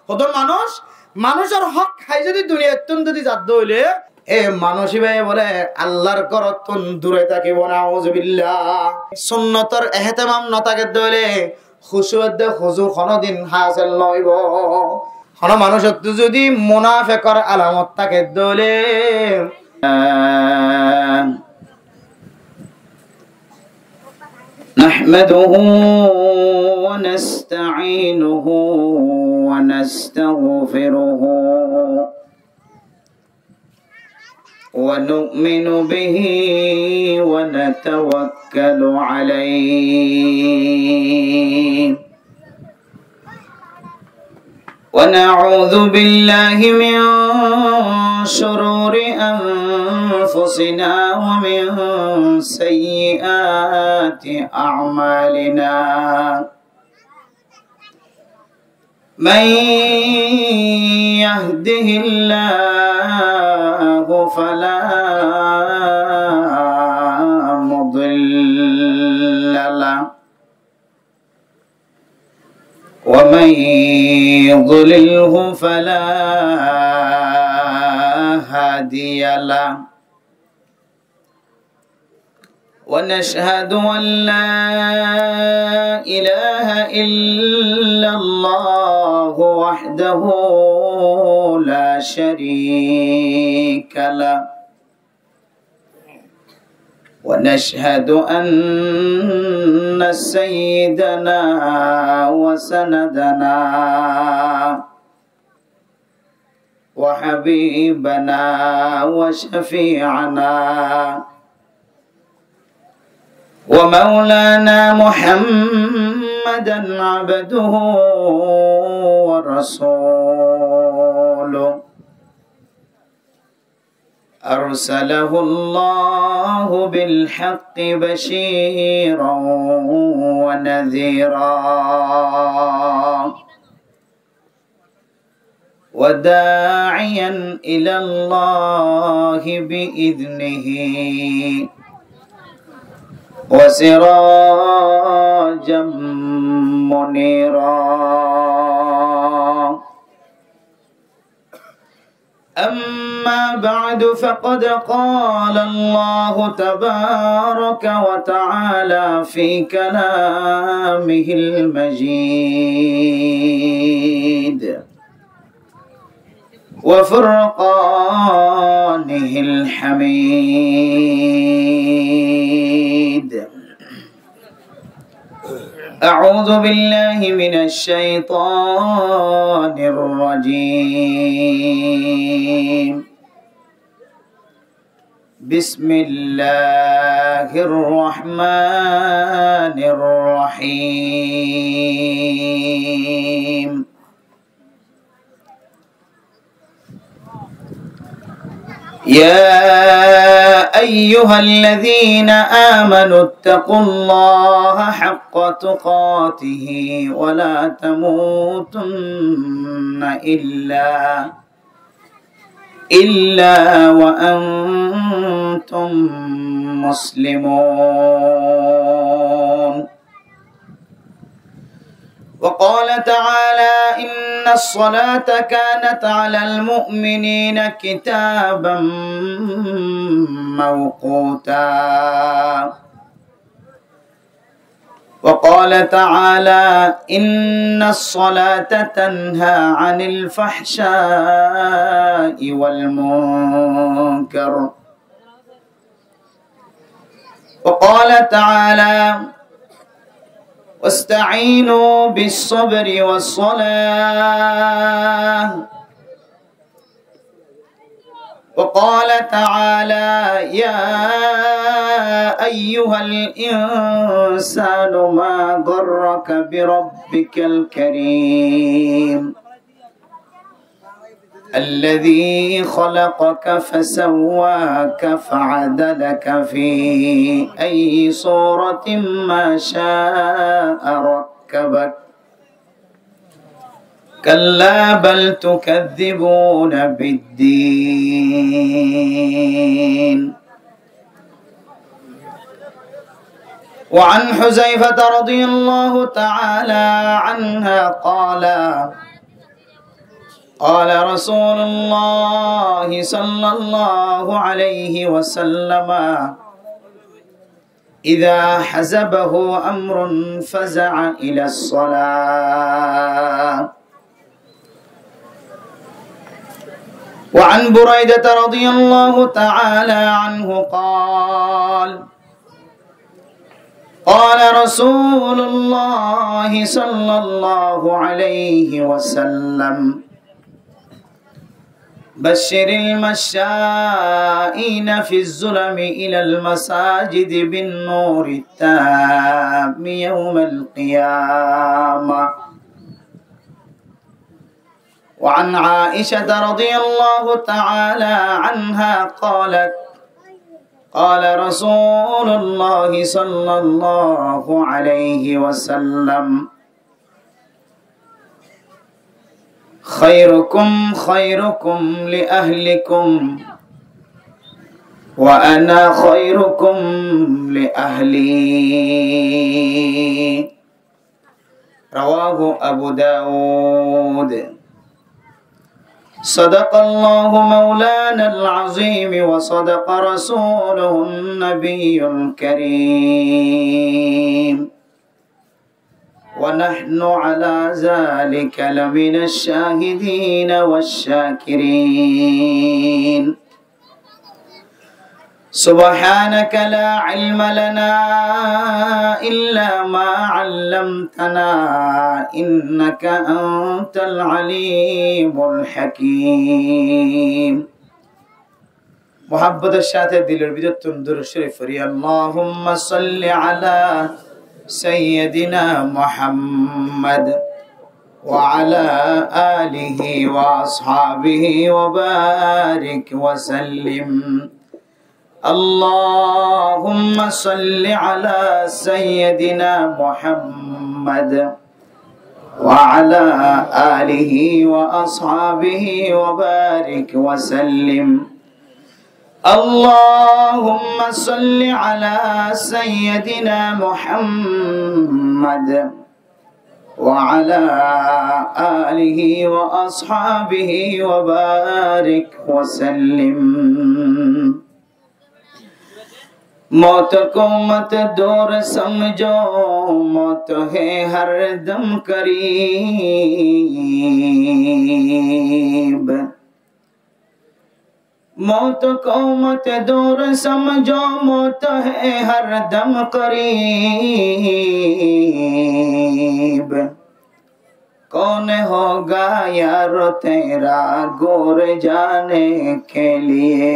কত মানুষের হক খাই যদি দুনিয়াত যদি জাদ্দ হইলে এ মানুষই ভাই বলে আল্লাহর করতন দূরে থাকিব না আউযুবিল্লাহ সুন্নতর ইহতিমাম ন থাকে দইলে খুশুদ খুজু কোনদিন হাসিল নইব কোন মানুষত যদি মুনাফিকর আলামত থাকে দইলে نحمده ونستعينه ونستغفره ونؤمن به ونتوكل عليه ونعوذ بالله من شرور أنفسنا ومن سيئات أعمالنا من يهده الله فلا مضل له ومن يضلله فلا هادي له ونشهد أن لا إله إلا الله وحده لا شريك له ونشهد أن سيدنا وسندنا وحبيبنا وشفيعنا ومولانا محمدا عبده ورسوله أرسله الله بالحق بشيرا ونذيرا وداعيا إلى الله بإذنه وسراجا منيرا أما بعد فقد قال الله تبارك وتعالى في كلامه المجيد وفرقانه الحميد أعوذ بالله من الشيطان الرجيم بسم الله الرحمن الرحيم يا أيها الذين آمنوا اتقوا الله حق تقاته ولا تموتن إلا وأنتم مسلمون وقال تعالى إن الصلاة كانت على المؤمنين كتابا موقوتا وقال تعالى إن الصلاة تنهى عن الفحشاء والمنكر وقال تعالى واستعينوا بالصبر والصلاة وقال تعالى يا أيها الإنسان ما غرك بربك الكريم الذي خلقك فسواك فعدلك في أي صورة ما شاء ركبك كلا بل تكذبون بالدين وعن حذيفة رضي الله تعالى عنها قال قال رسول الله صلى الله عليه وسلم إذا حزبه أمر فزع إلى الصلاة. وعن بريدة رضي الله تعالى عنه قال قال رسول الله صلى الله عليه وسلم بشر المشائين في الظلم إلى المساجد بالنور التام يوم القيامة. وعن عائشة رضي الله تعالى عنها قالت قال رسول الله صلى الله عليه وسلم خيركم خيركم لأهلكم وأنا خيركم لأهلي. رواه أبو داود. صدق الله مولانا العظيم وصدق رسوله النبي الكريم ونحن على ذلك لمن الشاهدين والشاكرين. سبحانك لا علم لنا إلا ما علمتنا إنك أنت العليم الحكيم. محبت الشاطئ دلر بدت تندر الشريف اللهم صل على سيدنا محمد وعلى آله وأصحابه وبارك وسلم. اللهم صل على سيدنا محمد وعلى آله وأصحابه وبارك وسلم. اللهم صل على سيدنا محمد وعلى آله وأصحابه وبارك وسلم. मौत को मत दूर समझो मौत है हर दम करीब। मौत को मत दूर समझो मौत है हर दम करीब। कौन होगा यार तेरा गोर जाने के लिए।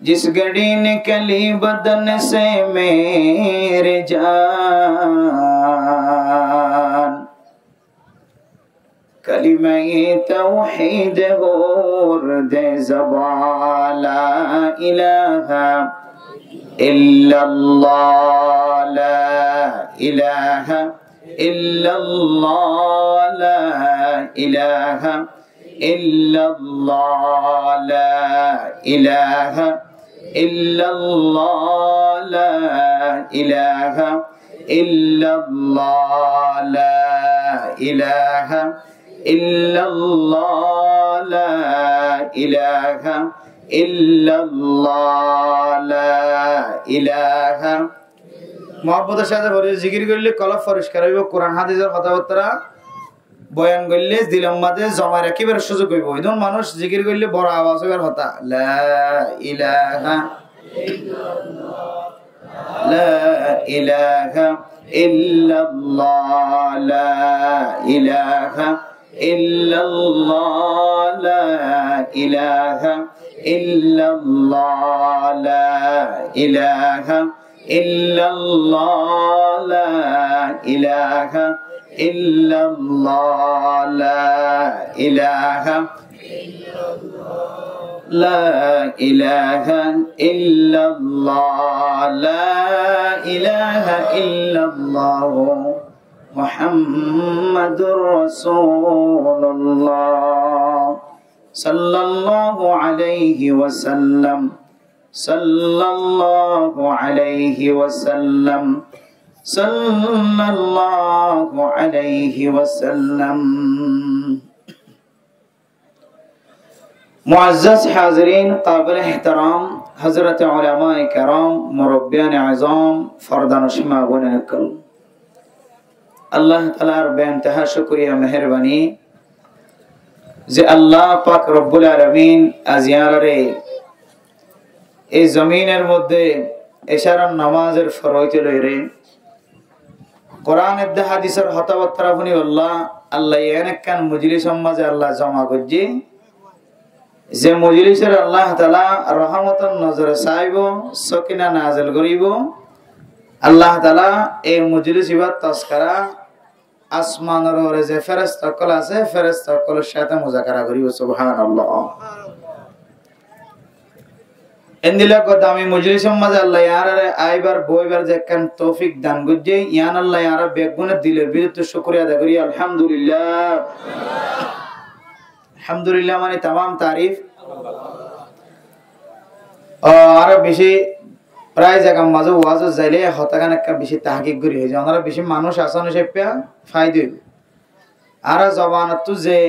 जिस घड़ी निकली बदन से मेरे जान कलिमा तौहीद और दे ज़बान ला इलाहा इल्लल्लाह ला इलाहा इल्लल्लाह ला इलाहा इल्लल्लाह ला इलाहा इल्लल्लाह ला इलाहा इल्लल्लाह ला इलाहा इल्लल्लाह ला इलाहा इल्लल्लाह ला इलाहा। मोहब्बतेर साथे बड़े जिकिर करले कलब परिष्कार হইব। কোরআন হাদিসের কথাবার্তা বয়ান করলে দিলের মধ্যে জমা রাখিবার সুযোগ হইব। এজন মানুষ জিকির করলে বড় আওয়াজ হইবার কথা লা ইলাহা ইল্লাল্লাহ লা ইলাহা ইল্লাল্লাহ লা ইলাহা ইল্লাল্লাহ লা ইলাহা ইল্লাল্লাহ লা ইলাহা ইল্লাল্লাহ লা ইলাহা ইল্লাল্লাহ লা ইলাহা লা ইলাহা ইল্লাল্লাহ লা ইলাহা ইল্লাল্লাহ মুহাম্মাদুর রাসূলুল্লাহ সাল্লাল্লাহু আলাইহি ওয়াসাল্লাম সাল্লাল্লাহু আলাইহি ওয়াসাল্লাম সাল্লাল্লাহু আলাইহি ওয়াসাল্লাম। মুআজ্জাজ হাজিরিন, কাবিল ইহতিরাম হযরত উলামায়ে কেরাম, মুরব্বিয়ান আযম, ফরদান শিমা গুনাকল, আল্লাহ তাআলার বেইনতাহা শুকরিয়া মেহেরবানি যে আল্লাহ পাক রব্বুল আলামিন আজিয়ারে এই জমিনের মধ্যে এশারার নামাজের ফরইতে লইরে কোরআনের দে হাদিসের হতাবত্তরা শুনি আল্লাহ এনেকান মজলিস মাঝে আল্লাহ জমা করছি, যে মজলিসের আল্লাহ তাআলা রহমতের নজরে চাইব, সকিনা নাজিল করিব। আল্লাহ তাআলা এই মজলিস ইবাদ তাজকারা আসমানের ওপরে যে ফেরেশতা সকল আছে, ফেরেশতা সকলের সাথে মুযাকারা করিব। সুবহানাল্লাহ। এন্দিলা কথা আমি মজলিসের মাঝে আল্লাহ ইয়ারে আইবার বইবার যে কান তৌফিক দান করছে, ইয়ান আল্লাহ ইয়ারা বেগুনে দিলের বিরুদ্ধে শুকরিয়া আদায় করি। আলহামদুলিল্লাহ। আলহামদুলিল্লাহ মানে तमाम तारीफ। আর বেশি প্রায় জায়গা মাঝে ওয়াজ যাইলে হতাগান একটা বেশি তাহকিক করি হয়ে যায়, ওনারা বেশি মানুষ আসানো সে ফায়দা হইব। আর জবানত যে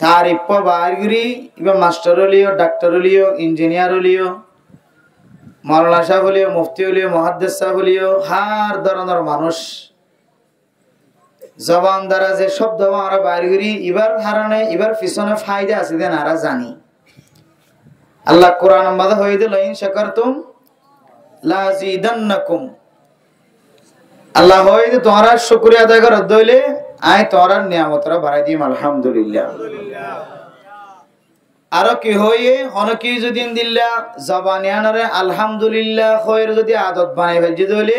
তারিফ বারগিরি ইবা মাস্টার হলিও, ডাক্তার হলিও, ইঞ্জিনিয়ার হলিও, মাওলানা সাহেব হলিও, মুফতি হলিও, মুহাদ্দিস সাহেব হলিও, হার ধরনের মানুষ জবান দ্বারা যে শব্দ আমরা বারগিরি ইবার হারানে ইবার পিছনে ফায়দা আছে দেন আরা জানি। আল্লাহ কোরআন মাঝে হয়ে দিল ইন শাকারতুম লাযিদান্নাকুম। আল্লাহ হয়ে যে তোমরা শুকরিয়া আদায় করো দইলে আই তোমরা নিয়ামতরা বাড়াই দিম। আলহামদুলিল্লাহ। আর কি হয়ে হনকি যদি দিল্লা জবানিয়ানরে আলহামদুলিল্লাহ হয়ের যদি আদত বানাই ভেজে দইলে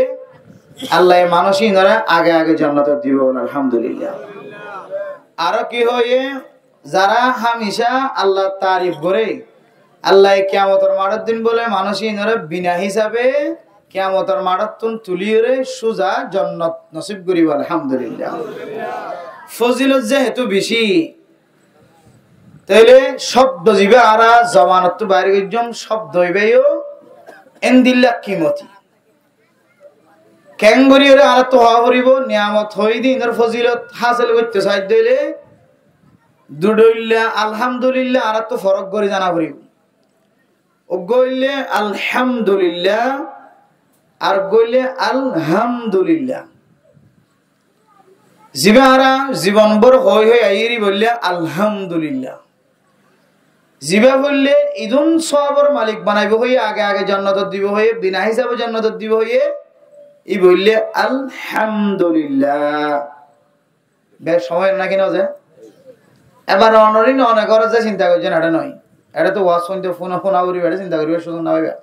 আল্লাহ মানুষই ধরে আগে আগে জান্নাত দিব। আলহামদুলিল্লাহ। আর কি হয়ে যারা হামেশা আল্লাহ তারিফ করে আল্লাহ কিয়ামতের মাঠের দিন বলে মানুষই ধরে বিনা হিসাবে কিয়ামতের মাঠতুন তুলিয়ে সুজা জান্নাত নসিব করিব। আলহামদুলিল্লাহ। ফজিলত যেহেতু বেশি তাইলে শব্দ জিবে আরা জবানত বাইরে গজম শব্দ হইবেও এন্দিল্লা কিমতি ক্যাঙ্গরিয়রে আর তো হওয়া করিব নিয়ামত হই দিন ফজিলত হাসিল করতে সাহায্য দিলে দুডইল্লা আলহামদুলিল্লাহ আর তো ফরক করে জানা করিব। ও গইলে আলহামদুলিল্লাহ আর গইলে আলহামদুলিল্লাহ। জিবারা জীবন ভর হই হই আইরি বললে আলহামদুলিল্লাহ। জিবা বললে ইদুন সওয়াবের মালিক বানাইব হই আগে আগে জান্নাত দিব হই বিনা হিসাবে জান্নাত দিব হই ই বললে আলহামদুলিল্লাহ। বেশ সময় না কিনা যে এবার অনরিন অনেক করে যে চিন্তা করছেন এটা নয়, এটা তো ওয়াজ শুনতে ফোন ফোন আউরি বেড়ে চিন্তা করিবে সুযোগ না হইবা।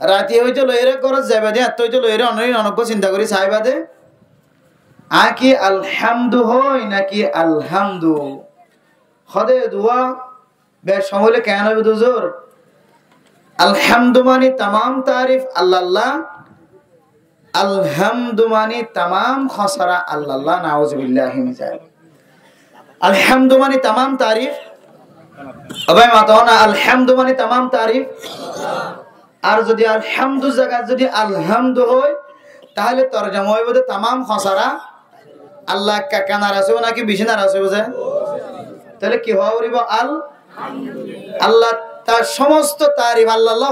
রাতি হইতে লইরে করে যাবে দে এত হইতে লইরে অনরিন অনেক চিন্তা করি চাইবা দে আকি আলহামদু হই নাকি আলহামদু হদে দুয়া বেশ সময় কেন হবে দুজোর। আলহামদু মানে तमाम तारीफ আল্লাহ, আলহামদু মানে तमाम খসরা আল্লাহ। নাউজুবিল্লাহি মিন যালিক। আলহামদু মানে तमाम तारीफ আবাই মাতাওনা আলহামদু মানে तमाम तारीफ। আর যদি আলহামদু জায়গা যদি আলহামদু হয় তাহলে তরজমা হইব যে तमाम খসরা আল্লাহ কানার আছে নাকি বিছনার আছে বুঝে, তাহলে কি হওয়া বলিব আল্লাহ তার সমস্ত তারিফ আল্লাহ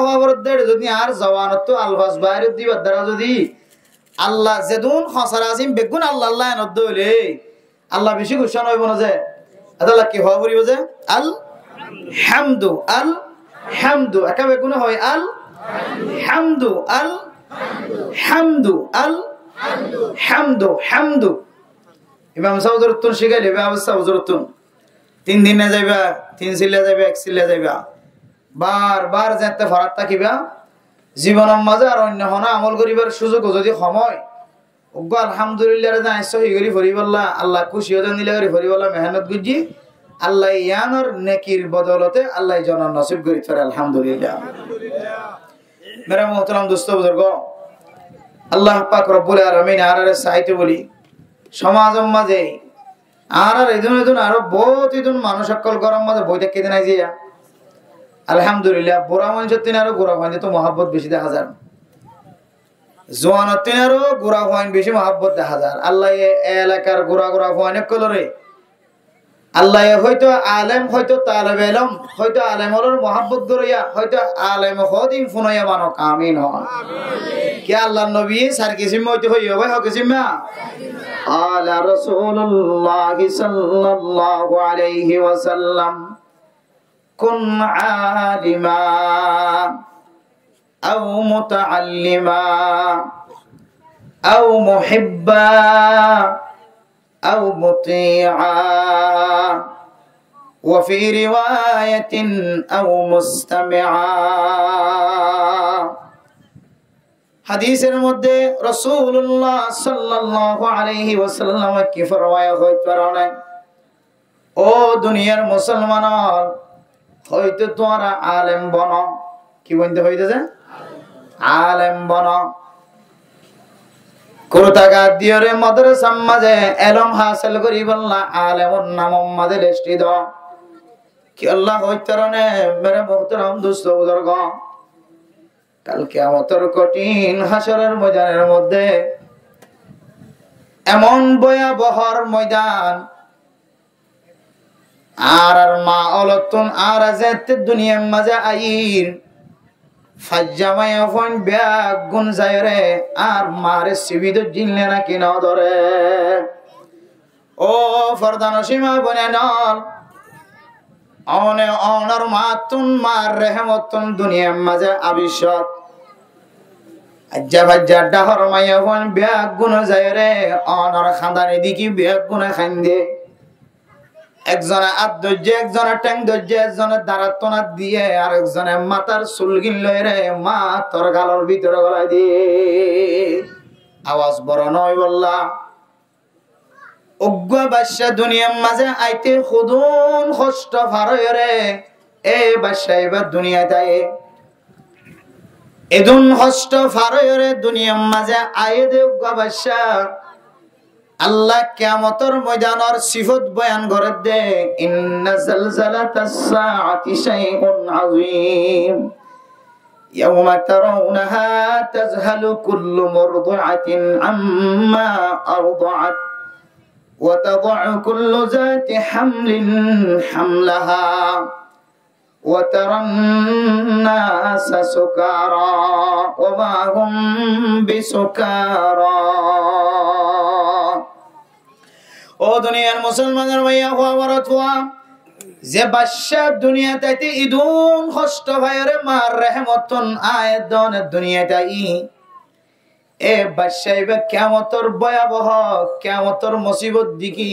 যদি আর জবানত আলফাজ বাইরে দিবার দ্বারা যদি আল্লাহ যেদুন খসরা আসিম বেগুন আল্লাহ নদ্দ হইলে আল্লাহ বেশি ঘোষণা হইব না যে আল্লাহ কি হওয়া বলিব যে আল হামদু আল হামদু একা বেগুন হয় আল হামদু আল হামদু আল হামদু হামদু। ইমাম সাউজরতুন শিখাইলে ব্যবস্থা হুজুরতুন 3 দিনে যাইবা 3 সিলে যাইবা 1 সিলে যাইবা বারবার যেতে ফরাত থাকিবা জীবনের মাঝে আর অন্য হনা আমল করিবার সুযোগ যদি সময় ওগো আলহামদুলিল্লাহ রে সহি করি ফরিবাল্লাহ আল্লাহ খুশি হতে নিলে করি ফরিবাল্লাহ মেহনত গুজি আল্লাহ ইয়ানোর নেকির বদলতে আল্লাহ জানার নসিব করি ফের। আলহামদুলিল্লাহ। মেরা মোহতারাম দোস্ত বুজুর্গ, আল্লাহ পাক রব্বুল আলামিন আরারে সাইতে বলি সমাজের মাঝে আর এদিন আরো বহুত এদিন মানুষ সকল গরম মাঝে বইটা কেঁদে নাই যে আলহামদুলিল্লাহ বুড়া মানুষের দিন আরো বুড়া মানুষ তো মহাব্বত বেশি দেখা যায়। জোয়ানতিনেরও গোড়া হওয়ান বেশি মহাব্বত দেখা যায়। আল্লাহ এলাকার গোড়া হওয়ানে কলরে আল্লাহ হয়তো আলেম হয়তো তালেবে ইলম হয়তো আলেমর মহাব্বত করিয়া হয়তো আলেম হদিন ফুনাইয়া মানো কামিন হন কে আল্লাহ নবী সার কিসিম হইতে হইয়া ভাই হকিসিম না আলা রাসূলুল্লাহ সাল্লাল্লাহু আলাইহি ওয়াসাল্লাম কুন আলিমা আও মুতাআল্লিমা আও মুহিব্বা أو مطيعا وفي رواية أو مستمعا হাদিসের মধ্যে রাসূলুল্লাহ সাল্লাল্লাহু আলাইহি ওয়াসাল্লাম কি ফরমায়া হইতারানে ও দুনিয়ার মুসলমান হইতে তোমরা আলেম বনো কি বলতে হইতেছে আলেম বনো কোরতাগা দিয়রে মাদ্রাসা মাঝে ইলম হাসিল করি বললা আলেমর নাম মাঝে লিস্টি দাও কি আল্লাহ হইতারনে মেরে মুহতারাম দোস্ত বুজুর্গ কাল কিয়ামতের কঠিন হাসরের ময়দানের মধ্যে এমন ভয়াবহর ময়দান আর মা অলতুন আর যেতে দুনিয়ার মাঝে আইর ফাজ্জামায়া ফোন ব্যাগ গুন যায়রে আর মারে সিবিদ জিনলে না কিনা ধরে ও ফরদান সীমা বনে নল অনে অনর মাতুন মার রহমতুন দুনিয়ার মাঝে আবিষ্কার আজ্জা ভাজ্জা ডাহর মায়া ফোন ব্যাগ গুন যায়রে অনর খানদানি দিকি ব্যাগ গুনে খাইন্দে একজনে আদ ধৈর্য একজনে ট্যাং ধৈর্য একজনে দাঁড়াতনা দিয়ে আর একজনে মাথার চুলগিন লইরে মা তোর গালর ভিতরে গলায় দিয়ে আওয়াজ বড় নয় বললা অজ্ঞ বাদশা দুনিয়ার মাঝে আইতে খুদুন কষ্ট ফাররে এ বাদশা এবার দুনিয়া তাই এদুন কষ্ট ফাররে দুনিয়ার মাঝে আয়ে দে অজ্ঞ বাদশা আল্লাহ কিয়ামতের ময়দানের সিফত বয়ান করে দে ইন্না জালজালাতাস সাআতি শাইউন আযীম ইয়াওমা তারাউনাহা তাযহালু কুল্লু মুরদিআতিন আম্মা আরদাআত ওয়া তাদউ কুল্লু যাতি হামলিন হামলাহা ওয়া তারান নাসা সুকারা ওয়া মা হুম বিসুকারা ও দুনিয়ার মুসলমানের ভাইয়া হওয়া বরত হওয়া যে বাদশা দুনিয়াতে ইদুন কষ্ট ভাইরে মার রহমতুন আয়াদন দুনিয়াতে এ বাদশা এবার কিয়ামতের ভয়াবহ কিয়ামতের মুসিবত দিকি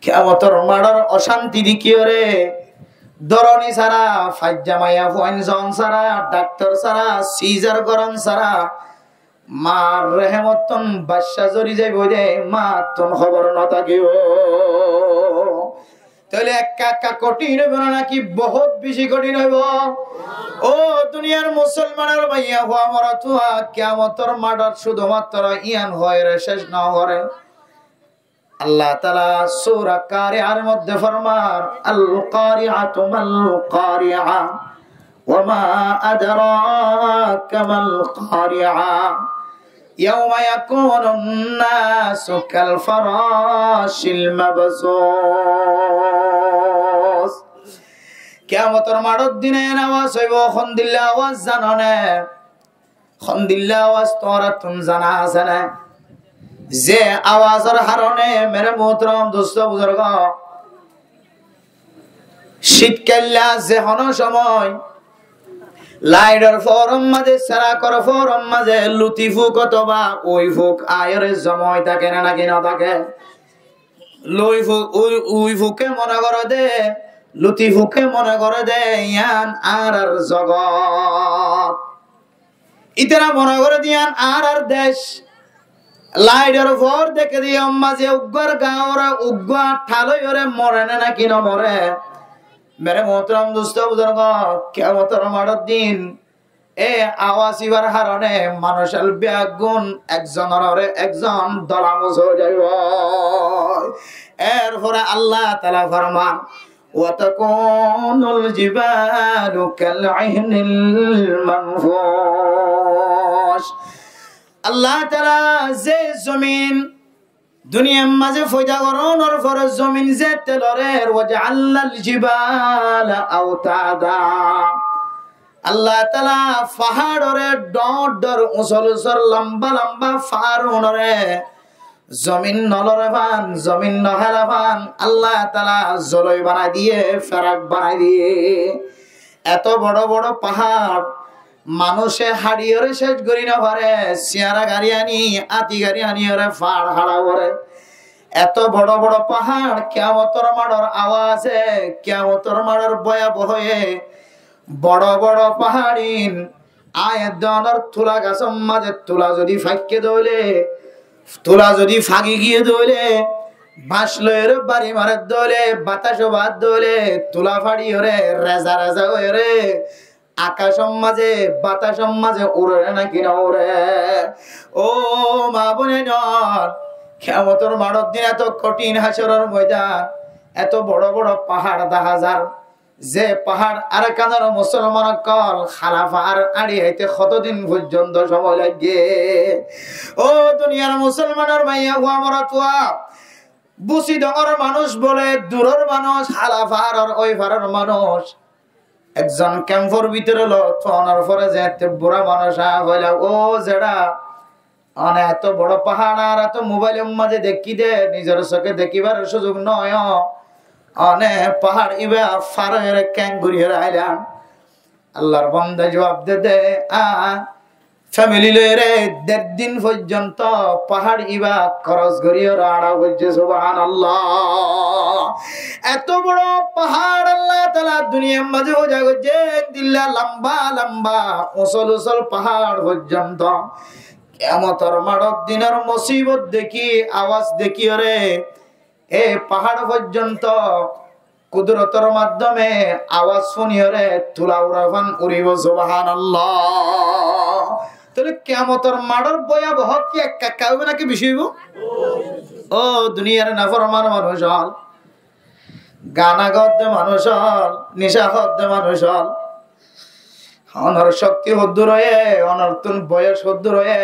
কিয়ামতের মারার অশান্তি দিকি রে দরনি সারা ফাজ্জামায়া ফোনজন সারা ডাক্তার সারা সিজার গরম সারা মার রহমতন বাদশা জরি যাইব দে মা তোন খবর না থাকিও তাহলে একা কঠিন হইব নাকি বহুত বেশি কঠিন হইব ও দুনিয়ার মুসলমানের ভাইয়া হওয়া মরা তুয়া কিয়ামতের মাডার শুধুমাত্র ইয়ান হয় রে শেষ না করে আল্লাহ তাআলা সূরা কারিআর মধ্যে ফরমান আল কারিআতু মাল কারিআ ওয়া মা আদরাকা মাল কারিআ ইয়াওমা ইয়াকুনুন নাসু কাল ফারাশিল মাবসুস কিয়ামতের মাঠের দিনে আওয়াজ হইব খন্দিল্লা আওয়াজ জানো না খন্দিল্লা আওয়াজ তোরা তুমি জানা আছে না যে আওয়াজের কারণে মেরে মোহতরম দোস্ত বুজুর্গ শীতকাল্লা যে হনো সময় লাইডার ফরম মাঝে সারা কর ফরম মাঝে লুতি ফুক অথবা ওই ফুক আয়ের সময় থাকে না নাকি না থাকে লই ফুক ওই ফুকে মনে করে দে লুতি ফুকে মনে করে দে ইয়ান আর জগৎ ইতারা মনে করে দিয়ান আর দেশ লাইডার ফর দেখে দিয়ে মাঝে উগ্র গাঁওরা উগ্র ঠালইরে মরে না নাকি না মরে মেরে মোহতরম দোস্ত বুজুর্গ কিয়ামতের মাঠের দিন এ আওয়াজিবার কারণে মানুষের ব্যাগুন একজনের একজন দলামুজ হয়ে যাইব এরপরে আল্লাহ তাআলা ফরমান ওয়া তাকুনুল জিবালু কাল ইহনিল মানফুশ আল্লাহ তাআলা যে জমিন দুনিয়ার মাঝে ফয়দা করানোর পরে জমিন যে তেলরের ওয়াজআল্লাল জিবালা আওতাদা আল্লাহ তাআলা পাহাড়রে ডর ডর উসল উসল লম্বা লম্বা ফারুনরে জমিন নলরে ফান জমিন নহারা ফান আল্লাহ তাআলা জলই বানাই দিয়ে ফেরাক বানাই দিয়ে এত বড় বড় পাহাড় মানুষে হাড়িয়রে শেষ করি না পারে সিয়ারা গাড়ি আনি আতি গাড়ি আনি ওরে ফাড় হাড়া করে এত বড় বড় পাহাড় কিয়ামতের মাড়র আওয়াজে কিয়ামতের মাড়র ভয়াবহ হয়ে বড় বড় পাহাড়িন আয়ের দনের তুলা গাছের মাঝে তুলা যদি ফাঁকে দইলে তুলা যদি ফাঁকি গিয়ে দইলে বাঁশ লয়ের বাড়ি মারে দইলে বাতাস বাদ দইলে তুলা ফাড়ি হরে রেজা রেজা হয়ে রে আকাশের মাঝে বাতাসের মাঝে উড়ে নাকি না উড়ে ও মা বোনে নন কিয়ামতের মাঠের দিন এত কঠিন হাসরের ময়দান এত বড় বড় পাহাড় দেখা যার যে পাহাড় আর কানার মুসলমান কল খালাফা আর আড়ি হইতে কতদিন পর্যন্ত সময় লাগে ও দুনিয়ার মুসলমানের মাইয়া গো আমরা তোয়া বুসি ডঙর মানুষ বলে দূরের মানুষ খালাফার আর ওই ফারের মানুষ একজন ক্যাম্পর ভিতরে লো তোনার পরে যে বুড়া মানুষ হইলা ও যেটা অনে এত বড় পাহাড় আর এত মোবাইলের মাঝে দেখি দে নিজের চোখে দেখিবার সুযোগ নয় অনে পাহাড় ইবা ফারের ক্যাঙ্গুরিয়ে আইলাম আল্লাহর বান্দা জবাব দে ফ্যামিলি লয়ে 1.5 দিন পর্যন্ত পাহাড় ইবা খরচ করিয়ে রাড়া হচ্ছে সুবহানাল্লাহ এত বড় পাহাড় আল্লাহ তাআলা দুনিয়ার মাঝে হোজা করছে দিল্লা লম্বা লম্বা উসল উসল পাহাড় পর্যন্ত কিয়ামতের মাঠের দিনের মুসিবত দেখি আওয়াজ দেখি রে এ পাহাড় পর্যন্ত কুদরতের মাধ্যমে আওয়াজ শুনিয়ে রে তুলা উড়াফান উড়িব সুবহানাল্লাহ তাহলে কিয়ামতের মাঠের ভয়াবহ কি একা হবে নাকি বেশি হইব ও দুনিয়ার নাফরমান মানুষ হল গানা গদ্দে মানুষ হল নিশা গদ্দে মানুষ হল অনর শক্তি হদ্দুর হয়ে অনর্তুন বয়স হদ্দুর হয়ে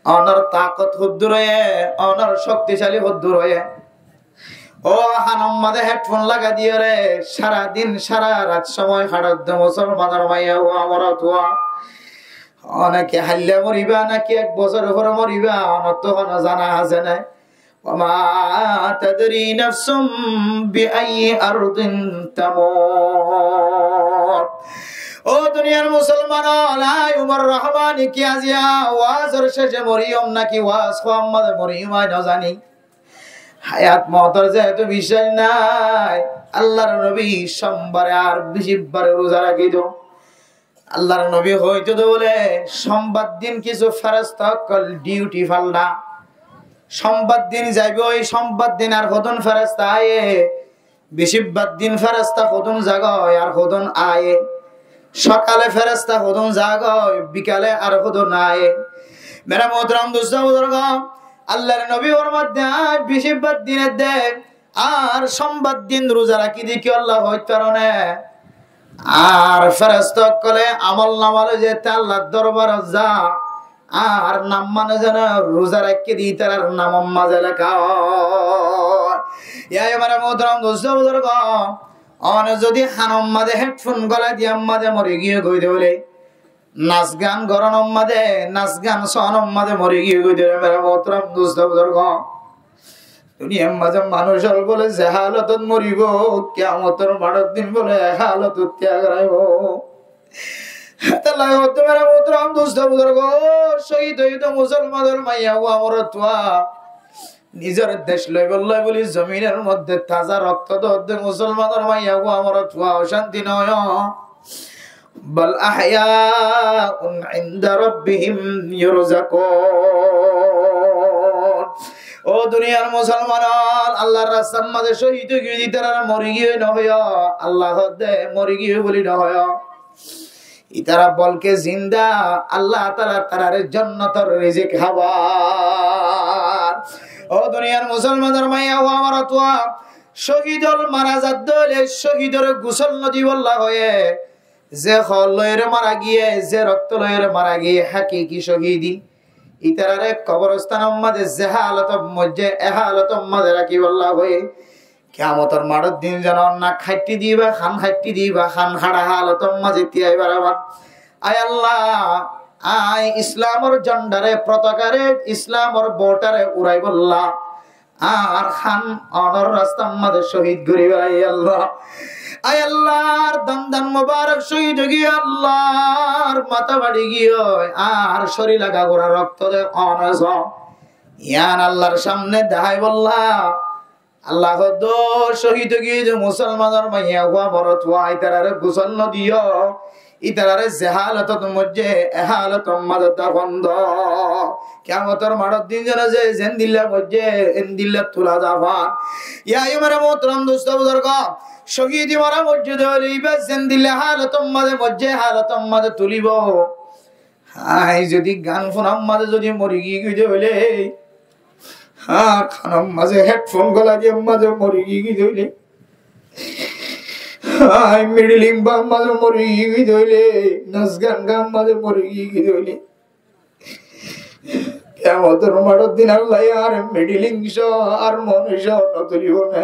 অনর তাকত হদ্দুর হয়ে অনর শক্তিশালী হদ্দুর হয়ে ও হানম মাঝে হেডফোন লাগা দিয়ে রে সারাদিন সারা রাত সময় হাড়দ মুসলমানের মাইয়া ও আমরা তোয়া অনেকে হাল্লা মরিবা নাকি 1 বছর পরে মরিবা অনত জানা আছে না ওমা তাদরি নাফসুম বিআই আরদিন তামুত ও দুনিয়ার মুসলমান আলাই উমর রহমান কি আজিয়া ওয়াজর শেষে মরিয়ম নাকি ওয়াজ মোহাম্মদ মরিয়ম আই না জানি হায়াত মওতের যেহেতু বিষয় নাই আল্লাহর নবী সোমবারে আর 20 বারে রোজা রাখিতো আল্লাহর নবী হইতো বলে সোমবার দিন কিছু ফেরেশতা কল ডিউটি ফালনা সোমবার দিন যাইবে ওই সোমবার দিন আর কতন ফেরেশতা আয়ে 20 বার দিন ফেরেশতা কতন জাগায় আর কতন আয়ে সকালে ফেরেশতা কতন জাগায় বিকালে আর কতন আয়ে মেরা মোহতরম দোস্ত বুজুর্গ আল্লাহর নবী ওর মধ্যে 20 বার দিনের দেখ আর সোমবার দিন রোজা রাখি দেখি আল্লাহ হইতে পারে আর ফেরেশতা কলে আমল নামালে যে আল্লাহর দরবারে যা আর নাম মানে যেন রোজা রাখি দি তার নাম মাঝে লেখা ইয়া আমারে মোহতরম দোস্ত বুজুর্গ অন যদি হানম মাঝে হেডফোন গলা দিয়ে মাঝে মরে গিয়ে কই দেবলে নাচ গান গরনম মাঝে নাচ গান সনম মাঝে মরে গিয়ে কই দেবে মেরা মোহতরম দোস্ত বুজুর্গ দুনিয়ার মাঝে মানুষ বলে যে হালতত মরিব কিয়ামতের মাঠের দিন বলে হালত ত্যাগ রাইব তাহলে হতে মেরা মোহতরম দোস্ত বুজুর্গ শহীদ হইত মুসলমানের মাইয়া ও আমার তোয়া নিজের দেশ লইবল্লাই বলি জমিনের মধ্যে তাজা রক্ত দে মুসলমানের মাইয়া গো আমার তোয়া অশান্তি নয় বল আহয়াউন ইনদা রাব্বিহিম ইরযাকুন ও দুনিয়ার মুসলমান আল্লাহর রাস্তার মাঝে শহীদ হয়ে দিতে আর মরে গিয়ে না হয় আল্লাহ দে মরে গিয়ে বলি না হয় ইতারা বলকে জিন্দা আল্লাহ তাআলা তার জান্নাতের রিজিক খাবার ও দুনিয়ার মুসলমানের মাইয়া ও আমার তোয়া শহীদর মারা যাদ্দলে শহীদর গোসল নদী বল্লা হয়ে যে হলয়ের মারা গিয়ে যে রক্ত লয়ের মারা গিয়ে হাকিকি শহীদি ইতারারে কবরস্থানের মাঝে জাহালাতের মধ্যে এহালাতের মাঝে রাখি বললা হয়ে কিয়ামতের মাঠের দিন যেন না খাইটি দিবা খান হাড়া হালাতের মাঝে তিয়াই বাড়াবার। আয় আল্লাহ, আয় ইসলামর জন্ডারে পতাকারে ইসলামর বোটারে উড়াই বললা আর খান অনর রাস্তার মাঝে শহীদ ঘুরি বেড়াই আল্লাহ। আয় আল্লাহর দান মুবারক শহীদ গিয়ে আল্লাহর মাথা বাড়ি গিয়ে আর শরীর লাগা গোড়া রক্ত দে অনস ইয়ান আল্লাহর সামনে দেখাই বললা আল্লাহ দো শহীদ গিয়ে যে মুসলমানের মাইয়া হুয়া বরত হুয়া ইতারারে গোসল নদিও ইতারারে জাহালাতত মধ্যে এহালাত মাঝে বন্ধ কিয়ামতের মাঠের দিন যেন যে জেন্দিল্লার মধ্যে এন্দিল্লা তুলা যাবান। ইয়া ইমারে মোহতরম দোস্ত বুজুর্গ, শহীদ মারা মসজিদে হলিবা জেন্দিল্লা হালাতম মাঝে তুলিব। হাই যদি গান ফোনাম মাঝে যদি মরি গিয়ে হইলে হ্যাঁ খানাম মাঝে হেডফোন গলা দিয়ে মাঝে মরি গিয়ে হইলে হাই মিডলিং বাম মাঝে মরি গিয়ে হইলে নাচ গান গান মাঝে মরি গিয়ে হইলে কিয়ামতের মাঠের দিন আল্লাহ আর মিডলিং আর মনুষ্য নতুলিব না।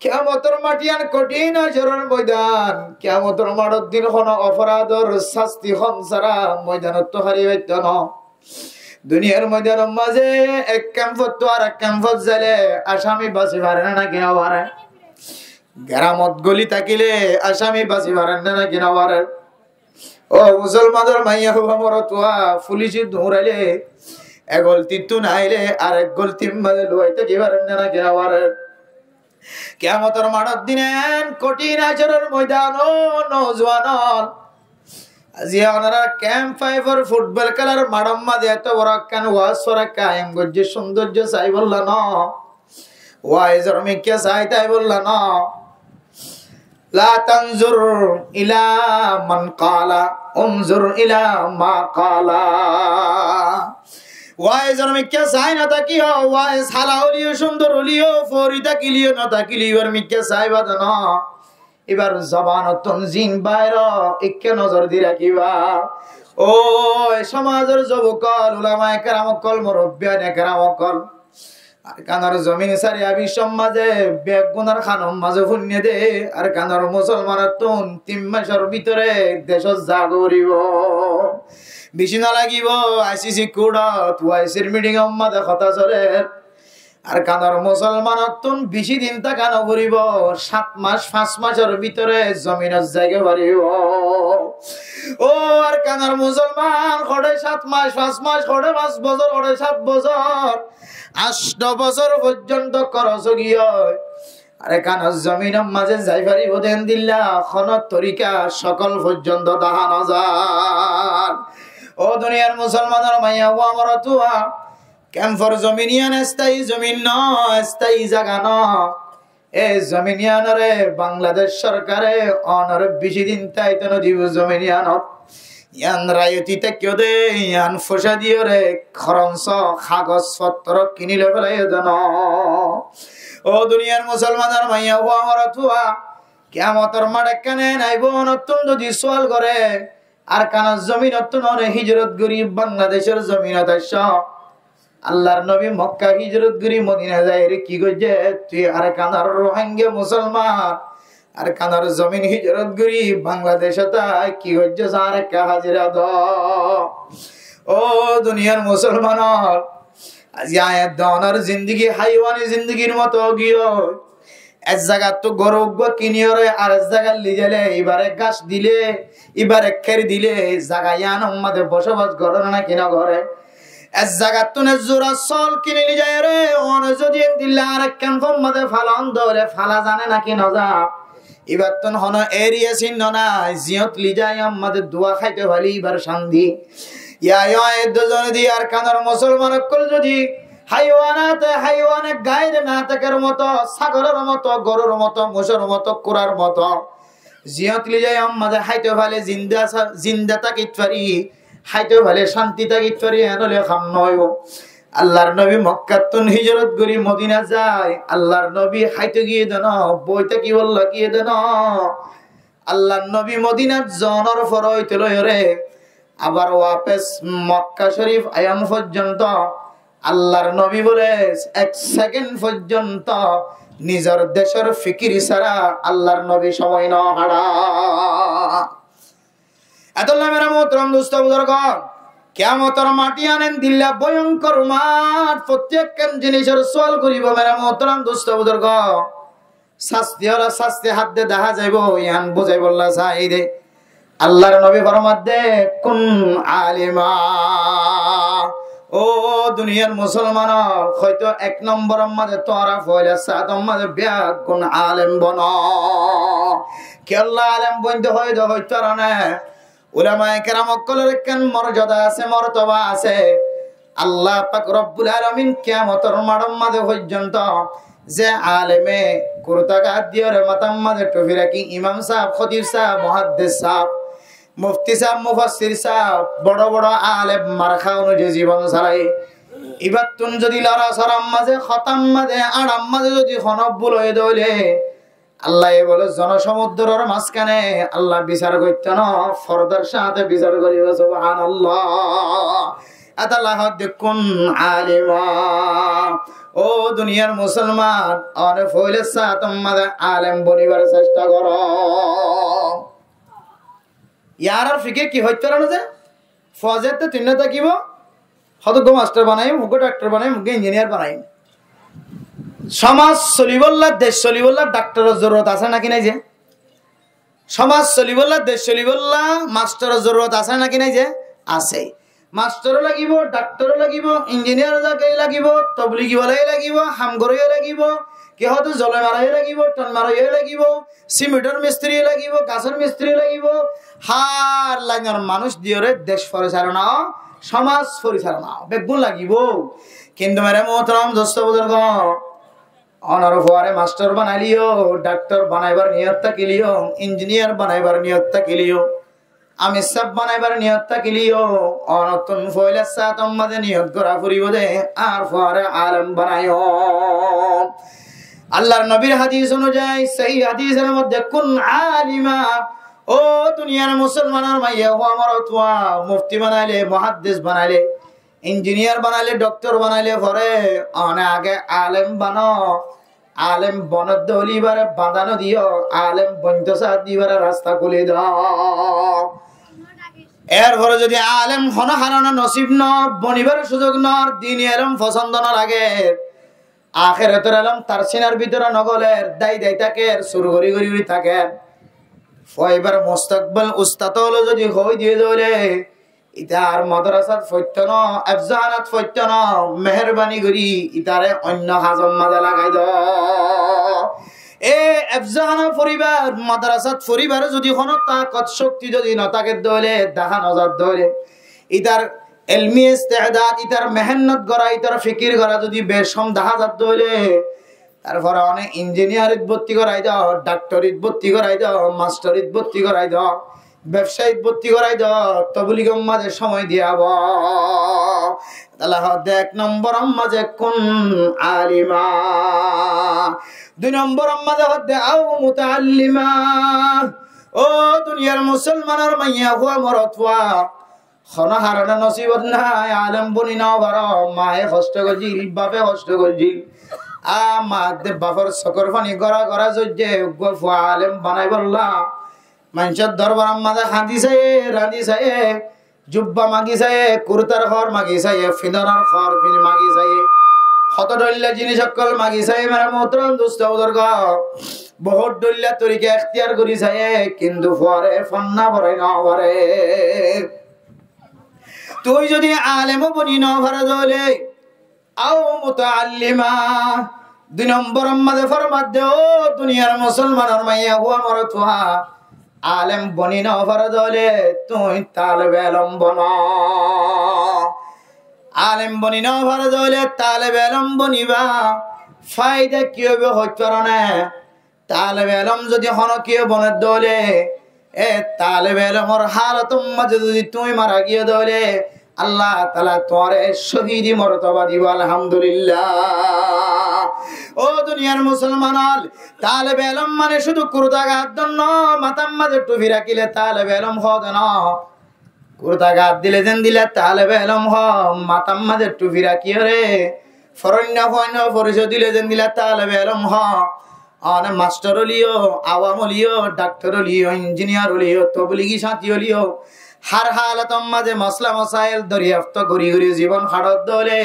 কিয়ামতের মাটিয়ান কঠিন আচরণ ময়দান, কিয়ামতের মাঠের দিন কোন অপরাধর শাস্তি ছাড়া ময়দানত তো হারিয়ে পাইত না। দুনিয়ার ময়দানের মাঝে এক ক্যাম্পত তো আর এক ক্যাম্পত যাইলে আসামি বাঁচি পারে না কিনা পারে, গ্রামত গলি থাকিলে আসামি বাঁচি পারে না কিনা পারে। ও মুসলমানের মাইয়া হুবা মরতুয়া পুলিশে দৌড়াইলে এক গলতি তু নাইলে আর এক গলতি মাঝে লুয়াইতে কি পারেন না কিনা পারে। কিয়ামতের মাঠের দিনে কঠিন আচরণ ময়দান ও নওজওয়ান আজি ওনারা ক্যাম্প ফাইভার ফুটবল খেলার মাঠের মাঝে এত বড় কেন ওয়াজ করা কায়েম গজ্জে সৌন্দর্য চাই বললা না ওয়াইজর মিকে চাই তাই বললা না। লা তানজুর ইলা মান কালা উনজুর ইলা মা কালা। ওয়াইজর মিকে চাই না তাকিও ওয়াইজ হালা হলিও সুন্দর হলিও ফরিদা কিলিও না তাকিলিও আর মিকে চাই বাদনা। এবার জবান তনজিন বাইর একে নজর দি রাখিবা। ও সমাজের যুবকল উলামায়ে কেরামকল মুরব্বিয়ানে কেরামকল আর কানার জমিন সারি আবি সমাজে বেগুনার খানম মাঝে ফুন্নে দে আর কানার মুসলমানের তুন 3 মাসের ভিতরে দেশ জাগরিব বেশি না লাগিব। আইসিসি কোডত ওয়াইসির মিটিং মাঝে কথা চলে আর কানার মুসলমানের তুন বেশি দিন থাকা নগরিব 7 মাস 5 মাসের ভিতরে জমিনের জায়গা বাড়িব। ও আর কানার মুসলমান খড়ে 7 মাস 5 মাস খড়ে 5 বছর খড়ে 7 বছর 8 বছর পর্যন্ত খরচ গিয়ে আরে কানার জমিনের মাঝে যাই পারিব দেন দিল্লা খন তরিকা সকল পর্যন্ত দাহানো যান। ও দুনিয়ার মুসলমানের মাইয়া ও আমার তুয়া ক্যাম্পর জমিনিয়ান স্থায়ী জমিন ন স্থায়ী জায়গা ন এ জমিনিয়ানরে বাংলাদেশ সরকারে অনর বেশি দিন তাইতো দিব জমিনিয়ানত ইয়ান রায়তিতে কেউ দে ইয়ান ফসা দিয়ে রে খরঞ্চ কাগজ পত্র কিনিলে ফেলাই দেন। ও দুনিয়ার মুসলমানের মাইয়া ও আমার তুয়া কিয়ামতের মাঠে কানে নাইব নতুন যদি সোয়াল করে আর কানার জমিন নতুন হিজরত করি বাংলাদেশের জমিনত আল্লাহর নবী মক্কা হিজরত করি মদিনা যায় রে কি কইছে তুই আর কানার রোহিঙ্গা মুসলমান আর কানার জমিন হিজরত করি বাংলাদেশে তাই কি কইছে আর কা হাজিরা দ। ও দুনিয়ার মুসলমান আজ আয়াত দনার জিন্দেগি হাইওয়ানি জিন্দেগির মতো গিয়ে এক জায়গা তো গরব কিনিয়রে আর এক জায়গা লিজেলে এবারে গাছ দিলে এবারে খেরি দিলে জায়গা ইয়ান আমাদের বসবাস করে না কিনা ঘরে এক জায়গা তো জোড়া চল কিনে নি যায় রে অন যদি দিল্লা আর ক্যাম্পম মাঝে ফালান ধরে ফালা জানে নাকি নজা এবার তো হন এরিয়া চিহ্ন না জিয়ত লিজাই আমাদের দোয়া খাইতে পারি এবার শান্তি ইয়া দুজন দি আর কানার মুসলমান কল যদি হাইওয়ানে গায়ের না থাকার মতো ছাগলের মতো গরুর মতো মোষের মতো কুড়ার মতো জিয়ত লিজাই আমাদের হাইতে ভালে জিন্দা তাকিত পারি হাইতে ভালে শান্তি তাকিত পারি এনলে খাম নয়। আল্লাহর নবী মক্কাতুন হিজরত করি মদিনা যায় আল্লাহর নবী হাইতে গিয়ে দেন বইতে কি বলল গিয়ে দেন আল্লাহ নবী মদিনাত জনের পর হইতে লইরে আবার ওয়াপেস মক্কা শরীফ আয়াম পর্যন্ত আল্লাহর নবী বলে 1 সেকেন্ড পর্যন্ত নিজের দেশের ফিকির ছাড়া আল্লাহর নবী সময় না হারা। এতলা মেরা মোহতরম দোস্ত বুজুর্গ, কিয়ামতের মাটি আনেন দিল্লা ভয়ঙ্কর মাঠ, প্রত্যেক জিনিসের সওয়াল করিব মেরা মোহতরম দোস্ত বুজুর্গ। শাস্তি হাত দিয়ে দেখা যাইব, ইয়ান বুঝাই বললা চাই দে। আল্লাহর নবী ফরমাতে কুন আলিমা, ও দুনিয়ার মুসলমান হয়তো 1 নম্বর মাঝে তোরা ফয়লা 7 মাঝে বিয়া কোন আলেম বন। কে আল্লাহ আলেম বনতে হয়তো না। উলামায়ে কেরাম সকলের কেন মর্যাদা আছে, মর্তবা আছে। আল্লাহ পাক রব্বুল আলামিন কিয়ামতের মাঠের মাঝে পর্যন্ত যে আলেমে কুরতা গাদ দিয়ে মাথার মাঝে টুপি রাখি ইমাম সাহেব, খতিব সাহেব, মুহাদ্দিস সাহেব, মুফতি সাহেব, মুফাসসির সাহেব, বড় বড় আলেম মারখা অনুযায়ী জীবন চালাই। এবার তুন যদি লড়া সরাম মাঝে খতাম মাঝে আড়াম মাঝে যদি হনব্বুল হয়ে দইলে আল্লাহ বলে জনসমুদ্রের মাঝখানে আল্লাহ বিচার করতে না, ফরদার সাথে বিচার করিব। সুবহানাল্লাহ। আল্লাহ দেখুন আলিমা, ও দুনিয়ার মুসলমান অনেক ফইলে তোমাদের আলেম বনিবার চেষ্টা করো। ইয়ার আর ফিকে কি হইতে না যে ফজেতে তিন থাকিব, হয়তো মাস্টার বানাই, মুখে ডাক্তার বানাই, মুখে ইঞ্জিনিয়ার বানাই। সমাজ চলিবল্লা, দেশ চলিবল্লা ডাক্তারের জরুরত আছে নাকি নাই? যে সমাজ চলিবল্লা, দেশ চলিবল্লা মাস্টারের জরুরত আছে নাকি নাই? যে আছে। মাস্টারও লাগিব, ডাক্তারও লাগিব, ইঞ্জিনিয়ারও লাগিব, তবলিগি বলাই লাগিব, হামগরইও লাগিব, কে হয়তো জলে মারাই লাগিব, টন মারাইও লাগিব, সিমেন্টের মিস্ত্রি লাগিব, গাছের মিস্ত্রি লাগিব। হার লাইনের মানুষ দিয়রে দেশ পরিচালনা, সমাজ পরিচালনা বেগুন লাগিব। কিন্তু মেরে মোহতরম দোস্ত বুজুর্গ, অনার পরে মাস্টার বানাইলিও, ডাক্তার বানাইবার নিয়ত থাকিলিও, ইঞ্জিনিয়ার বানাইবার নিয়ত থাকিলিও, আমি সব বানাইবার নিয়ত থাকিলিও, অনতুন ফয়লা সাতম মাঝে নিয়ত করা ফুরিব দে আর পরে আলেম বানাইও। আল্লাহর নবীর হাদিস অনুযায়ী সেই হাদিসের মধ্যে কুন আলিমা, ও দুনিয়ার মুসলমানের মাইয়া হো আমার তোয়া মুফতি বানাইলে, মুহাদ্দিস বানাইলে, ইঞ্জিনিয়ার বানাইলে, ডক্টর বানাইলে পরে অনেক আগে আলেম বানো। আলেম বনদ দলিবারে বাঁধানো দিও, আলেম বন্তসা দিবারে রাস্তা খুলে দাও। এরপরে যদি আলেম হন হারানো নসিব নর, বনিবার সুযোগ নর, দিন এলম পছন্দ না লাগে, আখিরাতের এলম তার সিনার ভিতরে নগলের দাই দাই থাকে, সুর গরি গরি থাকে। ফয়বার মুস্তাকবাল উস্তাদ হলো যদি হই দিয়ে ধরে ইতার মাদ্রাসাত ফৈত্য ন, আফজানাত ফৈত্য ন, মেহরবানি করি ইতারে অন্য হাজম মাঝে লাগাই দ। এ আফজানা পরিবার মাদ্রাসাত পরিবার যদি কোনো তাকত শক্তি যদি নতাকে দলে দেখা নজর ধরে ইতার এলমি ইস্তেদাদ, ইতার মেহনত করা, ইতার ফিকির করা যদি বেশম দেখা যাত ধরে, তারপরে অনেক ইঞ্জিনিয়ারিত ভর্তি করাই দাও, ডাক্তারিত ভর্তি করাই দাও, মাস্টারিত ভর্তি করাই দাও, ব্যবসায়িক ভর্তি করাই দাও, তবলিগম মাঝে সময় দিয়াব। আল্লাহ 1 নম্বর মাঝে কুন আলিমা, 2 নম্বর মাঝে হতে আও মুতাআল্লিমা। ও দুনিয়ার মুসলমানের মাইয়া হুয়া মরতওয়া খনা হারানা নসিবত নাই, আলেম বনি না বারো, মায়ে কষ্ট করছি, বাপে কষ্ট করছি, আমাদে বাপর চকর পানি গড়া গড়া যজ্ঞে ফুয়া আলেম বানাই বললা। মানুষের দরবার মাঝে হাঁদি চাই, রাঁধি চাই, জুব্বা মাগি চাই, কুর্তার খর মাগি চাই, ফিদরার খর ফির মাগি চাই, হত ডল্লা জিনিস সকল মাগি চাই। মেরা মোহতরম দোস্ত বুজুর্গ, বহুত ডল্লা তরিকা এখতিয়ার করি চাই, কিন্তু পরে ফন্না ভরে না ভরে। তুই যদি আলেমও বনি না ভরে দলে আও মুতাআল্লিমা, 2 নম্বর মাঝে ফরমাত দে, ও দুনিয়ার মুসলমানের মাইয়া হুয়া মরতুয়া আলেম বনি না ভরে দলে তুই তালেবে ইলম বন। আলেম বনি না ভরে দলে তালেবে ইলম বনিবা, ফায়দা কি হবে হইতো না। তালেবে ইলম যদি হন কি বনে দলে, এ তালেবে ইলমর হালত মাঝে যদি তুই মারা গিয়ে দলে আল্লাহ তাআলা তোরে শহীদি মর্তবা দিব আলহামদুলিল্লাহ। ও দুনিয়ার মুসলমান, তালেবে ইলম মানে শুধু কুরতাগাত দন্ন মাথার মাঝে টুপি রাখিলে তালেবে ইলম হদ না। কুরতাগাত দিলে যেন দিলে তালেবে ইলম হ, মাথার মাঝে টুপি রাখিও রে ফরন্য ফন্য পরিচয় দিলে যেন দিলে তালেবে ইলম হ। অনে মাস্টার হলিও, আওয়াম হলিও, ডাক্তার হলিও, ইঞ্জিনিয়ার হলিও, তবলিগি সাথী হলিও, হার হালাতম মাঝে মসলা মসাইল দরিয়াফত ঘুরি ঘুরি জীবন হাড়ত দলে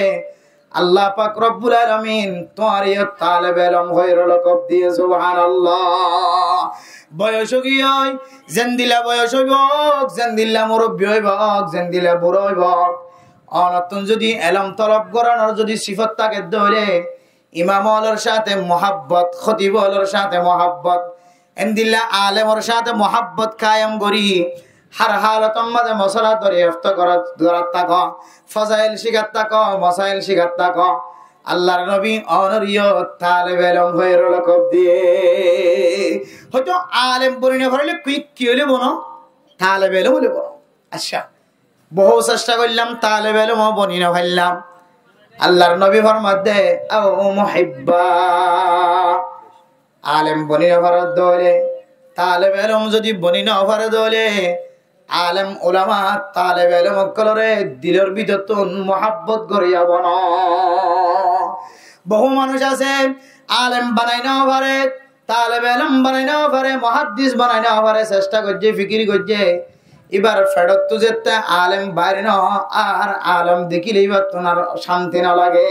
আল্লাহ পাক রব্বুল আলামিন তোমার এই তালেবে ইলম হইর লকব দিয়ে সুবহানাল্লাহ। বয়স গিয়ে জেন্দিলা বয়স হইব, জেন্দিলা মুরব্বী হইব, জেন্দিলা বুড়ো হইব। অনতুন যদি ইলম তলব করানোর যদি সিফত থাকে ধরে ইমাম হলের সাথে মোহাব্বত, খতিব হলের সাথে মোহাব্বত, এন্দিল্লা আলেমর সাথে মোহাব্বত কায়েম করি হার হালতম মাঝে মশলা দরিয়াফত করাত থাক, ফজাইল শিখাত থাক, মসাইল শিখাত থাক। আল্লাহর নবী অনরিয় তালেবে ইলম হইর লকব দিয়ে। হয়তো আলেম পরিণে ভরলে কি হইলে বনো তালেবে ইলম হইলে বনো। আচ্ছা, বহু চেষ্টা করলাম তালেবে ইলম বনি না ভাবলাম। আল্লাহর নবী ফরমাতে আও মুহিব্বা, আলেম বনি না ভরত দলে তালেবে ইলম যদি বনি না ভরে দলে আলেম উলামা তালেবে ইলম কলরে দিলের ভিতর তো মোহাব্বত করিয়া বন। বহু মানুষ আছে আলেম বানাই না পারে, তালেবে ইলম বানাই না পারে, মুহাদ্দিস বানাই না পারে, চেষ্টা করছে ফিকির করছে। এবার ফেরত তো যেতে আলেম বাইরে না, আর আলেম দেখিলে এবার তোমার শান্তি না লাগে।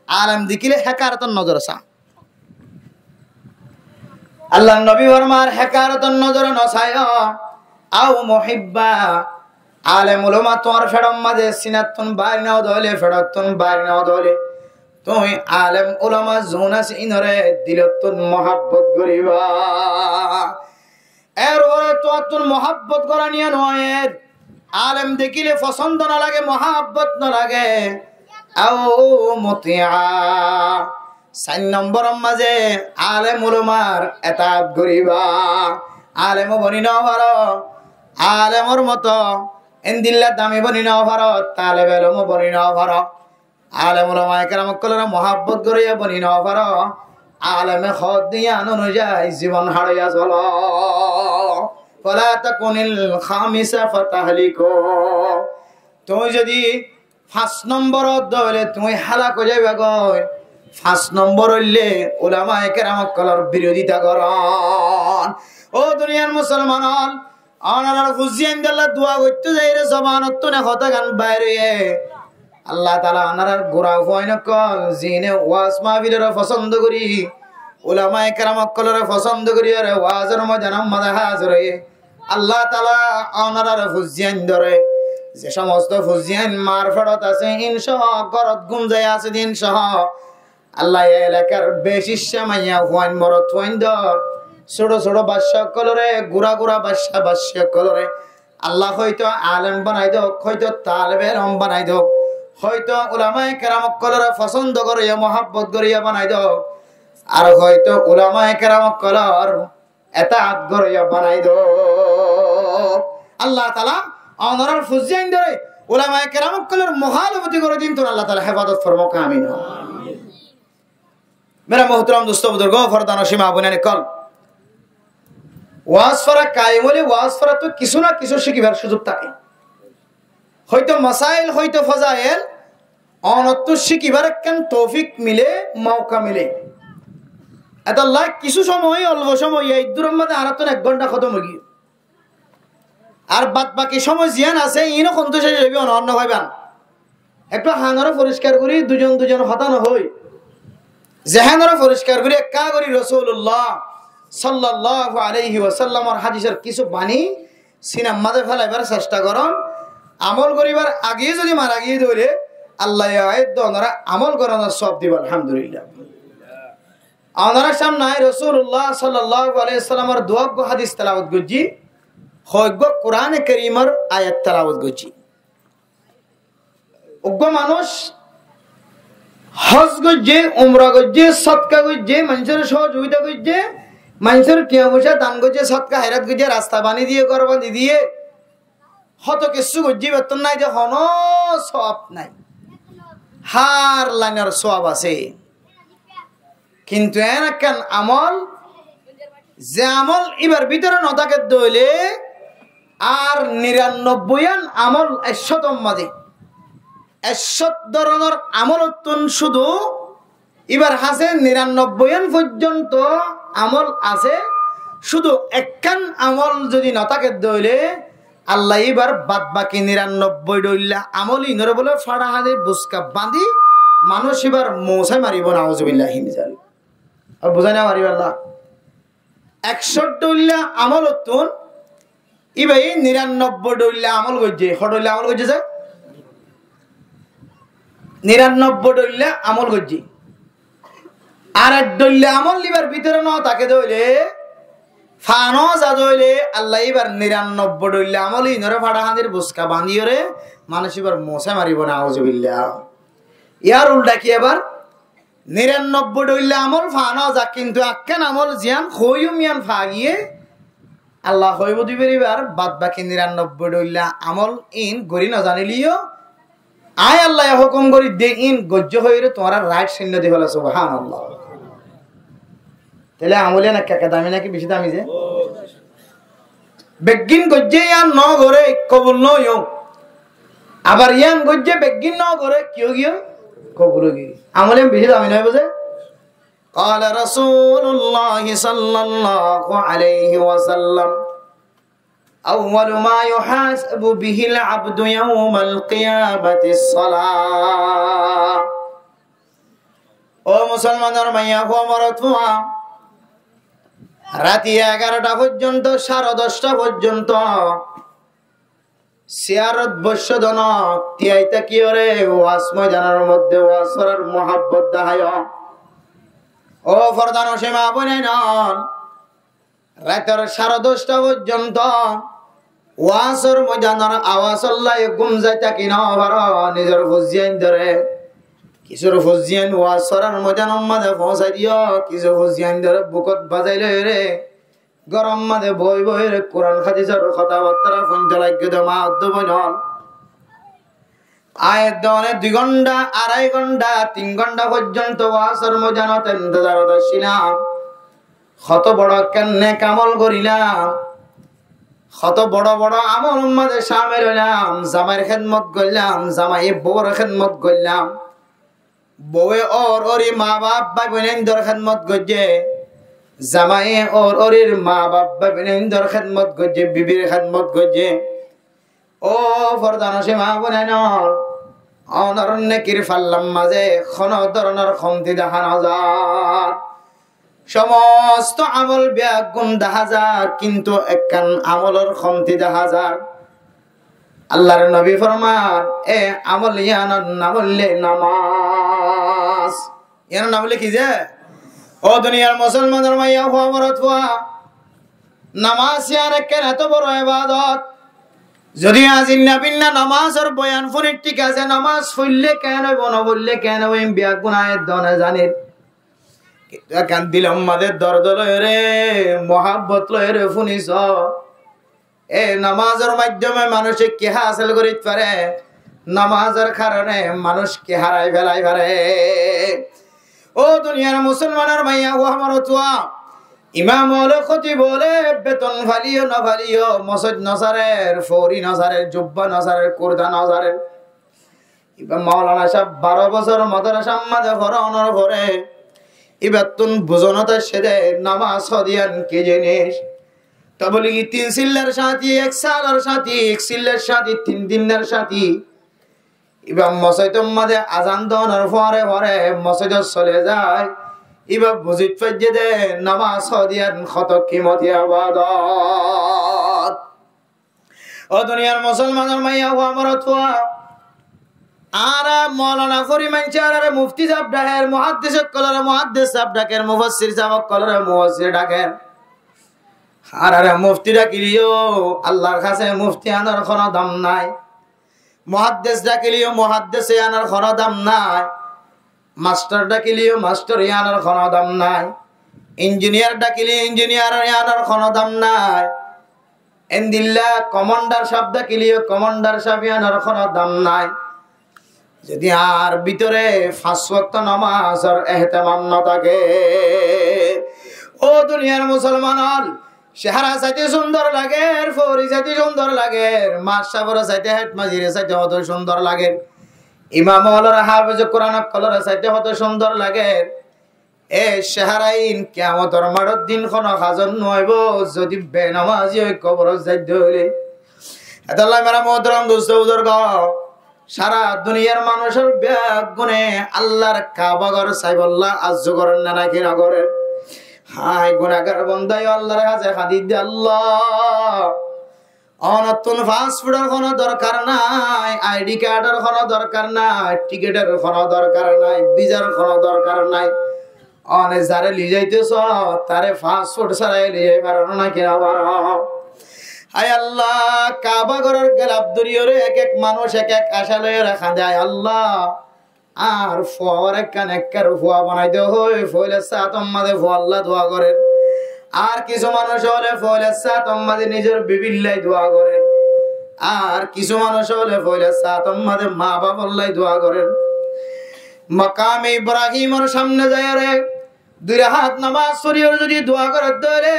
আলেম দেখিলে হেকারতন নজর আসা। আল্লাহ নবী ফরমার হেকারতন নজর নসায় আও মুহিব্বা, আলেম উলামা তোমার ফেরম মাঝে সিনাতন বাইরে নাও দলে, ফেরতন বাইরে নাও দলে তুমি আলেম উলামা জোনাস ইনরে দিলতন মোহাব্বত করিবা। এরপরে তোর মোহাব্বত করা নিয়ে নয়, আলেম দেখিলে পছন্দ না লাগে, মোহাব্বত না লাগে। আও মুতিয়া, 4 নম্বর মাঝে আলেম উলামার এতাত করিবা। আলেম বনি না পারো, আলেমর মতো এন্দিল্লা দামি বনি না পারো, তালেবে ইলম বনি না পারো, আলেম উলামা কেরাম কলরা মোহাব্বত করিয়া বনি না পারো, আলেমে খত দিয়া অনুযায়ী জীবন হারাইয়া চল। ফলা তাকুনিল খামিসা ফাতাহলিকু, তুমি যদি 5 নম্বরত দলে তুমি হালাক হয়ে যাবে গয়। 5 নম্বর হইলে উলামা কেরাম কলর বিরোধিতা করন। ও দুনিয়ার মুসলমান, আনার ফুজিয়ান দাল্লা দোয়া করতে যাই রে জবানত তো না কথা গান বাইরে আল্লাহ তাআলা আনার গোরা ফয়ন কল জিনে ওয়াজ মাহফিলের পছন্দ করি, উলামায়ে কেরাম কলর পছন্দ করি, আরে ওয়াজের মধ্যে নামাজে হাজির হয়ে আল্লাহ তাআলা আনার ফুজিয়ান ধরে। যে সমস্ত ফুজিয়ান মারফাত আছে ইনশাআল্লাহ গরত গুঞ্জায় আছে ইনশাআল্লাহ আল্লাহ এলাকার বেশি মাইয়া ওয়ান মরত ওয়ান দর ছোট ছোট বাদশা কলরে গুড়া গুড়া বাদশা কলরে আল্লাহ হয়তো আলেম বানাই দো, হয়তো তালেবে ইলম বানাই দো, হয়তো উলামায়ে কেরাম কলরে পছন্দ করিয়া মোহাব্বত করিয়া বানাই দো, আর হয়তো উলামায়ে কেরাম কলর এতাত করিয়া বানাই দো। আল্লাহ তাআলা অনরার ফুজিয়ান ধরে উলামায়ে কেরাম কলর মুখালফতি করে দিন তো আল্লাহ তাআলা হেফাজত ফরমাক আমিন। मेरा मोहतरम दोस्तों बुजुर्गों फरदान शिमा बुनियाने कल ওয়াজ ফরা কায়েম হলে ওয়াজ ফরা তো কিছু না কিছু শিখিবার সুযোগ থাকে, হয়তো মাসাইল হয়তো ফজাইল অনত্য শিখিবার কেন তৌফিক মিলে মৌকা মিলে। এত লাখ কিছু সময় অল্প সময় এই দূরের মধ্যে আর তো 1 ঘন্টা খতম হয়ে গিয়ে, আর বাদ বাকি সময় জিয়ান আছে ইনো কোন তো শেষ হইবে অন্য হইবান। একটু হানরা পরিষ্কার করি দুজন হতানো হই, জেহানরা পরিষ্কার করি একা করি রাসূলুল্লাহ সাল্লাল্লাহু আলাইহি ওয়াসাল্লামের হাদিসের কিছু বাণী সিনার মাঝে ফেলাইবার চেষ্টা করন। আমল করিবার আগে যদি মারা গিয়ে ধরে আল্লাহ আয়াত ওনারা আমল করানোর সব দিব আলহামদুলিল্লাহ। ওনারা সামনে রাসূলুল্লাহ সাল্লাল্লাহু আলাইহি ওয়াসাল্লামের দোয়া হাদিস তেলাওয়াত করছি, হয়তো কোরআনে কারীমের আয়াত তেলাওয়াত করছি। উগ্র মানুষ হজ করছে, উমরা করছে, সদকা করছে, মানুষের সহযোগিতা করছে, মানুষের টিয়া পয়সা দান করছে, সদকা হেরাত করছে, রাস্তা বানিয়ে দিয়ে করবানি দিয়ে হত কিছু গজ্জি বেতন নাই যে হন সব নাই হার লাইনের সব আছে কিন্তু এনাকান আমল যে আমল এবার ভিতরে নথাকে দইলে আর ৯৯ আমল ১০০ মাঝে ১০০ ধরনের আমল শুধু এবার আছে ৯৯ পর্যন্ত আমল আছে শুধু একখান আমল যদি নথাকে দইলে আল্লাহ এবার বাদ বাকি ৯৯ দইলা আমল ইনরে বলে ফাড়া হাতে বুসকা বাঁধি মানুষ এবার মৌসাই মারিব না আউযুবিল্লাহি মিন যালিক আর বুঝাই না মারিব আল্লাহ ৬১ দইলা আমল ইবাই ৯৯ দইলা আমল গজ্জে হডইলা আমল গজ্জে যায় ৯৯ দইলা আমল গজ্জে আর এক দইলা আমল লিবার ভিতরে ন তাকে দইলে ফানো যা দইলে আল্লাহ এবার ৯৯ দইলা আমল ইনরে ফাড়া হাতের বুসকা বাঁধিওরে মানুষ এবার মৌসাই মারিব না আউযুবিল্লাহ ইয়ার উল্টা কি এবার ৯৯ দইলা আমল ফানো যা কিন্তু আক্কান আমল জিয়ান হইও মিয়ান ফাগিয়ে আল্লাহ হইব দিবের বাদ বাকি ৯৯ দইলা আমল ইন গরি না জানিলিও আয় আল্লাহ হুকুম করি দে ইন গজ্জ হইরে তোমরা রাইট চিহ্ন দি ফেলা সুবহানাল্লাহ তাহলে আমলে না কাকা দামি নাকি বেশি দামি যে বেগিন গজ্জে ইয়ান ন করে কবুল নয় আবার ইয়ান গজ্জে বেগিন ন করে কিও গিয়ে কবুল গিয়ে আমলে বেশি দামি নয় বুঝে قال رسول الله صلى الله عليه وسلم أول ما يحاسب به العبد يوم القيامة الصلاة ও মুসলমানের মাইয়া হো মরতুয়া রাতি 11টা পর্যন্ত 10:30 পর্যন্ত সিয়ারত বর্ষদন তিয়াইতা কি ওরে ওয়াজ ময়দানের মধ্যে ওয়াজ করার মোহাব্বত দেখায় ও ফরদান সীমা বনেন রাতের 10:30 পর্যন্ত ওয়াজর ময়দানের আওয়াজ আল্লাহ গুম যাইতা কি না ভার নিজের ফুজিয়ান ধরে কিছুর ফুজিয়ান ওয়াজ করার ময়দানের মধ্যে পৌঁছাই দিও কিছু ফুজিয়ান ধরে বুকত বাজাইলে রে গরম মধ্যে বই বই রে কোরআন হাদিসের কথাবার্তা ফোনতে লাগে দে মা অদ্দবনল আয়াত দনে 2 ঘন্টা 2.5 ঘন্টা 3 ঘন্টা পর্যন্ত ওয়াজের ময়দানত ইন্তজারত ছিলাম কত বড় কেনে কামল করিলাম কত বড় বড় আমল মধ্যে শামিল হলাম জামাইয়ের খেদমত করলাম জামাই বউর খেদমত করলাম বউয়ে ওরি মা বাপ ভাই বোনের খেদমত করছে জামাই ওরির মা বাপ ভাই বোনের খেদমত করছে বিবির খেদমত করছে ও ফরদান সীমা বোনেন অনরণ্যকির ফাল্লাম মাঝে কোন ধরনের কমতি দেখা না যায় সমস্ত আমল ব্যাগুণ দেখা যায় কিন্তু একখান আমলের কমতি দেখা যায় আল্লাহর নবী ফরমান এ আমল ইয়ান নাম বললে নামাজ ইয়ান নাম বললে কি যে ও দুনিয়ার মুসলমানের মাইয়া হওয়া মরত হওয়া নামাজ ইয়ান একখান এত বড় ইবাদত যদি আজিন্না বিন্না নামাজের বয়ান ফোনে ঠিক আছে নামাজ পড়লে কেন হইব না বললে কেন ওই ব্যাগুণ আয়ের দনে জানেন কান দিলাম মাদের দরদ লয় রে মোহাব্বত লয় রে শুনিস এ নামাজের মাধ্যমে মানুষে কে হাসিল করিতে পারে নামাজের কারণে মানুষ কে হারাই ফেলাই পারে ও দুনিয়ার মুসলমানের মাইয়া ও আমার তুয়া ইমাম বলে খতিব বলে বেতন ফালিও না ফালিও মসজিদ নসারের ফৌরি নসারের জুব্বা নসারের কুর্দা নসারের ইমাম মাওলানা সাহেব 12 বছর মাদ্রাসা মাঝে পড়ানোর পরে এবার তুন বুঝনতা সেদে নামাজ হদিয়ান কি জিনিস তা বলি কি 3 সিল্লার সাথী 1 সালের সাথী 1 সিল্লার সাথী 3 দিনের সাথী এবার মসজিদের মধ্যে আজান দেওয়ার পরে পরে মসজিদে চলে যায় এবার বুঝিত পাইছে দে নামাজ হদিয়ান কত কিমতি ইবাদত ও দুনিয়ার মুসলমানের মাইয়া ও আমার তোয়া আর মৌলানা ফরিমান চার মুফতি সাহেব ডাকের মুহাদ্দিস কলর মুহাদ্দিস সাহেব ডাকের মুফাসসির সাহেব কলর মুফাসসির ডাকের আর মুফতি ডাকিলিও আল্লাহর কাছে মুফতি আনার কোনো দাম নাই মুহাদ্দিস ডাকিলিও মুহাদ্দিস আনার কোনো দাম নাই মাস্টার ডাকিলিও মাস্টার আনার কোনো দাম নাই ইঞ্জিনিয়ার ডাকিলি ইঞ্জিনিয়ার আনার কোনো দাম নাই এন্দিল্লা কমান্ডার শব্দ কিলিও কমান্ডার সাবিয়ানোর কোনো দাম নাই যদি আর ভিতরে 5 ওয়াক্ত নামাজের ইহতিমাম না থাকে। ও দুনিয়ার মুসলমান, চেহারা চাইতে সুন্দর লাগে, ফরি চাইতে সুন্দর লাগে, মাশাবরা চাইতে হেট মাজিরে চাইতে কত সুন্দর লাগে, ইমাম হলর হাফেজ কোরআন কলর চাইতে কত সুন্দর লাগে। এ চেহারাইন কিয়ামতের মাঠের দিন কোন হাজন নইব যদি বেনামাজি হয়ে কবর যাইতে হইলে। এতাল্লাহ মেরা মোহতরম দোস্ত বুজুর্গ, সারা দুনিয়ার মানুষের ব্যাগ গুনে আল্লাহর কাবা ঘর সাইবল্লাহ আজ্জ করেন না নাকি না করেন? হাই গুনাহগার বান্দাই আল্লাহর কাছে হাদিস দে, আল্লাহ অনতুন পাসপোর্টের কোনো দরকার নাই, আইডি কার্ডের কোনো দরকার নাই, টিকেটের কোনো দরকার নাই, ভিসার কোনো দরকার নাই, অনে যারে লিয়ে যাইতেছ তারে পাসপোর্ট ছাড়াই লিয়ে পারো না কিনা পারো? হায় আল্লাহ, কাবা ঘরের গেলাপ দরিয়রে এক এক মানুষ এক এক আশা লয়ে রাখা দেয়। আল্লাহ আর ফুয়ার একখান ফুয়া বানাইতে হয়, ফইলে সাতম্মাদে ফু আল্লাহ দোয়া করেন। আর কিছু মানুষ হলে ফইলে সাতম্মাদে নিজের বিবিল্লাই দোয়া করেন। আর কিছু মানুষ হলে ফইলে সাতম্মাদে মা বাবাল্লাই দোয়া করেন। মাকামে ইব্রাহিমের সামনে যায় রে 2 হাত নামাজ পড়িয়ে যদি দোয়া করে ধরে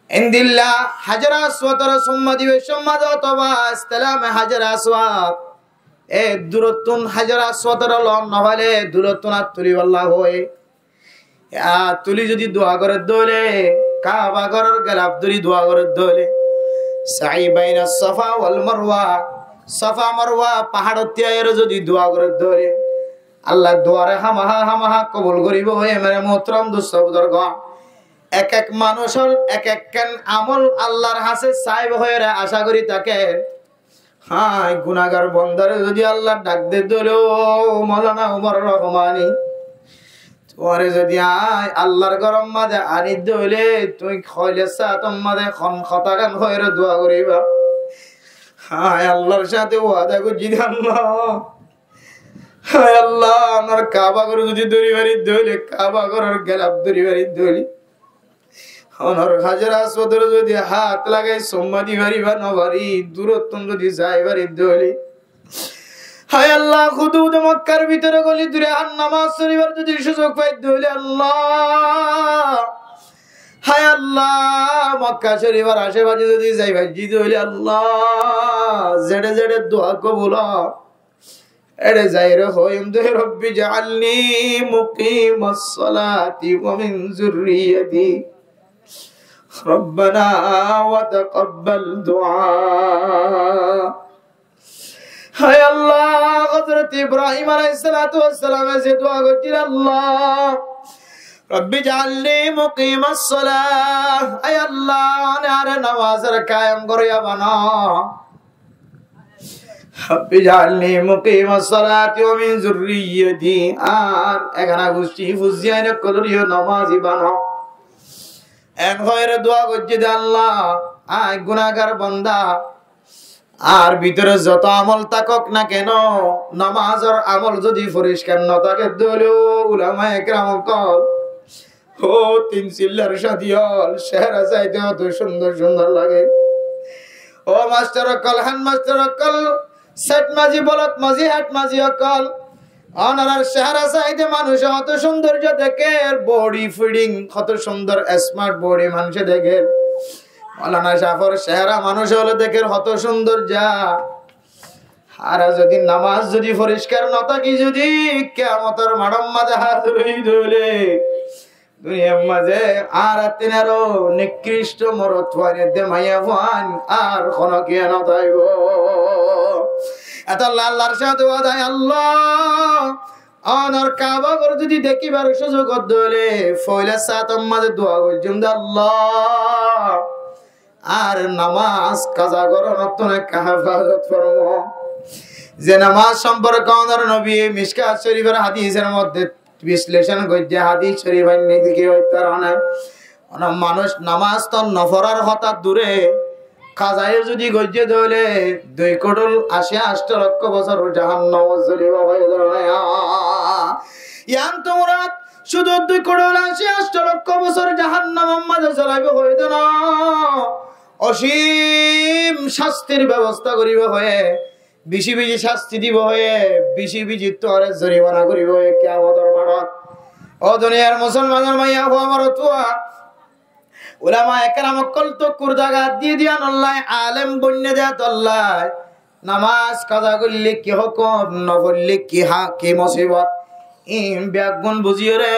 ইনদিল্লাহ হাজার আসওয়াতের সুম্মা দিবে সুম্মাদ অথবা ইসলামে হাজার আসওয়াত এ দূরত্বন হাজার আসওয়াতের লন নহলে দূরত্বন তুলি আল্লাহ হয় তুলি যদি দোয়া করে দলে কাবা ঘরের গেলাপ ধরি দোয়া করে দলে সাই বাইনা সাফা ওয়াল মারওয়া, সাফা মারওয়া পাহাড় তিয়ায়ের যদি দোয়া করে দলে আল্লাহ দোয়ারে হামাহা কবুল করিব। হে মেরে মোহতরম দোস্ত বুজুর্গ, এক এক মানুষের এক এক কেন আমল আল্লাহর হাসে সাইব হয়ে আশা করি তাকে। হাই গুনাহগার বন্দারে যদি আল্লাহ ডাক দে দলো মাওলানা উমর রহমানি তোরে যদি আয় আল্লাহর গরম মাঝে আনি দলে তুই খইলে সাতম মাঝে খন খতাগান হয়ে দোয়া করিবা। হাই আল্লাহর সাথে ওয়াদা করছি আল্লাহ, হায় আল্লাহ আমার কাবা ঘর যদি দড়ি বাড়ি দইলে কাবা ঘরের গেলাপ দড়ি বাড়ি দইলি আমার হাজার আসওয়াতের যদি হাত লাগাই সম্মাদি বাড়ি বা নবাড়ি দূরত্ব যদি যাই বাড়ি দইলি। হায় আল্লাহ হুদুদ মক্কার ভিতরে গলি দূরে আর নামাজ শরীফের যদি সুযোগ পাই দইলে আল্লাহ, হায় আল্লাহ মক্কা শরীফের আশেপাশে যদি যাই ভাই জি দইলে আল্লাহ জেডে জেডে দোয়া কবুল এরে যাইরে হইম দে রব্বি জাআলনি মুকিমাস সালাতি ওয়া মিন যুররিয়াতি রব্বানা ওয়া তাকাব্বাল দুআ। হায় আল্লাহ হযরত ইব্রাহিম আলাইহিস সালাতু ওয়াস সালাম যে দোয়া করলেন, আল্লাহ রব্বি জাআলনি মুকিমাস সালাহ, আয় আল্লাহ আরে নামাজের কায়েম করিয়া বানাও। রব্বি জাআলনি মুকিমাস সালাতি ওয়া মিন যুররিয়াতি, আর এখানে গোষ্ঠী ফুজিয়ানে কলরিও নামাজি বানাও। এক হয়ে দোয়া করছি দে আল্লাহ আয় গুনাহগার বান্দা আর ভিতরে যত আমল থাকক না কেন নামাজের আমল যদি পরিষ্কার না থাকে দলে উলামায়ে কেরাম কল ও 3 চিল্লার সাদিয়াল চেহারা চাইতে অত সুন্দর সুন্দর লাগে। ও মাস্টার কল হান মাস্টার কল সেট মাঝি বলত মাঝি হাট মাঝি অকল অনার চেহারা চাইতে মানুষ অত সৌন্দর্য দেখে, বডি ফিডিং কত সুন্দর স্মার্ট বডি মানুষ দেখে। মাওলানা জাফর চেহারা মানুষ হলে দেখে কত সুন্দর যা। আর যদি নামাজ যদি পরিষ্কার না থাকি যদি কিয়ামতের মাঠের মাঝে হাত রই ধরে দুনিয়ার মাঝে আর তিনারও নিকৃষ্ট মরত ওয়ানে দে মাইয়া ওয়ান আর কোন কে না তাইব। এত আল্লাহর সাথে ওয়াদায় আল্লাহ অনর কাবা ঘর যদি দেখিবার সুযোগ দলে ফয়লা সাতম মাঝে দোয়া করছুম আল্লাহ আর নামাজ কাজা করো নতুনে কাহাফাজত ফরমো। যে নামাজ সম্পর্কে আমাদের নবী মিশকাত শরীফের হাদিসের মধ্যে বিশ্লেষণ করছে হাদিস শরীফের নিদিকে হইতারানা মানুষ নামাজ তো নফরার হঠাৎ দূরে কাজায় যদি গজ্জে ধরে 2 কোটি 88 লক্ষ বছর জাহান্নাম জ্বলিব হয়ে যাবে। ইয়ান তোমরা শুধু 2 কোটি 88 লক্ষ বছর জাহান্নামের মাঝে জ্বলাইবে হইতো না অসীম শাস্তির ব্যবস্থা করিব হয়ে, বেশি বেশি শাস্তি দিব হয়ে, বেশি বেশি তোরে জরিমানা করিব হয়ে কিয়ামতের মাঠত। ও দুনিয়ার মুসলমানের মাইয়া হো আমার তুয়া উলামা একরাম কল তো কুরদাগা দিয়ে দিয়া নল্লাই আলেম বন্যে দেয়া তল্লাই নামাজ কাজা করলে কি হুকুম, না পড়লে কি মুসিবত। ব্যাগুন বুঝিও রে,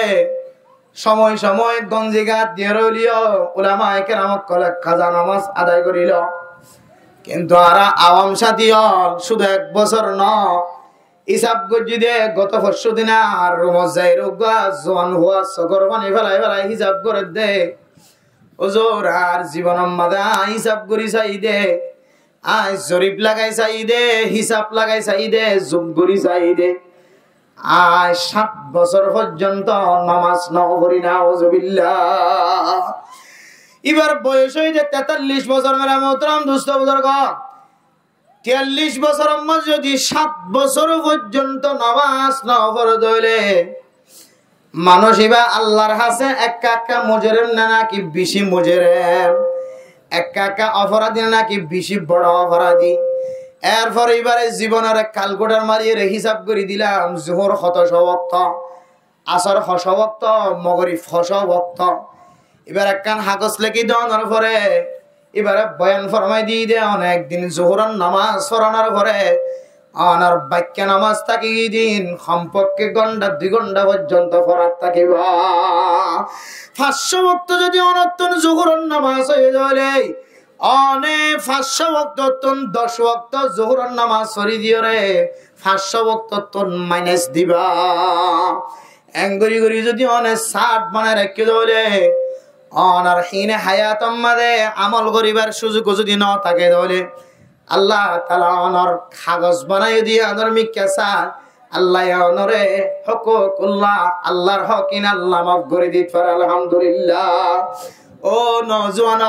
সময় সময় গঞ্জি গাত দিয়ে রইলিও উলামা একরাম কল কাজা নামাজ আদায় করিল। কিন্তু আরা আওয়াম সাথী শুধু 1 বছর ন হিসাব গজি দে গত পরশু দিন আর রোমজাই রোগা জোয়ান হওয়া সকর বানি ফেলাই হিসাব করে দে ওজোর আর জীবনের মাদা হিসাব করি চাই দে, আয় জরিপ লাগাই চাই দে, হিসাব লাগাই চাই দে, যোগ করি চাই দে। আয় 7 বছর পর্যন্ত নামাজ নপড়ি না ওজবিল্লাহ। এবার বয়স হইতে 43 বছর মেরা মোহতারাম দোস্ত বুজুর্গ, 43 বছর যদি 7 বছর পর্যন্ত নামাজ না পড়ে হইলে মানুষ এবার আল্লাহর কাছে একা মুজরিম না নাকি বেশি মুজরিম, একা অপরাধী না নাকি বেশি বড় অপরাধী। এরপর এবারে জীবনের কালকুটার মারিয়ে হিসাব করে দিলাম, জোহর 700 ওয়াক্ত, আসর 600 ওয়াক্ত, মাগরিব 600 ওয়াক্ত। এবার একখান হাগজ লেখি দেওয়ানোর পরে এবারে বয়ান ফরমাই দিয়ে দে অনেকদিন জোহরের নামাজ পড়ানোর পরে আনার বাক্য নামাজ থাকি দিন সম্পর্কে ঘন্টা 2 ঘন্টা পর্যন্ত পড়ার থাকিব। 500 ওয়াক্ত যদি অনর্তন জোহরের নামাজ হয়ে যাবে অনে 500 ওয়াক্ত 10 ওয়াক্ত জোহরের নামাজ পড়ি দিও রে, 500 ওয়াক্ত মাইনাস দিবা। এঙ্গরি গরি যদি অনে 60 মানে রেখে দলে অনার হিনে হায়াত মাদে আমল করিবার সুযোগ যদি ন থাকে তাহলে আল্লাহ তাআলা অনর কাগজ বানাই দিয়ে অনর মিক্কাসা আল্লাহ অনরে হকুকুল্লাহ আল্লাহর হকিন আল্লাহ মাফ করে দিতে পারে। আলহামদুলিল্লাহ। ও নওজোয়ান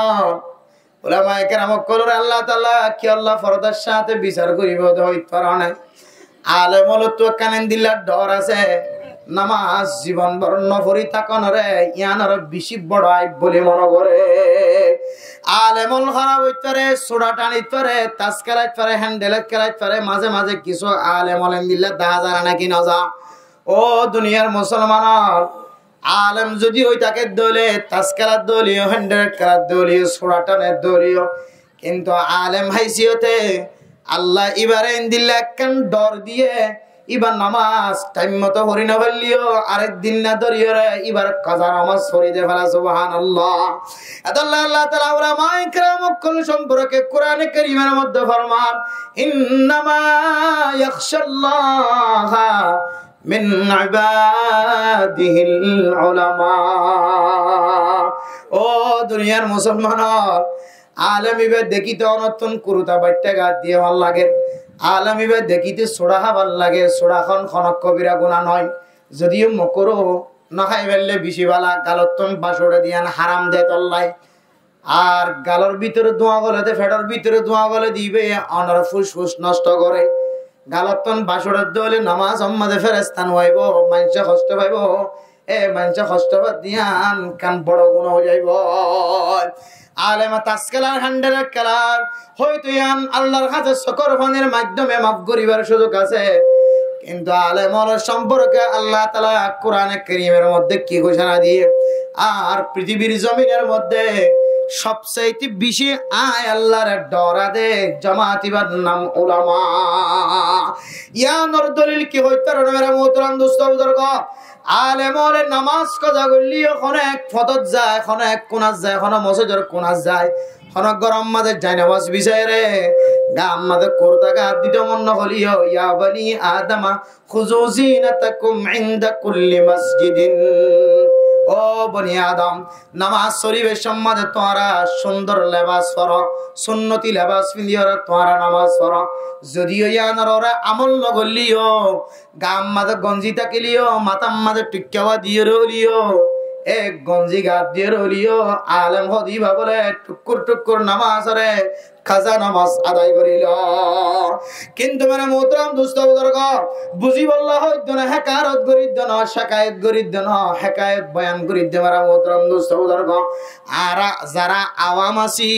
উলামায়ে কেরাম কলরে আল্লাহ তাআলা কি আল্লাহ ফরদার সাথে বিচার করিব হইতে পারে না। আলেম হলো তো কানেন দিল্লার ডর আছে, নামাজ জীবন ভর নফরি থাকন রে ইয়ানর বেশি বড় আইব বলে মনে করে। আলেমল খারাপ হইতে পারে, সোডা টানিতে পারে, তাস খেলাইতে পারে, হ্যান্ডেলেট খেলাইতে পারে, মাঝে মাঝে কিছু আলেমল দিল্লা দেখা যায় নাকি না যা। ও দুনিয়ার মুসলমান আলেম যদি ওই তাকে দলে তাস খেলার দলীয়, হ্যান্ডেলেট খেলার দলীয়, সোডা টানের দলীয়, কিন্তু আলেম হাইসিয়তে আল্লাহ এবারে দিল্লা একখান ডর দিয়ে এবার নামাজ টাইম মতো পড়ি না পারলিও আরেকদিন না ধরিও রে এবার কাজা নামাজ পড়িতে ফেলা। সুবহানাল্লাহ। আল্লাহ আল্লাহ তাআলা উলামায়ে কেরাম কোন সম্পর্কে কোরআনে কারীমের মধ্যে ফরমান ইন্নামা ইয়াখশাল্লাহা মিন ইবাদিহিল উলামা। ও দুনিয়ার মুসলমান আলেম ইবে দেখিতে অনতন কুরুতা বাইটা গাত দিয়ে ভাল লাগে, আলেম ইবে দেখিতে সোড়া ভাল লাগে, সোড়াখন খনক কবিরা গুনাহ নয়, যদিও মকরো না খাই ফেললে বেশি বালা। গালতন বাসরে দিয়ান হারাম দেয় তল্লাই, আর গালর ভিতরে ধোঁয়া গলেতে ফেটার ভিতরে ধোঁয়া গলে দিবে অনার ফুসফুস নষ্ট করে। গালতন বাসরের দলে নামাজ আম্মাদে ফেরেস্তান হইব, মানুষ কষ্ট পাইব, এ মানুষ কষ্ট দিয়ান কান বড় গুণ হয়ে যাইব। আলেমা তাস খেলার হ্যান্ডেলের খেলার হয়তো ইয়ান আল্লাহর কাছে শকর ফানের মাধ্যমে মাফ করিবার সুযোগ আছে, কিন্তু আলেমর সম্পর্কে আল্লাহ তাআলা কোরআনে কারীমের মধ্যে কি ঘোষণা দিয়ে আর পৃথিবীর জমিনের মধ্যে সবচেয়ে বেশি আয় আল্লাহর ডরা দে জামাতিবার নাম উলামা। ইয়ানোর দলিল কি হইতে পারে মেরা মোহতারাম দোস্ত বুজুর্গ, আলেমর নামাজ কাজা করলি ওখানে এক ফতত যায়, ওখানে এক কোনাস যায়, ওখানে মসজিদের কোনাস যায়, ওখানে গরম মাদের যায় নামাজ বিষয় রে গাম মাদের কোরতা গাত দিতে মন হলিও ইয়া বনি আদমা খুযু জিনাতাকুম ইনদা কুল্লি মসজিদিন। ও বনি আদম নামাজ শরীফের সম্মানে তোমরা সুন্দর লেবাস পরো, সুন্নতি লেবাস পিন্দিও তোমরা নামাজ পড়ো। যদিও ইয়ানোর ওরা আমল নগলিও গাম মাদের গঞ্জি তাকিলিও মাতাম মাদের টিক্কাওয়া দিয়ে রলিও এক গঞ্জি গাত দিয়ে রলিও আলেম হদিবা বলে টুকুর টুকুর নামাজ রে খাজা নামাজ আদায় করিল। কিন্তু মানে মোহতারাম দোস্ত বুজুর্গ বুঝি বললা হইতো না হেকারত গরিদ্দ না শাকায়েত গরিদ্দ না হেকায়েত বয়ান গরিদ্দ মারা মোহতারাম দোস্ত বুজুর্গ। আর যারা আওয়াম আছি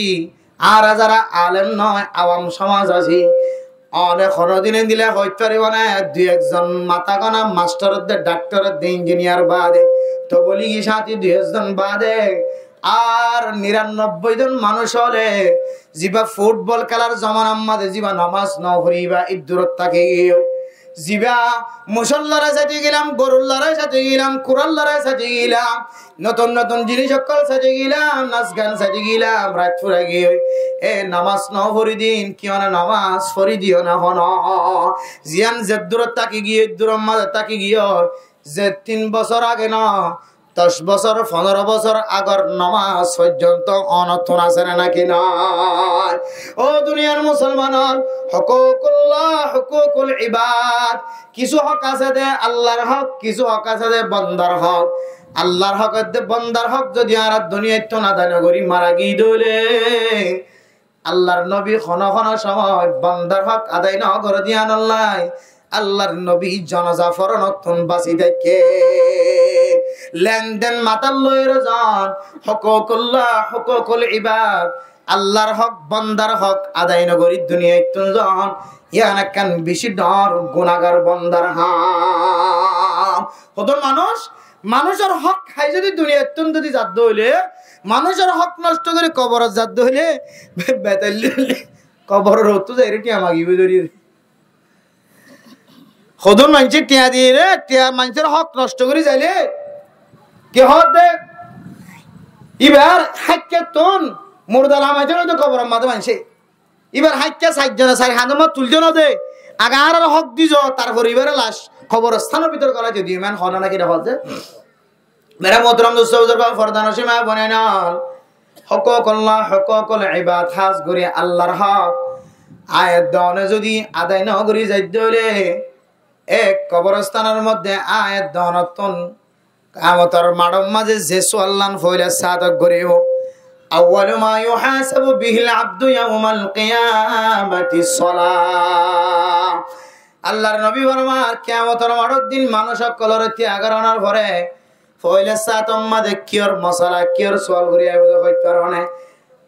আর যারা আলেম নয় আওয়াম সমাজ আছে অনেক দিনে দিলে হইতে পারিব না দুই একজন মাথা গনা মাস্টার ডাক্তার ইঞ্জিনিয়ার বাদে তো বলি কি সাথী 2 জন বাদে আর 99 জন মানুষ হলে জিবা ফুটবল খেলার জমানার মাঝে জিবা নামাজ ন পড়িবা ইদ্দুরত থাকে জিবা মুসল্লার সাথে গেলাম গরুর লড়াই সাথে গেলাম কুরাল লড়াই সাথে গেলাম নতুন নতুন জিনিস সকল সাথে গেলাম নাচ গান সাথে গেলাম রাত ফুরা গিয়ে নামাজ ন পড়ি দিন কিয় না নামাজ পড়ি দিও না হন জিয়ান যে দূরত তাকে গিয়ে দূরের মাঝে তাকে গিয়ে যে 3 বছর আগে না 10 বছর 15 বছর আগর নামাজ পর্যন্ত অনর্থন আছে নাকি নয় ও দুনিয়ার মুসলমান হুকুকুল্লাহ হুকুকুল ইবাদ কিছু হক আছে দে আল্লাহর হক কিছু হক আছে দে বান্দার হক আল্লাহর হক দে বান্দার হক যদি আর দুনিয়ায় তো না দান করি মারা গি দলে আল্লাহর নবী খন সময় বান্দার হক আদায় না করে দিয়ান আল্লাহর নবী জানাজা ফরনতন বাসি দেখে লেনদেন মাতাল লয়ের জান হুকুকুল্লাহ হুকুকুল ইবাদ আল্লাহর হক বান্দার হক আদায় নগরী দুনিয়ায় তুজন ইয়ানা কান বেশি ডর গুনাহগার বান্দার হাম কত মানুষের হক খাই যদি দুনিয়ায় তুন যদি জাদ্দ হইলে মানুষের হক নষ্ট করে কবরত জাদ্দ হইলে বেতাইলে কবরের হতো যাই রে টিয়া মাগিবে ধরি খদন মানুষে টিয়া দিয়ে রে টিয়া মানুষের হক নষ্ট করে যাইলে কে হক দে এবার হাক্কে তোন মুরদাল আমাইতে তো খবর মাঝে মানুষে এবার হাক্কে 60 জন 4 হাজার মত তুলতে না দে আগার হক দিজ তারপর এবারে লাশ খবর স্থানের ভিতর করা যদি মান হনা নাকি রে হজে মেরা মোহতরম দোস্ত বুজুর্গ ফরদান সীমা বনে না হুকুকুল্লাহ হুকুকুল ইবাদ খাস করে আল্লাহর হক আয়াত দনে যদি আদায় না করি যাইতে হলে এক কবরস্থানের মধ্যে আয়াত দনতন কিয়ামতের মাঠের মাঝে যে সুআল্লান ফয়লা সাদক করিব আউয়ালু মা ইউহাসাবু বিহিল আবদু ইয়াউমাল কিয়ামাতি সালাহ আল্লাহর নবী ফরমান কিয়ামতের মাঠের দিন মানুষ সকলের ত্যাগ করার পরে ফয়লা সাতম মাঝে কিয়র মশালা কিয়র সুআল করিয়া কইতে পারনে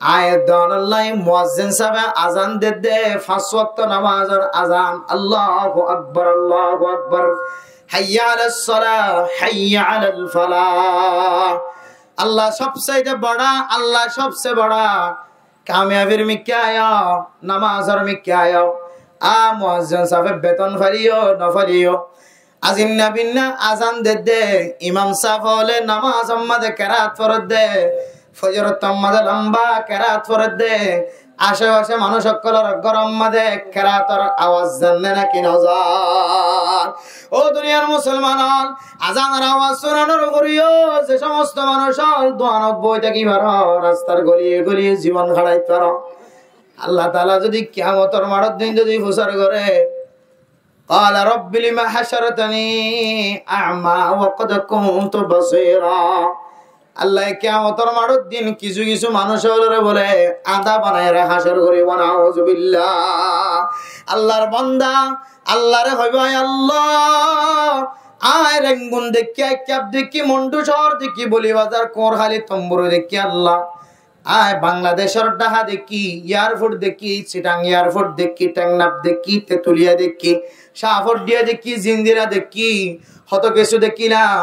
আয়াত দনাল্লাহ মুয়াজ্জিন সাহেব আযান দে 5 ওয়াক্ত নামাজের আযান আল্লাহু আকবার হাইয়া আলাস সালাহ হাইয়া আলাল ফালাহ আল্লাহ সবচেয়ে বড় আল্লাহ সবচেয়ে বড় কামিয়াবির মিক্কা আয়া নামাজের মিক্কা আয়া আ মুয়াজ্জিন সাহেব বেতন ফারিও না ফারিও আজিন নবিনা আযান দে ইমাম সাহেব হলে নামাজ আমাদের কেরাত ফরজ দে ফজর তাম্মাদে লম্বা কেরাত ফরজ দে আশেপাশে মানুষ সকলের গরম মাঝে কেরাতর আওয়াজ জানে নাকি নজার ও দুনিয়ার মুসলমান আজানের আওয়াজ শোনানোর করিও যে সমস্ত মানুষ দোয়ানত বই থাকি পারো রাস্তার গলিয়ে গলিয়ে জীবন খাড়াইতে পারো আল্লাহ তাআলা যদি কিয়ামতের মাঠের দিন যদি ফুসার করে قال رب لما حشرتني أعمى وقد كنت بصيرا আল্লাহ কিয়ামতের মাঠের দিন কিছু কিছু মানুষ বলে আদা বানায় রে হাসর করিব নাউযুবিল্লাহ আল্লাহর বান্দা আল্লাহরে হইবে আল্লাহ আয় রঙ্গুন দেখি ক্যাপ দেখি মন্ডু শহর দেখি বলি বাজার কোরহালি তম্বুর দেখি আল্লাহ আয় বাংলাদেশের ডাহা দেখি এয়ারপোর্ট দেখি চিটাং এয়ারপোর্ট দেখি টেংনাফ দেখি তেতুলিয়া দেখি শাহফট দিয়া দেখি জিন্দিরা দেখি হত কিছু দেখিলাম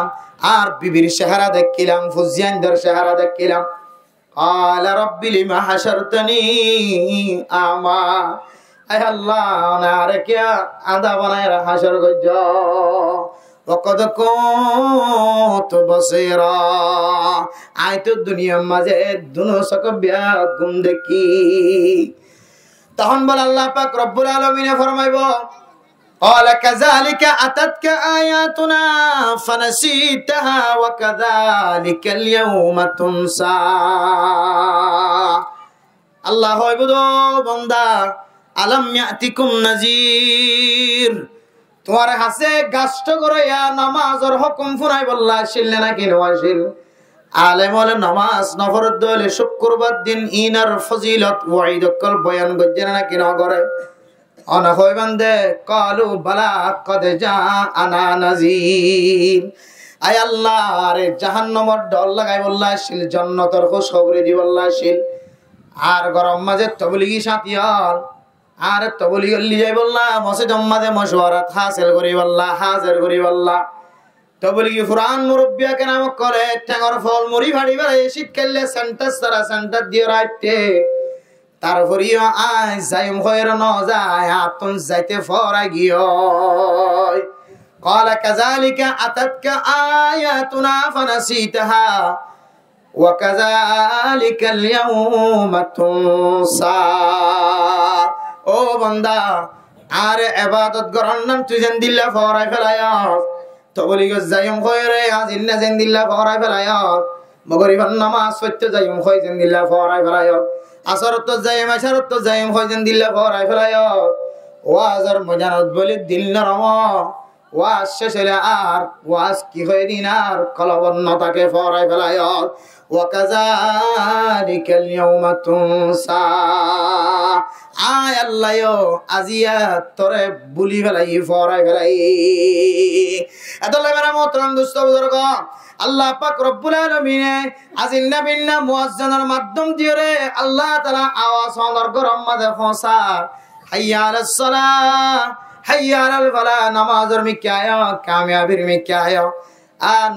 আর বিবির চেহারা দেখিলাম ফুজিয়ানদের চেহারা দেখিলাম قال رب لما حشرتني اعمى اي الله নারে কে আদা বানায় হাসর গজ وقد كنت بصيرا আইতো দুনিয়ার মাঝে দুনো সকবিয়া গুম দেখি তখন বল আল্লাহ পাক রব্বুল আলামিন ফরমাইবো قال كذلك أتتك آياتنا فنسيتها وكذلك اليوم تنسى الله يبدو بندا ألم يأتكم نذير তোমার হাসে গাষ্ট করিয়া নামাজের হুকুম ফুরাই বল্লা শিললে নাকি নওয়াশিল আলেম হলে নামাজ নফরত হলে শুক্রবার দিন ইনার ফজিলত ওয়াইদকল বয়ান গজ্জেনা নাকি ন করে অনা হই বান্দে কালু বালা কদ জা আনা নাজির আয় আল্লাহ রে জাহান্নামের ডর লাগাই বল্লা শিল জান্নাতের খুশখবরি দি বল্লা শিল আর গরম মাঝে তবলিগি সাথিয়াল আর তবলিগ লিয়াই বললা মসজিদ মাঝে মশওয়ারাত হাসিল করি বললা হাজির করি বললা তবলিগি কুরআন মুরব্বিয়া কেনাম করে ঠ্যাঙর ফল মুড়ি ভাড়ি বেড়ে শীতকালে সেন্টার সারা সেন্টার দিয়ে রাইতে তারপরিও আয় যাইম হইর ন যায় আতুন যাইতে ফরা গিয় قال كذلك أتتك آياتنا فنسيتها وكذلك اليوم تنسى ও বান্দা আর ইবাদত করন নাম তুই যেন দিল্লা ফরাই ফেলায়াস তবলিগ যাইম কইরে আজ ইন্না যেন দিল্লা ফরাই ফেলায়াস মগরিবান নামাজ সত্য যাইম কই যেন দিল্লা ফরাই ফেলায়াস আসরত যাইম আসরত যাইম কই যেন দিল্লা ফরাই ফেলায়াস ওয়াজর মজানত বলি দিল নরম ওয়াজ শেষ হলে আর ওয়াজ কি হয়ে দিন আর কলবন্নতাকে ফরাই ফেলায়াস وكذلك اليوم تنسى আয় আল্লাহ আজিয়া তোরে বুলি ফেলাই ফরাই ফেলাই এতলে মেরা মোহতরম দোস্ত বুজুর্গ আল্লাহ পাক রব্বুল আলামিন আজিন নবিনা মুয়াজ্জিনের মাধ্যম দিয়ে রে আল্লাহ তাআলা আওয়াজ হনর গরম মাঝে ফসা হাইয়া আলাস সালাহ হাইয়া আলাল ফালাহ নামাজের মিকায়া কামিয়াবির মিকায়া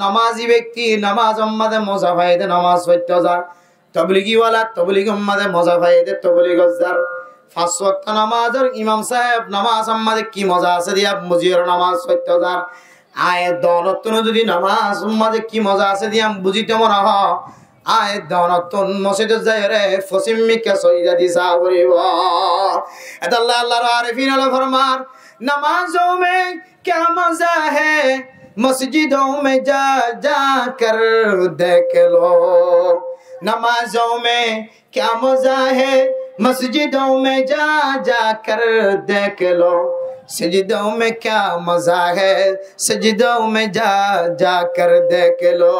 নামাজি ব্যক্তি নামাজ উম্মাদে মজা পাইতে নামাজ পড়তে যায় তবলিগি ওয়ালা তবলিগ উম্মাদে মজা পাইতে তবলিগ যার পাঁচ ওয়াক্ত নামাজের ইমাম সাহেব নামাজ উম্মাদে কি মজা আছে দিয়া মুজির নামাজ পড়তে যায় আয় দৌলত যদি নামাজ উম্মাদে কি মজা আছে দিয়া বুঝিতে মনে হ আয় দৌলত মসজিদে যায় রে ফসিমিকে সইদা দিসা করিব এটা আল্লাহ আল্লাহর আরিফিন আল ফরমান নামাজোं में क्या मजा है मस्जिदों में जा जा कर देख लो नमाजों में क्या मजा है मस्जिदों में जा जा कर देख लो सजदों में क्या मजा है सजदों में जा जा कर देख लो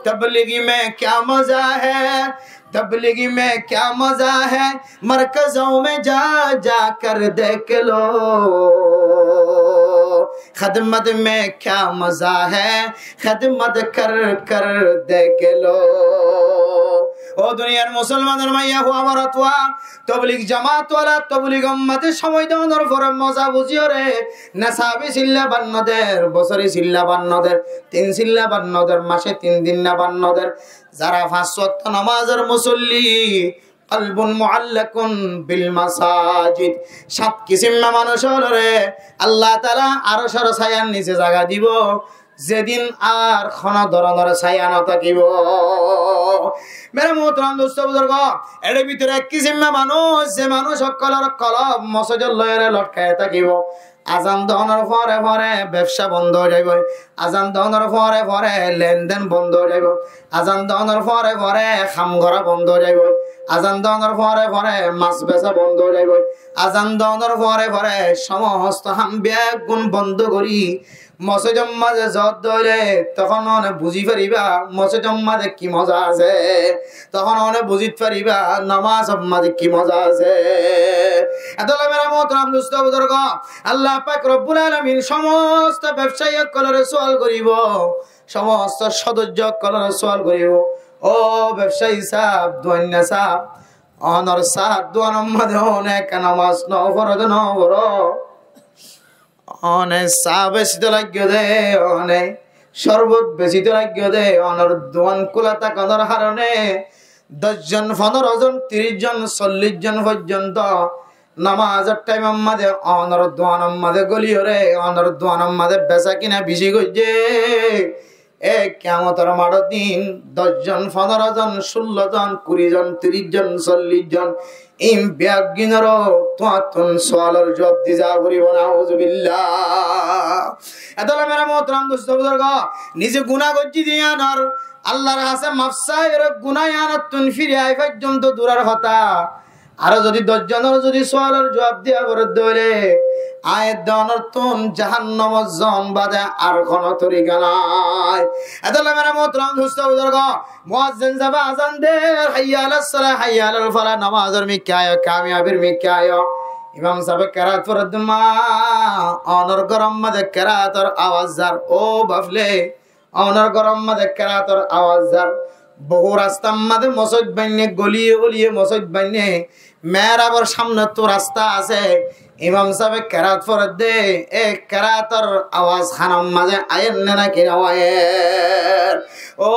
तबलीगी में क्या मजा है तबलीगी में क्या मजा है मरकजों में जा जा कर देख लो खदमत में क्या मजा है खदमत कर कर देख लो ও দুনিয়ার মুসলমানের মাইয়া হো আমার আতওয়া তবলিগ জামাত ওয়ালা তবলিগ উম্মতের সময় দেওয়ার পরে মজা বুঝিও রে নাসাবি সিল্লা বান্নদের বছরে সিল্লা বান্নদের তিন সিল্লা বান্নদের মাসে 3 দিন না বান্নদের যারা পাঁচ ওয়াক্ত নামাজের মুসল্লি কলবুন মুআল্লাকুন বিল মাসাজিদ সাত কিসিমা মানুষ হলো রে আল্লাহ তাআলা আরশের ছায়ার নিচে জায়গা দিব যেদিন আর কোন ধরনের ছায়া না থাকিব মেরে মোহতরম দোস্ত বুজুর্গ এর ভিতরে এক কিসিমা মানুষ যে মানুষ সকলের কলব মসজিদের লয়েরে লটকায় থাকিব আজান দহনের পরে পরে ব্যবসা বন্ধ হয়ে যাইব আজান দহনের পরে পরে লেনদেন বন্ধ হয়ে যাইব আজান দহনের পরে পরে খাম ঘরা বন্ধ হয়ে যাইব আজান দহনের পরে পরে মাছ বেচা বন্ধ হয়ে যাইব আজান দহনের পরে পরে সমস্ত হাম ব্যাগ গুণ বন্ধ করি মসজিদের মাঝে যত ধরে তখন অনেক বুঝি পারিবা মসজিদের মাঝে কি মজা আছে তখন অনেক বুঝি পারিবা নামাজ মাঝে কি মজা আছে এতলে মেরা মোহতরম দোস্ত বুজুর্গ আল্লাহ পাক রব্বুল আলামিন সমস্ত ব্যবসায়ী কলরে সওয়াল করিব সমস্ত সদস্য কলরে সওয়াল করিব ও ব্যবসায়ী সাহেব দোয়ান্না সাহেব অনর সাহেব দোয়ানোর মাঝে অনেক নামাজ নফরদ নফর অনেক চা বেশি তো লাগিয়ে দে অনেক শরবত বেশি তো লাগিয়ে দে অনর দোয়ান খোলা থাকার কারণে 10 জন 15 জন 30 জন 40 জন পর্যন্ত নামাজের টাইম আমাদের অনর দোয়ান আমাদের গলিও রে অনর দোয়ান আমাদের বেচা কিনা বেশি করছে এ কিয়ামতের মাঠ দিন 10 জন 15 জন 16 জন 20 জন 30 জন 40 জন ইম ব্যাগিনরো তোয়াতুন সওয়ালের জবাব দি যা করিব নাউযুবিল্লাহ এতলা মেরা মোহতরম দোস্ত বুজুর্গ নিজে গুনাহ করছি দিয়ানর আল্লাহর কাছে মাফসায়ের গুনাহ আনাতুন ফিরে আই পর্যন্ত দূরের কথা আর যদি 10 জনের যদি সওয়ালের জবাব দিয়া করে দলে আয়াত দানের তুন জাহান্নামের জন বাদে আর কোন তরিকা নাই এতলা মেরা মোহতরম দোস্ত বুজুর্গ মুয়াজ্জিন যাবা আযান দে হাইয়া আলাস সালাহ হাইয়া আলাল ফালাহ নামাজের মিকায় কামিয়াবির মিকায় ইমাম সাহেব কেরাত পড়দমা অনর গরম মাঝে কেরাতর আওয়াজ যার ও বাফলে অনর গরম মাঝে কেরাতর আওয়াজ যার বহু রাস্তার মাঝে মসজিদ বানিয়ে গলিয়ে গলিয়ে মসজিদ বানিয়ে মেহরাবের সামনে তো রাস্তা আছে ইমাম সাহেব কেরাত পড়ে দে এ কেরাতর আওয়াজ খানাম মাঝে আয়ের না কিনা ও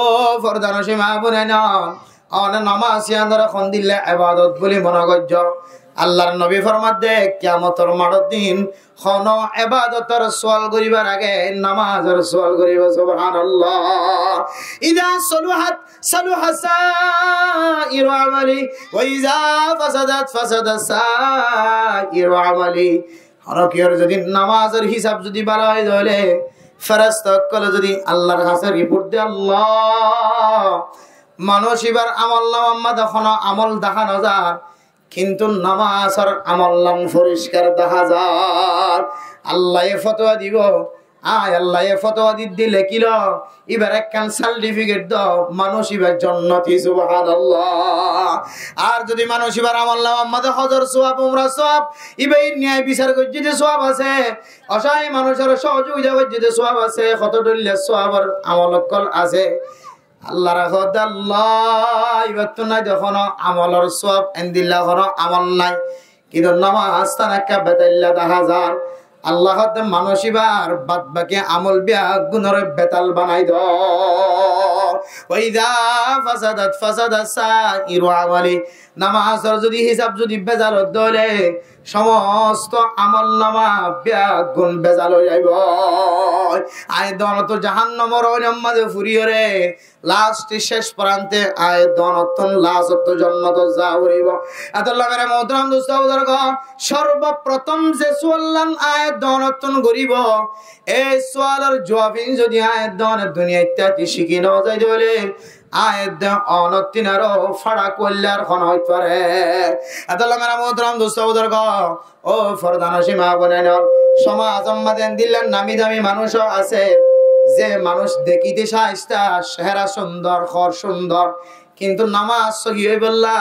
ফরদান সীমা বলে নন অনে নামাজ ইয়ানরা খন দিলে ইবাদত বলি মনে করজ আল্লাহর নবী ফরমাত দে কিয়ামতের মাঠের দিন খন ইবাদতের সওয়াল করিবার আগে নামাজের সওয়াল করিব সুবহানাল্লাহ ইদা সলুহাত সলুহা সাইরু আমালি ওয়া ইজা ফাসাদাত ফাসাদা সাইরু আমালি হরকিয়র যদি নামাজের হিসাব যদি ভালো হয় তাহলে ফেরেশতা কল যদি আল্লাহর কাছে রিপোর্ট দে আল্লাহ মানুষ এবার আমল নামা দেখো আমল দেখানো যায় কিন্তু নামাজের আমল নাম পরিষ্কার দেখা যায় আল্লাহ ফতোয়া দিব আয় আল্লাহ ফতোয়া দিলে কিল এবার একখান সার্টিফিকেট দাও মানুষ এবার জান্নাতি সুবহানাল্লাহ আর যদি মানুষ এবার আমল নামা হজর সওয়াব উমরা সওয়াব ইবে ন্যায় বিচার করতে যে সওয়াব আছে অসহায় মানুষের সহযোগিতা করতে যে সওয়াব আছে কত দলিল সওয়াবের আমল কল আছে আল্লাহ রাখদ আল্লাহ ইবার তো নাই যখন আমলের সওয়াব এন্দিল্লাহ হন আমল নাই কিন্তু নামাজ তানাকা বেতাইল্লা দেখা যান আল্লাহ মানুষ এবার বাদ বাকি আমল বিয়া গুণর বেতাল বানাই দ ওইদা ফাসাদাত ফাসাদা সাইরু আমালি নামাজের যদি হিসাব যদি বেজাল দলে সমস্ত আমল নামা বিয়া গুণ বেজাল হয়ে যাইব আয় দন তো জাহান্নামের ওইনামাদে ফুরিয়রে লাস্ট শেষ প্রান্তে আয় দনতন লাস্ট জান্নাত যাওরিব আল্লাহ মেরে মোহতরম দোস্ত বুজুর্গ সর্বপ্রথম যে সুয়াল্লান আয় দনতন গরিব এই সুয়ালের জবাব যদি আয় দন দুনিয়া ইত্যাদি শিখি না যায় বলে আয়াত অনতিনারো ফাড়া কল্যার খন হইতে পারে আল্লাহ মেরা মোহতরম দোস্ত বুজুর্গ ও ফরদান সীমা বলেন সমাজ আমাদের দিলেন নামি দামি মানুষ আছে যে মানুষ দেখিতে শাইস্তা চেহারা সুন্দর ঘর সুন্দর কিন্তু নামাজ সহি হই বললা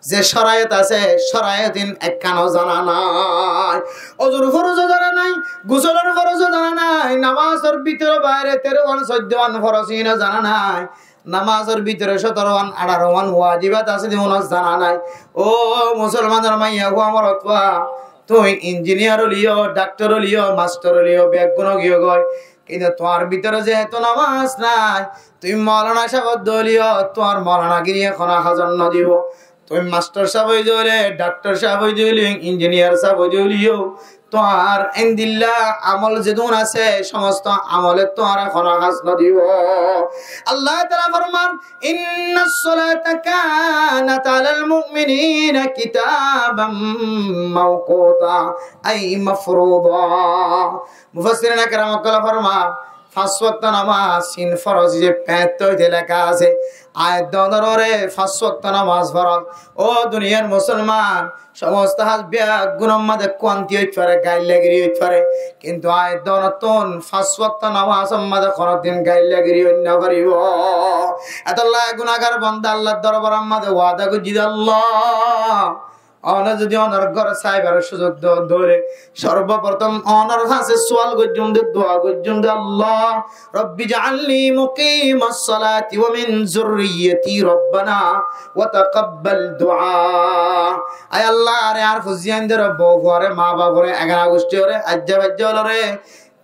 যে শরায়ত আছে শরায়তিন একখানো জানা নাই ওযুর ফরজ জানা নাই গোসলের ফরজ জানা নাই নামাজের ভিতরে বাইরে 13 ওয়ান 14 ওয়ান ফরজিনা জানা নাই নামাজের ভিতরে 17 ওয়ান 18 ওয়ান ওয়াজিবাত আছে যেমন জানা নাই ও মুসলমানের মাইয়া গো আমার অতবা তুই ইঞ্জিনিয়ার লিও ডাক্তার লিও মাস্টার লিও বেগুন গিয়ে গয় কিন্তু তোমার ভিতরে যেহেতু নামাজ নাই তুমি মাওলানা সাহেব দলিও তোমার মাওলানা গিয়ে এখন হাজার ন দিব তুমি মাস্টার সাহেব হই দিলে ডাক্তার সাহেব হই দিলে ইঞ্জিনিয়ার সাহেব হই দিলিও তোমার ইনদিল্লাহ আমল যেদুন আছে সমস্ত আমলে তোমার এখন হাজ ন দিব আল্লাহ তাআলা ফরমান ইন্নাস সালাতা কানাত আলাল মুমিনিনা কিতাবাম মাওকুতা আই মাফরুদা মুফাসসিরিন کرام কল ফরমান পাঁচ ওয়াক্ত নামাজ সিন ফরজ যে 75 লেখা আছে আয়াত দনরে পাঁচ ওয়াক্ত নামাজ ফরজ ও দুনিয়ার মুসলমান সমস্ত হাসবিয়া গুনাহ মাদে কোয়ান্তি হইতে পারে গাইল লাগি হইতে পারে কিন্তু আয়াত দনতন পাঁচ ওয়াক্ত নামাজ মাদে কোনদিন গাইল লাগি না করিব আল্লাহ গুনাহগার বান্দা আল্লাহর দরবার মাদে ওয়াদা করি আল্লাহ অন যদি অনর ঘর সাইবার সুযোগ ধরে সর্বপ্রথম অনর কাছে সওয়াল করজুম দে দোয়া করজুম দে আল্লাহ রব্বি জাআলনি মুকিমাস সালাতি ওয়া মিন যুররিয়্যতি রব্বানা ওয়া তাকাব্বাল দুআ আয় আল্লাহ আরে আর ফুজিয়ান দে রব্ব ঘরে মা বাবারে 11 আগস্ট রে আজ্জা বাজ্জা রে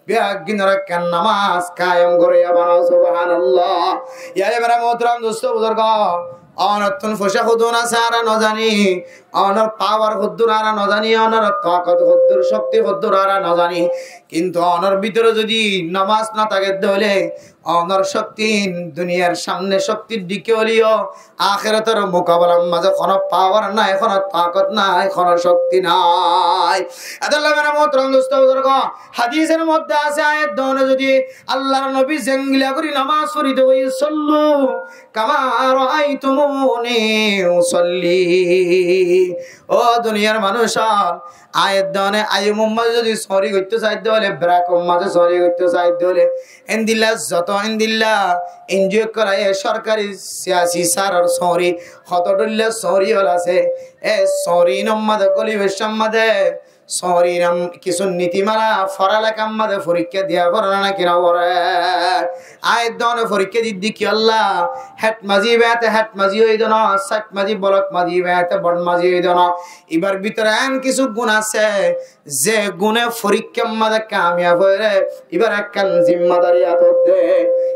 বেগিনরা কান নামাজ কায়েম করে বানাও সুবহানাল্লাহ ইয়া মেরা মোহতরম দোস্ত বুজুর্গ অনতন ফসা খুদুনা সারা ন জানি অনর পাওয়ার খুদ্দুর আর ন জানি অনর তাকত খুদ্দুর শক্তি খুদ্দুর আর ন জানি কিন্তু অনর ভিতরে যদি নামাজ না থাকে দলে অনর শক্তি দুনিয়ার সামনে শক্তির দিকে হলিও আখিরাতের মোকাবেলার মাঝে কোনো পাওয়ার নাই কোনো তাকত নাই কোনো শক্তি নাই আল্লাহ মেরা মোহতরম দোস্ত বুজুর্গ হাদিসের মধ্যে আছে আয়াত দনে যদি আল্লাহর নবী জেঙ্গিলা করি নামাজ পড়িতে ওই সল্লু কামা রাআইতুমুনি উসাল্লি ও দুনিয়ার মানুষ আয়াত দনে আইয়ুম উম্মাহ যদি সরি করতে চাইতে হলে ব্রাক উম্মাহ সরি করতে চাইতে হলে ইনদিল্লাহ যত ইনদিল্লাহ এনজয় করায় সরকারি সিয়াসি সারার সরি হতদুল্লাহ সরি হল আছে এ সরি উম্মাহ কলি বেশমাদে সরিরাম কিছু নীতিমালা ফরালেখার মাঝে পরীক্ষা দিয়া পড়া না কিনা পড়ে আয়ের দনে পরীক্ষা দিদি কি আল্লাহ হেট মাঝি বেতে হেট মাঝি হয়ে দেন সাত মাঝি বলক মাঝি বেতে বড় মাঝি হয়ে দেন এবার ভিতরে এন কিছু গুণ আছে যে গুণে পরীক্ষার মাঝে কামিয়াব হয়ে এবার একখান জিম্মাদারি আত দে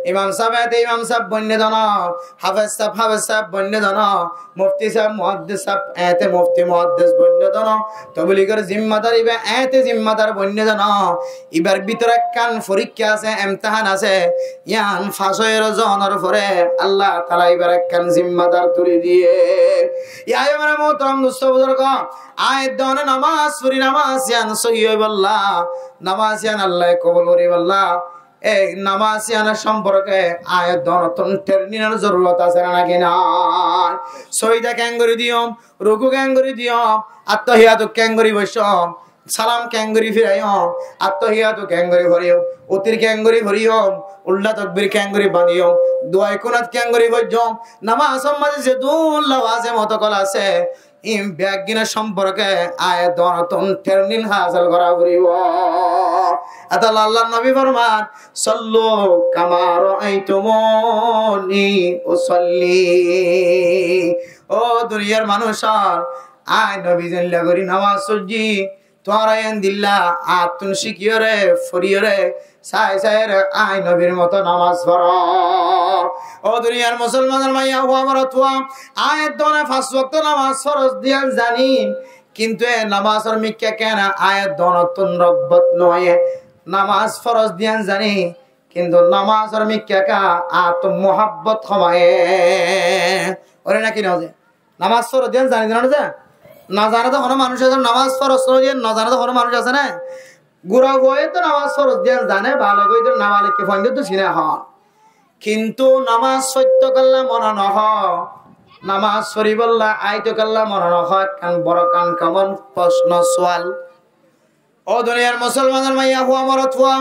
ইমাম সাহেব বন্য দেন হাফেজ সাহেব বন্য দেন মুফতি সাহেব মুহাদ্দিস সাহেব এতে মুফতি মুহাদ্দিস বন্য দেন তবলিগের জিম্মাদারি বে এতে জিম্মাদার বন্য দেন এবার ভিতরে কান পরীক্ষা আছে ইমতিহান আছে ইয়ান ফাঁসের জনের পরে আল্লাহ তাআলা এবার কান জিম্মাদার তুলে দিয়ে ইয়া আমার মোহতরম দোস্ত বুজুর্গ আয়ের দনে নামাজ পড়ি নামাজ ইয়ান সহি হইবল্লাহ নামাজ ইয়ান আল্লাহ কবুল করি বল্লাহ এই নামাজ ইয়ানের সম্পর্কে আয়ের দনতন ট্রেনিংয়ের জরুরত আছে নাকি না সহিদা ক্যাঙ্গরি দিয়ম রুকু ক্যাঙ্গরি দিয়ম আত্মহিয়াত ক্যাঙ্গরি বৈশম সালাম ক্যাঙ্গরি ফিরাইম আত্মহিয়াত ক্যাঙ্গরি ভরিয়ম অতির ক্যাঙ্গরি ভরিয়ম উল্লা তকবীর ক্যাঙ্গরি বাঁধিয়ম দুয়াই কুনাত ক্যাঙ্গরি বৈজম নামাজ মাঝে যে দুল্লাহ আছে মতো কল আছে ইম ব্যাগিনা সম্পর্কে আয়ের দনতন ট্রেনিং হাসিল করা করিব আতাল আল্লাহ নবী ফরমান সাল্লু কামা রাআইতুমুনি উসাল্লি ও দুনিয়ার মানুষ আয় নবী জানলা করি নামাজ সুজি তোরা এন দিল্লা আতুন শিকিয়রে ফরিয়রে সাই সাইরে আয় নবীর মতো নামাজ পড়ো ও দুনিয়ার মুসলমানের মাইয়া ও আমার তুয়া আয় দনে পাঁচ ওয়াক্ত নামাজ ফরজ দিয়ান জানি কিন্তু এ নামাজের মিক্কা কেন আয় দনতুন রব্বত নয় নামাজ ফরজ দিয়ান জানি কিন্তু নামাজের মিক্কা কা আত মোহাব্বত খমায়ে ওরে নাকি না যে নামাজ ফরজ দিয়ান জানি না যে না জানা তো কোনো মানুষ আছে নামাজ ফরজ দিয়ান না জানা তো কোনো মানুষ আছে না গুড়া গয়ে তো নামাজ ফরজ দিয়ান জানে ভালো গই তো নামালিককে ফন্দ তো চিনে হয় কিন্তু নামাজ সত্য করলে মনে নহ নামাজ শরীফল্লাহ আইতো করলে মনে নহ কান বড় কান কেমন প্রশ্ন সোয়াল ও দুনিয়ার মুসলমানের মাইয়া হুয়া মরত হুয়া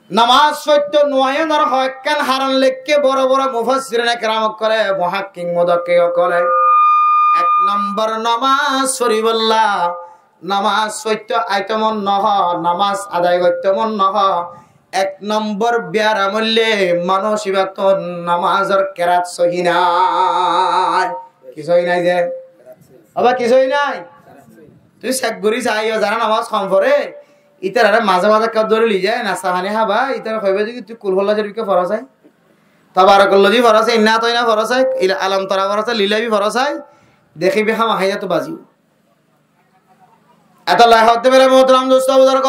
নামাজ সত্য নয়নের হক কান হারান লেখকে বড় বড় মুফাসসিরিনে কেরাম করে মুহাক্কিক মুদাক্কিক করে এক নম্বর নামাজ শরীফল্লাহ নামাজ সত্য আইতো মন নহ নামাজ আদায় করতে মন নহ এক নম্বর বিয়ারা মূল্যে মানসিবাত নামাজের কেরাত সহি নাই কি সহি নাই যে আবার কি সহি নাই তুই চেক করি চাই যারা নামাজ কম পড়ে ইতার আরে মাঝে মাঝে কাপ ধরে লি যায় নাস্তা পানি খাবা ইতার কইবে যে তুই কুলহল্লা শরীফকে ফরজ হয় তাবারাকাল্লাযী ফরজ হয় ইন্না তাইনা ফরজ হয় আলম তারা ফরজ হয় লিলাবি ফরজ হয় দেখিবি খামা হাইয়া তো বাজিও এত লাই হতে পারে মোহতরম দোস্ত বুজুর্গ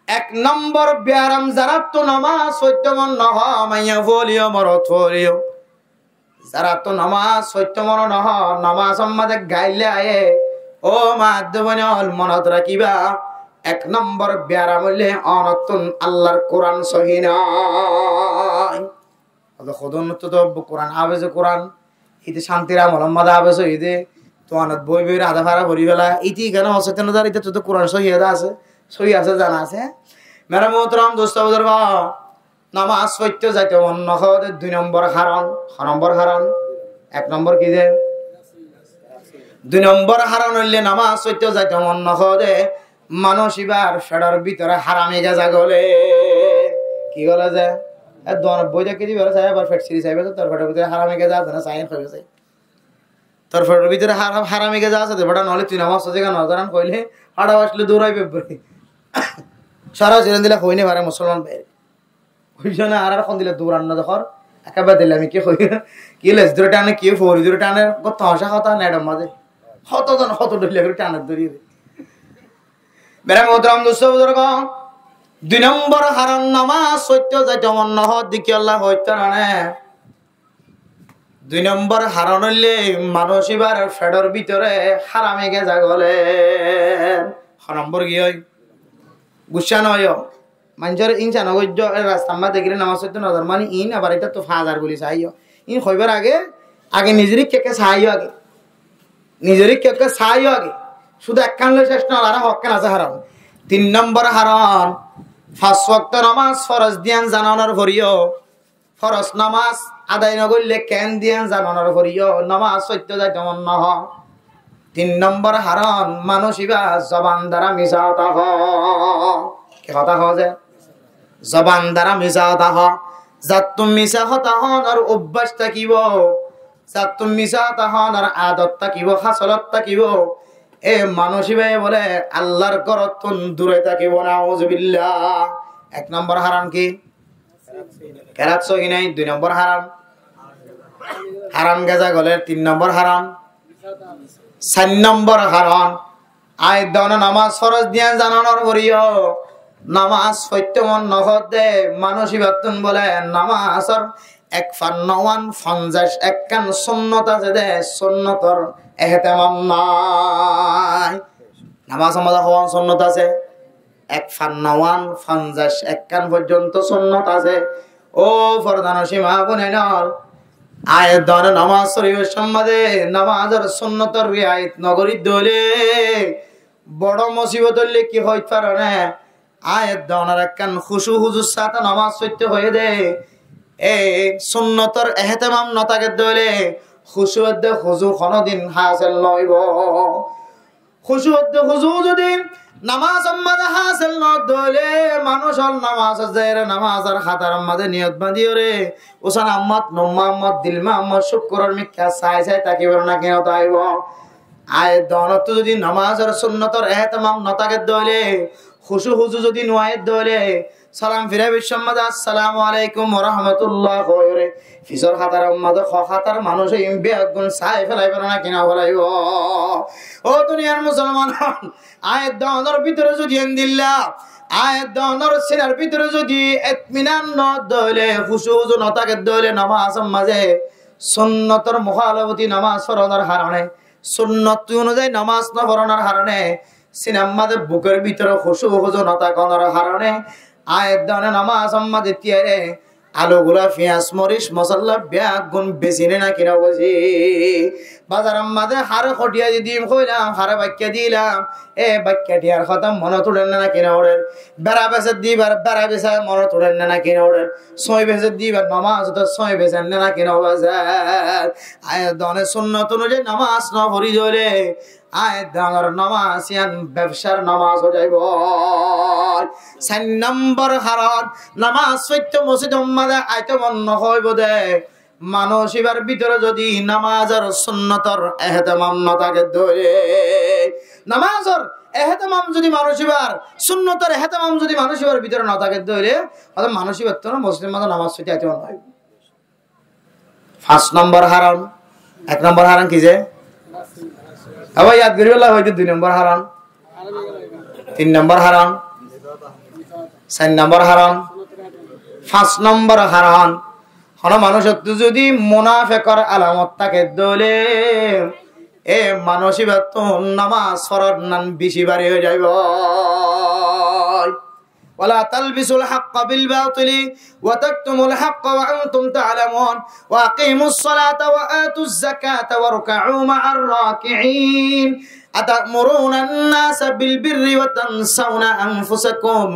এক নম্বর ব্যারাম যারা তো নামাজ সত্যমন নহ মাইয়া ফলিও মরত ফলিও যারা তো নামাজ সত্যমন নহ নামাজ সম্মাদে গাইলে আয়ে ও মাধ্যমনে মনত রাখিবা এক নম্বর ব্যারাম হইলে অনতুন আল্লাহর কোরআন সহি নাই আদা খোদন তো কোরআন আবেজ কোরআন ইতে শান্তিরা মোহাম্মদ আবেজ ইদে তো অনত বই বই আধা ভাড়া ভরি বেলা ইতি কেন অসচেতনতার ইতে তো কোরআন সহি আছে সহি আছে জানা আছে মেরা মোহতরম দোস্ত বুজুর্গ নামাজ সত্য যাইতে অন্য দুই নম্বর হারান এক নম্বর কি যে দুই নম্বর হারান হইলে নামাজ সত্য যাইতে অন্য দে মানুষ এবার ফেডার ভিতরে হারামে গেজা গলে কি গলে যে বইটা কেজি বেড়ে চাই আবার ফেট সিরি চাইবে তোর ফেটার ভিতরে হারামে গেজা আছে না সাইন হয়ে গেছে তোর ফেটার ভিতরে হারামে গেজা আছে বেটা নহলে তুই নামাজ যেখানে নজরান কইলে হাড়া আসলে দৌড়াইবে সারা চিরেন দিলে কইনে পারে মুসলমান বাইরে ওই জন্য আর এখন দিলে দৌড়ান না দেখর একেবারে দিলে আমি কি কই কি লেস ধরে টানে কি ফোরি ধরে টানে কত হসা কথা নেডম মাঝে হত ডলে করে টানে ধরিয়ে মেরা মোহতরম দোস্ত বুজুর্গ দুই নম্বর হারাম নামাজ সত্য যাইতে মন নহ দিকে আল্লাহ হইতে না দুই নম্বর হারান হইলে মানুষ এবার ফেডর ভিতরে হারামে গেজা গলে নম্বর কি হয় গুসা নয় মানুষের ইনসান রাস্তা আমরা দেখলে নামাজ সত্য নজর মানে ইন আবার এটা তো ফাজার বলি চাইও ইন হইবার আগে নিজেরই কেকে চাইও আগে শুধু একখান লই শেষ না আর হক্কান আছে হারাম তিন নম্বর হারাম পাঁচ ওয়াক্ত নামাজ ফরজ দিয়ান জানানোর ভরিও ফরজ নামাজ আদায় নগরলে কেন দিয়ান জানানোর ভরিও নামাজ সত্য যাইতে মন নহ 3 নম্বর হারাম মানুষিবা জবান দ্বারা মিছা কথা কি কথা যে জবান দ্বারা মিছা কথা যাত তুমি মিছা কথা হন আর অভ্যাস থাকিব যাত তুমি মিছা কথা হন আর আদত থাকিব হাসলত থাকিব এ মানুষিবা বলে আল্লাহর ঘরত দূরে থাকিব নাউজুবিল্লাহ 1 নম্বর হারাম কি কেরাত সহি নাই 2 নম্বর হারাম হারাম গাজা গলে 3 নম্বর হারাম 4 নম্বর হারাম আয় দন নামাজ ফরজ দিয়া জানানোর পরিও নামাজ সত্যমন নহদে মানসিবাতুন বলে নামাজর 51 একখান সুন্নত আছে দে সুন্নতর এহতেমাম নাই নামাজ আমাদের হওয়ান সুন্নত আছে 51 একখান পর্যন্ত সুন্নত আছে ও ফরদান সীমা বুনাইনর আয়াত দান নামাজ শরীফের সম্বন্ধে নামাজের সুন্নতর রিয়ায়ত নগরী দলে বড় মুসিবত হলে কি হইতে পারে না আয়াত দানের একখান খুশু হুজুর সাথে নামাজ পড়তে হয়ে দে এই সুন্নতর ইহতিমাম নতাকে দলে খুশুদ খুজু কোনদিন হাসিল নইব খুশুদ খুজু যদি নামাজ আম্মাদে হাসিল ন দলে মানুষ হল নামাজ জায়ের নামাজের খাতার মাঝে নিয়ত বাঁধিও রে ওসান আম্মদ নুম্মা আম্মদ দিলমা আম্মদ শুকরের মিথ্যা চাই চাই তাকিব না কেন তাইব আয় দনত যদি নামাজের সুন্নতর ইহতিমাম নতাকে দলে খুশু হুজু যদি নয় দলে সালাম ফিরা বিশ্বম্মাদে আসসালামু আলাইকুম ওয়া রাহমাতুল্লাহ কইরে ফিসর খাতার মাঝে খাতার মানুষ ইমবে গুণ চাই ফেলাইব না কেন ফেলাইব ও দুনিয়ার মুসলমান আয়াত দাওয়ার ভিতরে যদি এন্দিল্লা আয়াত দাওয়ার সিনার ভিতরে যদি ইতমিনান ন দলে খুশু হুজু নতাকে দলে নামাজ মাঝে সুন্নতর মুখালাফতি নামাজ পড়ার কারণে সুন্নত অনুযায়ী নামাজ না পড়ার কারণে সিনার মাঝে বুকের ভিতরে খুশু হুজু নতা করার কারণে আয়াত দাওয়ার নামাজ মাঝে তিয়ারে আলু গুলা পেঁয়াজ মরিচ মশলা ব্যাগ গুণ বেশি না কিনা বসি বাজার মাঝে হারে খটিয়া দিম কইলাম হারে বাক্যা দিলাম এ বাক্যা দিয়ার কথা মনে তোলেন না কিনা ওদের বেড়া বেসে দিবার বেড়া বেসা মনে তোলেন না কিনা ওদের ছয় বেসে দিবার নামাজ তো ছয় বেসেন না কিনা বাজার আয়াত দাওয়ার সুন্নত অনুযায়ী নামাজ না পড়ি ধরে আয়াত দাওয়ার নামাজ ইয়ান ব্যবসার নামাজ হয়ে যাইব 4 নম্বর হারাম নামাজ সত্য মসজিদ উম্মাদে আইতে মন হইব দে মানসিবার ভিতরে যদি নামাজের সুন্নতর ইহতিমাম না থাকে ধরে নামাজের ইহতিমাম যদি মানসিবার সুন্নতর ইহতিমাম যদি মানসিবার ভিতরে না থাকে ধরে তাহলে মানসিবার তো মুসলিম মাঝে নামাজ পড়তে আইতে মন হইব 5 নম্বর হারাম 1 নম্বর হারাম কি যে আবার ইয়াদ করিবেলা হয়তো 2 নম্বর হারাম 3 নম্বর হারাম 4 নম্বর হারাম 5 নম্বর হারাম হন মানুষ যদি মুনাফিকর আলামত থাকে দলে এ মানসিবাত নামাজ পড়ার নান বেশি বাড়ি হয়ে যাইব ولا تلبسوا الحق بالباطل وتكتموا الحق وأنتم تعلمون وأقيموا الصلاة وآتوا الزكاة واركعوا مع الراكعين أتأمرون الناس بالبر وتنسون أنفسكم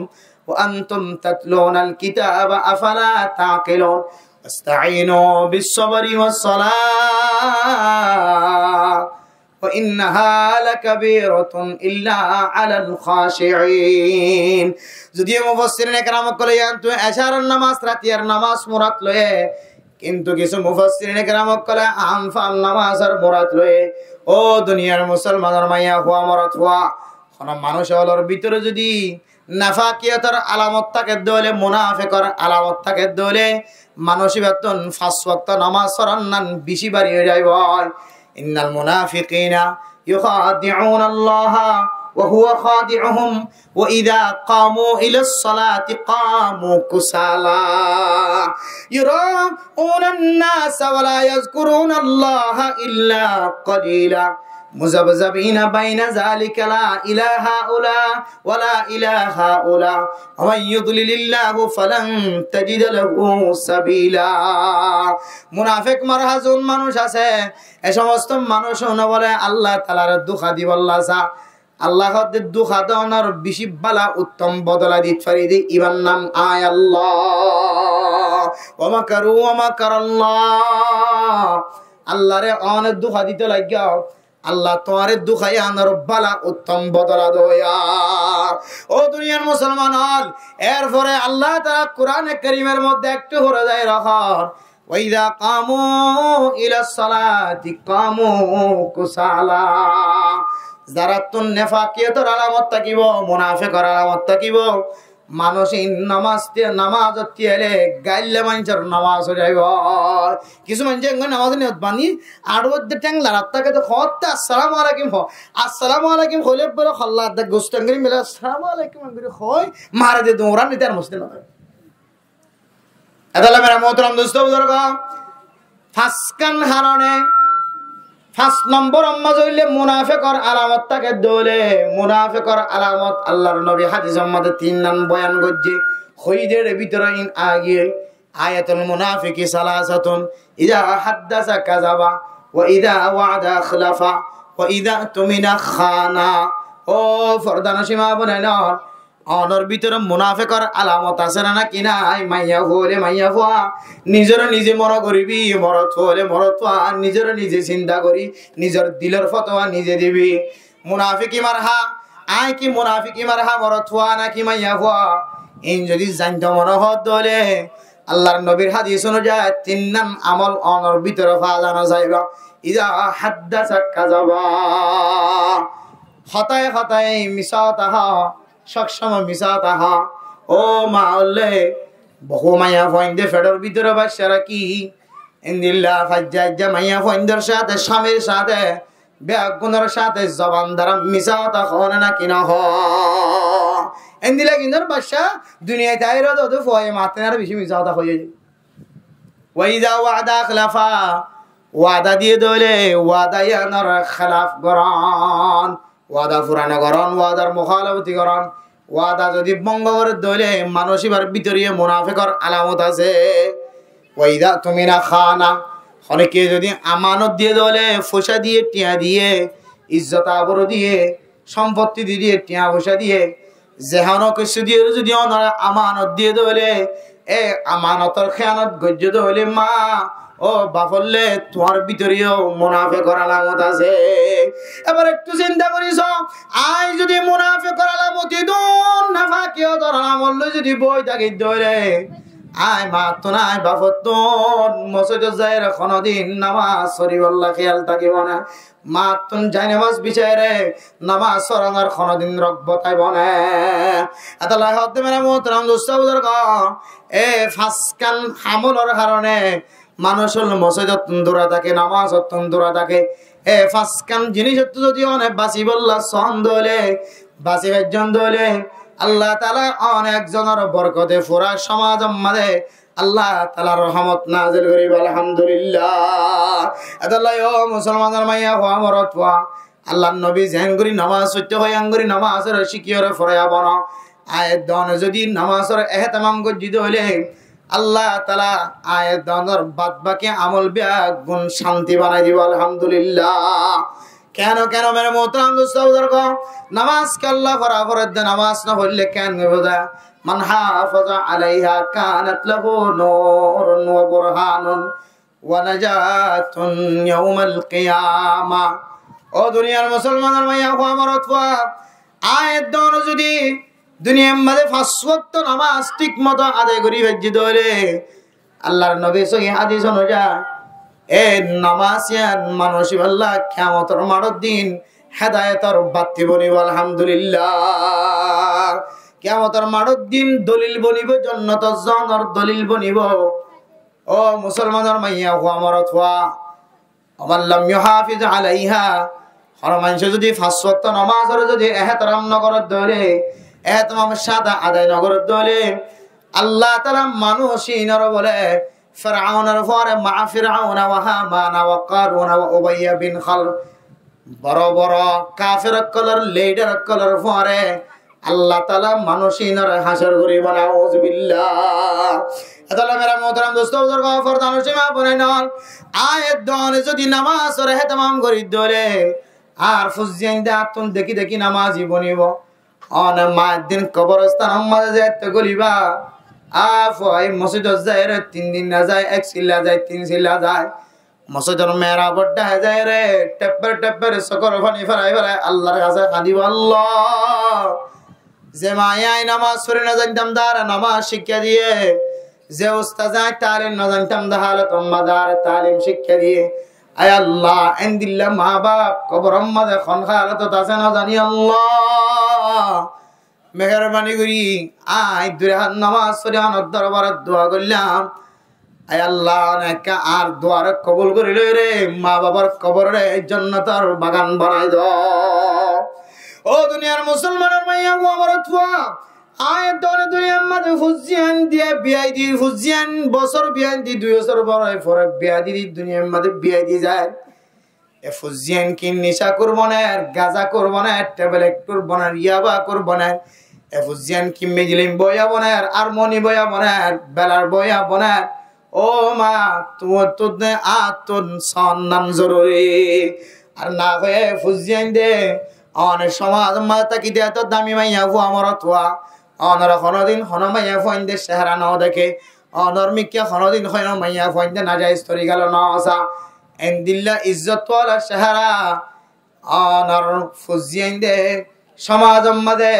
وأنتم تتلون الكتاب أفلا تعقلون استعينوا بالصبر والصلاة وإنها لكبيرة إلا على الخاشعين যদিও মুফাসসিরিনে কেরাম কলে আনতু এশারার নামাজ রাতিয়ার নামাজ মুরাদ লয়ে কিন্তু কিছু মুফাসসিরিনে কেরাম কলে আমফাম নামাজের মুরাদ লয়ে ও দুনিয়ার মুসলমানের মাইয়া হুয়া মুরাদ হুয়া কোন মানুষের ভিতরে যদি নাফাকিয়াতের আলামত থাকে দলে মুনাফিকর আলামত থাকে দলে মানসিকতন 5 ওয়াক্ত নামাজ পড়ার নান বেশি বাড়ি হয়ে যাইব ইন্নাল মুনাফিকিনা ইউখাদিউনা আল্লাহ وهو خادعهم وإذا قاموا إلى الصلاة قاموا كسالى يراءون الناس ولا يذكرون الله إلا قليلا مذبذبين بين ذلك لا إلى هؤلاء ولا إلى هؤلاء ومن يضلل الله فلن تجد له سبيلا মুনাফিক মারহাজুন মানুষ আছে এই সমস্ত মানুষ না বলে আল্লাহ তাআলার দুখা দিবাল্লাহ সা আল্লাহ হাদের দুখা দাওনার বেশি বালা উত্তম বদলা দিতে পারি দি ইমান নাম আয় আল্লাহ ওয়া মাকারু ওয়া মাকারাল্লাহ আল্লাহরে অনেক দুখা দিতে লাগিয়া আল্লাহ তোমারে দুখাই আনার বালা উত্তম বদলা দয়া। ও দুনিয়ার মুসলমান হল, এরপরে আল্লাহ তাআলা কোরআনে কারীমের মধ্যে একটু করে যায় রাখার ওয়াইদা কামু ইলাস সালাতি কামু কুসালা। যারা তুন নেফাকিয়তের আলামত থাকিব, মুনাফিকের আলামত থাকিব, মানুষই নামাজ এলে গাইলে মানুষের নামাজ হয়ে যাইব। কিছু মানুষ নামাজ নিয়ত বানি আর মধ্যে ট্যাংলা রাত্তাকে তো খতে আসসালামু আলাইকুম হ, আসসালামু আলাইকুম হইলে বলে খল্লা দা গোস্তাঙ্গি মিলে আসসালামু আলাইকুম আঙ্গুরি হয় মারে দে দৌড়ান নিতে আর মুসলিম না। এদালা মেরা মোহতরম দোস্ত বুজুর্গ, ফাসকান হারনে 5 নম্বর আম্মাজ হইলে মুনাফিকর আলামত তাকে দোলে। মুনাফিকর আলামত আল্লাহর নবী হাদিসের মধ্যে 3 নাম বয়ান করছে। খৈদের ভিতরে আগে আয়াতুল মুনাফিকি সালাসাতুন ইযা হাদাসা কাযাবা ওয়া ইযা ওয়াদা আখলাফা ওয়া ইযা তুমিনা খানা। ও ফরদানা সীমা বনাইনা অনর ভিতরে মুনাফিকর আলামত আছে না কি নাই? মাইয়া হলে মাইয়া ফুয়া নিজের নিজে মনে করিবি, মরত হলে মরত নিজের নিজে চিন্তা করি, নিজের দিলের ফতোয়া নিজে দিবি। মুনাফিকি মারহা আই কি মুনাফিকি মারহা মরত হওয়া নাকি মাইয়া ফুয়া ইন যদি জানতে মনে হত দলে আল্লাহর নবীর হাদিস অনুযায়ী 3 নাম আমল অনর ভিতরে ফালানো যাইবা। ইযা হাদাসা কাযাবা, হতায় হতায় মিছা তাহা সবসময় মিছা তাহা। ও মা হলে বহু মাইয়া ফয়েন্দের ফেডার ভিতরে বাসারা কি ইন্দিল্লা ফাজ্জা মাইয়া ফয়েন্দের সাথে স্বামীর সাথে ব্যাগুনের সাথে জবান দ্বারা মিছা তাহা না কিনা হ ইন্দিলা কিন্দর বাসা দুনিয়ায় তাইরা তো ফয়ে মাতে আর বেশি মিছা তাহা হয়ে যায়। ওয়াইদা ওয়াদা খলাফা, ওয়াদা দিয়ে দলে ওয়াদা ইয়ানার খেলাফ গরান, ওয়াদা ফুরানো গরন, ওয়াদার মুখালাফতি গরন। ওয়াদা যদি ভঙ্গ করে দলে মানসিবার ভিতরে মুনাফিকর আলামত আছে। ওয়াইদা তুমি না খানা, অনেকে যদি আমানত দিয়ে দলে ফসা দিয়ে টিয়া দিয়ে ইজ্জত আবর দিয়ে সম্পত্তি দিয়ে টিয়া ফসা দিয়ে যেহানো কিছু দিয়ে যদি ওনারা আমানত দিয়ে দলে এ আমানতর খেয়ানত গজ্য দলে মা ও বাফলে তোমার ভিতরেও মুনাফিকের আলামত আছে। এবার একটু চিন্তা করিস, আই যদি মুনাফিকের আলামত দন নাফাকিয়তের আলামত যদি বই থাকি ধরে আয় মা তো নাই বাফত তোন মসজিদে যায় কোনদিন নামাজ শরীফল্লাহ খেয়াল থাকিব না। মা তুন যাই নামাজ বিচারে নামাজ সরানোর কোনদিন রকবতাই বনে। এতলা হতে মেরা মোহতরম দোস্ত বুজুর্গ, এ ফাসকান হামলের কারণে মানুষের মসজিদত দূরা থাকে, নামাজত দূরা থাকে। এ ফাসকান জিনিস যদি অনেক বাঁচি বললা সন দলে বাঁচি বেজন দলে আল্লাহ তাআলা অনেক জনের বরকতে পুরা সমাজ মাঝে আল্লাহ তাআলার রহমত নাযিল করিব। আলহামদুলিল্লাহ। এতলাই ও মুসলমানের মাইয়া হওয়া মরত হওয়া আল্লাহর নবী জেন করি নামাজ সত্য হয় আঙ্গুরি নামাজের শিকিয়রে ফরায়া বন আয়াত দন যদি নামাজের এহতেমাম গজ্জিত হইলে আল্লাহ তাআলা আয়াত দনের বাদ বাকি আমল বিয়া গুণ শান্তি বানাই দিব। আলহামদুলিল্লাহ। কেন কেন মেরে মোহতরম দোস্ত বুজুর্গ, নামাজ কে আল্লাহ ফরা ফরদ দে, নামাজ না পড়লে কেন বোঝা মান হাফাজা আলাইহা কানাত লাহু নূরুন ওয়া বুরহানুন ওয়া নাজাতুন ইয়াউমাল কিয়ামা। ও দুনিয়ার মুসলমানের মাইয়া হওয়া মরত হওয়া আয়াত দন যদি দুনিয়ার মধ্যে 5 ওয়াক্ত নামাজ ঠিকমতো আদায় করি ভেজি ধরে আল্লাহর নবী সহি হাদিস অনুযায়ী এ নামাজিয়ান মানুষই আল্লাহ কিয়ামতের মাঠের দিন হেদায়েতের বাতি বনিব। আলহামদুলিল্লাহ। কিয়ামতের মাঠের দিন দলিল বনিব, জান্নাতের জানার দলিল বনিব। ও মুসলমানের মাইয়া হওয়া মরত হওয়া আমার লাম ইউহাফিজ আলাইহা, হর মানুষ যদি 5 ওয়াক্ত নামাজের যদি এহতরাম নগরের ধরে এহতমামের সাথে আদায় নগরের ধরে আল্লাহ তাআলা মানুষই নর বলে ফিরআউনের পরে মা ফিরআউন ওয়া হামান ওয়া কারুন ওয়া উবাইয়া বিন খালফ বড় বড় কাফের কলর লিডার কলর পরে আল্লাহ তাআলা মানুষই নর হাসর করিব। নাউযুবিল্লাহ। এতলা মেরা মোহতরম দোস্ত বুজুর্গ ফরদান সীমা বনাই নল আয়াত দন যদি নামাজের ইহতিমাম করি ধরে আর ফুজিয়ান দাতুন দেখি দেখি নামাজি বনিব। অন মাদিন কবরস্থান মাঝে যাইতে গলিবা আফাই মসজিদ যায় 3 দিন না যায় 1 সিল্লা যায় 3 সিল্লা যায় মসজিদের মেয়েরা বড্ডা হয়ে যায় রে, টেপ্পের সকর ফানি ফেরাই ফেরাই আল্লাহর কাছে কাঁদিব, আল্লাহ যে মায়াই নামাজ পড়ে না জানতাম দার নামাজ শিক্ষা দিয়ে, যে উস্তাদ তালিম না জানতাম দাহাল তোমাদার তালিম শিক্ষা দিয়ে, আয় আল্লাহ এন্দিল্লা মা বাপ কবর মাঝে খন খালত আছে না জানি, আল্লাহ মেহরবানি করি আয় দূরে হাত নামাজ পড়ে আনার দরবারে দোয়া করলাম, আয় আল্লাহ নাকা আর দোয়ার কবুল করিল রে, মা বাবার কবরে জান্নাতের বাগান বানাই দাও। ও দুনিয়ার মুসলমানের মাইয়া গো আমার তুয়া আয় দনে দুনিয়ার মাঝে ফুজিয়ান দিয়ে বিয়াই দি, ফুজিয়ান বছর বিয়াই দি 2 বছর পরে পরে বিয়া দি দুনিয়ার মাঝে বিয়াই দি যায়। এ ফুজিয়ান কি নেশা করব না, গাঁজা করব না, ট্যাবলেট করব না, ইয়াবা করব না, এ ফুজিয়ান কি মেজিলিম বয়া বনা আর মনি বয়া বনা বেলার বয়া বনা। ও মা তোর আতন সন্ধান জরুরি আর না হয়ে ফুজিয়ান দে অনেক সমাজ মাতা কি দেয় তোর দামি মাইয়া ভু আমার তোয়া অনর কোনদিন হন মাইয়া ফোয়াইন্দে চেহারা নাও দেখে, অনর্মিকা কোনদিন হয় মাইয়া ফোয়াইন্দে না যায় স্তরি গেল না আসা এন্দিল্লা ইজ্জত ওয়ালা চেহারা অনর ফুজিয়াইন্দে সমাজ মাঝে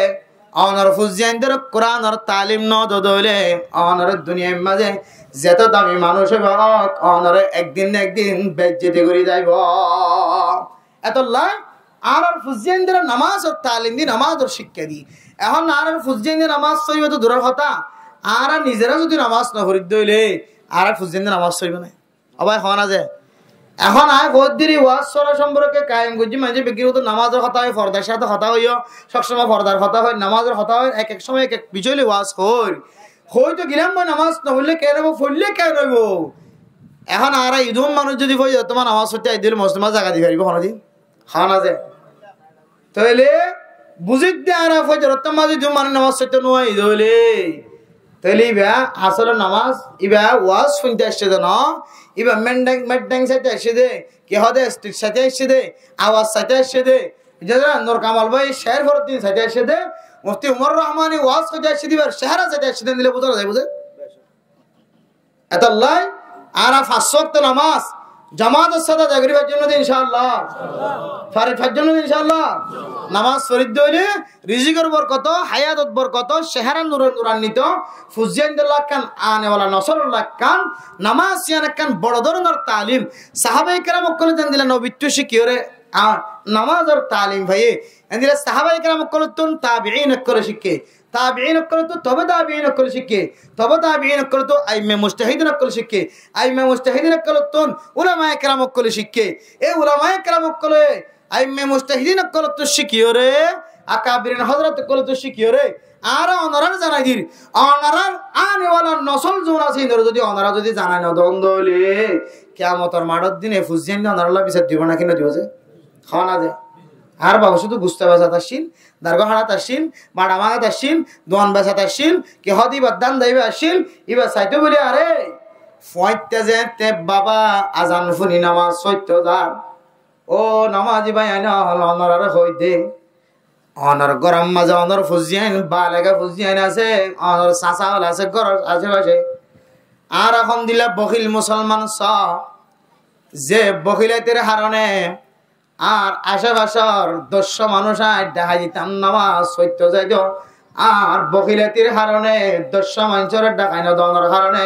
অনর ফুজিয়াইন্দের কোরআনের তালিম ন দলে অনর দুনিয়ার মাঝে যেত দামি মানুষ হোক অনরে একদিন না একদিন বেজ্জতি করে যাইব। এত লাই আর ফুজিয়াইন্দের নামাজ ও তালিম দি নামাজ ওর শিক্ষা দি, এখন আর ফুজিয়াইন্দের নামাজ চইব তো দূরের কথা, আর নিজেরা যদি নামাজ না করি দইলে আর ফুজিয়াইন্দের নামাজ চইব না অবাই হওয়া না যায়। এখন আয় গদ্দিরি ওয়াজ সরা সম্পর্কে কায়েম করছি মানে ব্যক্তিগত নামাজের কথা হয়, ফর্দার সাথে কথা হইও, সবসময় ফর্দার কথা হয়, নামাজের কথা হয়, এক এক সময় এক এক বিষয় ওয়াজ হই তো গিলাম মই নামাজ নহলে কে নেব ফললে কে নেব। এখন আর ইদম মানুষ যদি বই তোমার নামাজ হতে আই দিলে মসজিদ জায়গা দিয়ে পারিব কোনোদিন খাওয়া না যায়, তাহলে বুঝিত দে আর ফজরত তোমার যদি মানে নামাজ হতে নয় হইলে তাহলে ইবা আসলে নামাজ ইবা ওয়াজ শুনতে আসছে না, ইবা মেড্যাং সাথে আসছে দে, কে হদে স্ট্রিট সাথে আসছে দে, আওয়াজ সাথে আসছে দে, যারা নূর কামাল ভাই শের ফরদ্দিন সাথে আসছে দে, মুফতি উমর রহমানি ওয়াজ সাথে আসছে দিবার চেহারা সাথে আসছে দিলে বোঝা যায় বুঝে। এত লাই আর 5 ওয়াক্ত নামাজ জামাতের সাথে জাগরিবার জন্য ইনশাআল্লাহ, ফারিফার জন্য ইনশাআল্লাহ নামাজ ফরিদ দইলে রিজিকের বরকত, হায়াতত বরকত, চেহারা নূরান্বিত, ফুজিয়াইন্দুল্লাহ কান আনেওয়ালা নসরুল্লাহ কান নামাজ ইয়ান কান বড় ধরনের তালিম সাহাবায়ে কেরাম কলে দেন দিলা নবিত্ব শিখিয়রে নামাজের তালিম ভাইয়ে এন্দিলা সাহাবায়ে কেরাম কলে তুন তাবিঈন করে শিখে, তাবিঈন করে তো তবে তাবিঈন করে শিখে, তবে তাবিঈন করে তো আইমে মুজতাহিদিন করে শিখে, আইমে মুজতাহিদিন করে তুন উলামায়ে কেরাম করে শিখে, এই উলামায়ে কেরাম করে আইমে মুজতাহিদিন করে তো শিখিয়রে আকাবিরিন হযরত করে তো শিখিয়রে আর অনারার জানাই দির অনারার আনেওয়ালা নসল জোন আছে ইন্দর যদি অনারা যদি জানাই না দ্বন্দ্বলে কিয়ামতের মাঠের দিনে ফুজিয়ান অনারাল্লাহ বিচার দিব না কিনা দিব যে খাওয়া না যায়। আর বাবু শুধু গুস্তা বাজাত আসিন, দারগা হাড়াত আসিন, মাড়া মাগাত আসিন, দোয়ান বাজাত আসিন, কে হদি বাদান দাইবে আসিন, ইবা চাইতে বলি আরে ফয়তে যে তে বাবা আজান ফুনি নামাজ সত্য যার ও নামাজি ভাই আইনা অনার হই দে অনার গরম মাঝে অনার ফুজিয়ান বালেগা ফুজিয়ান আছে, অনার চাচা হল আছে ঘরের আশেপাশে। আর এখন দিলা বখিল মুসলমান যে বখিলাইতের হারণে আর আশেপাশের 100 মানুষ দেখা যেতাম নামাজ সত্য যাইত, আর বখিলাতির হারণে 100 মানুষের ডাকাই না দনের কারণে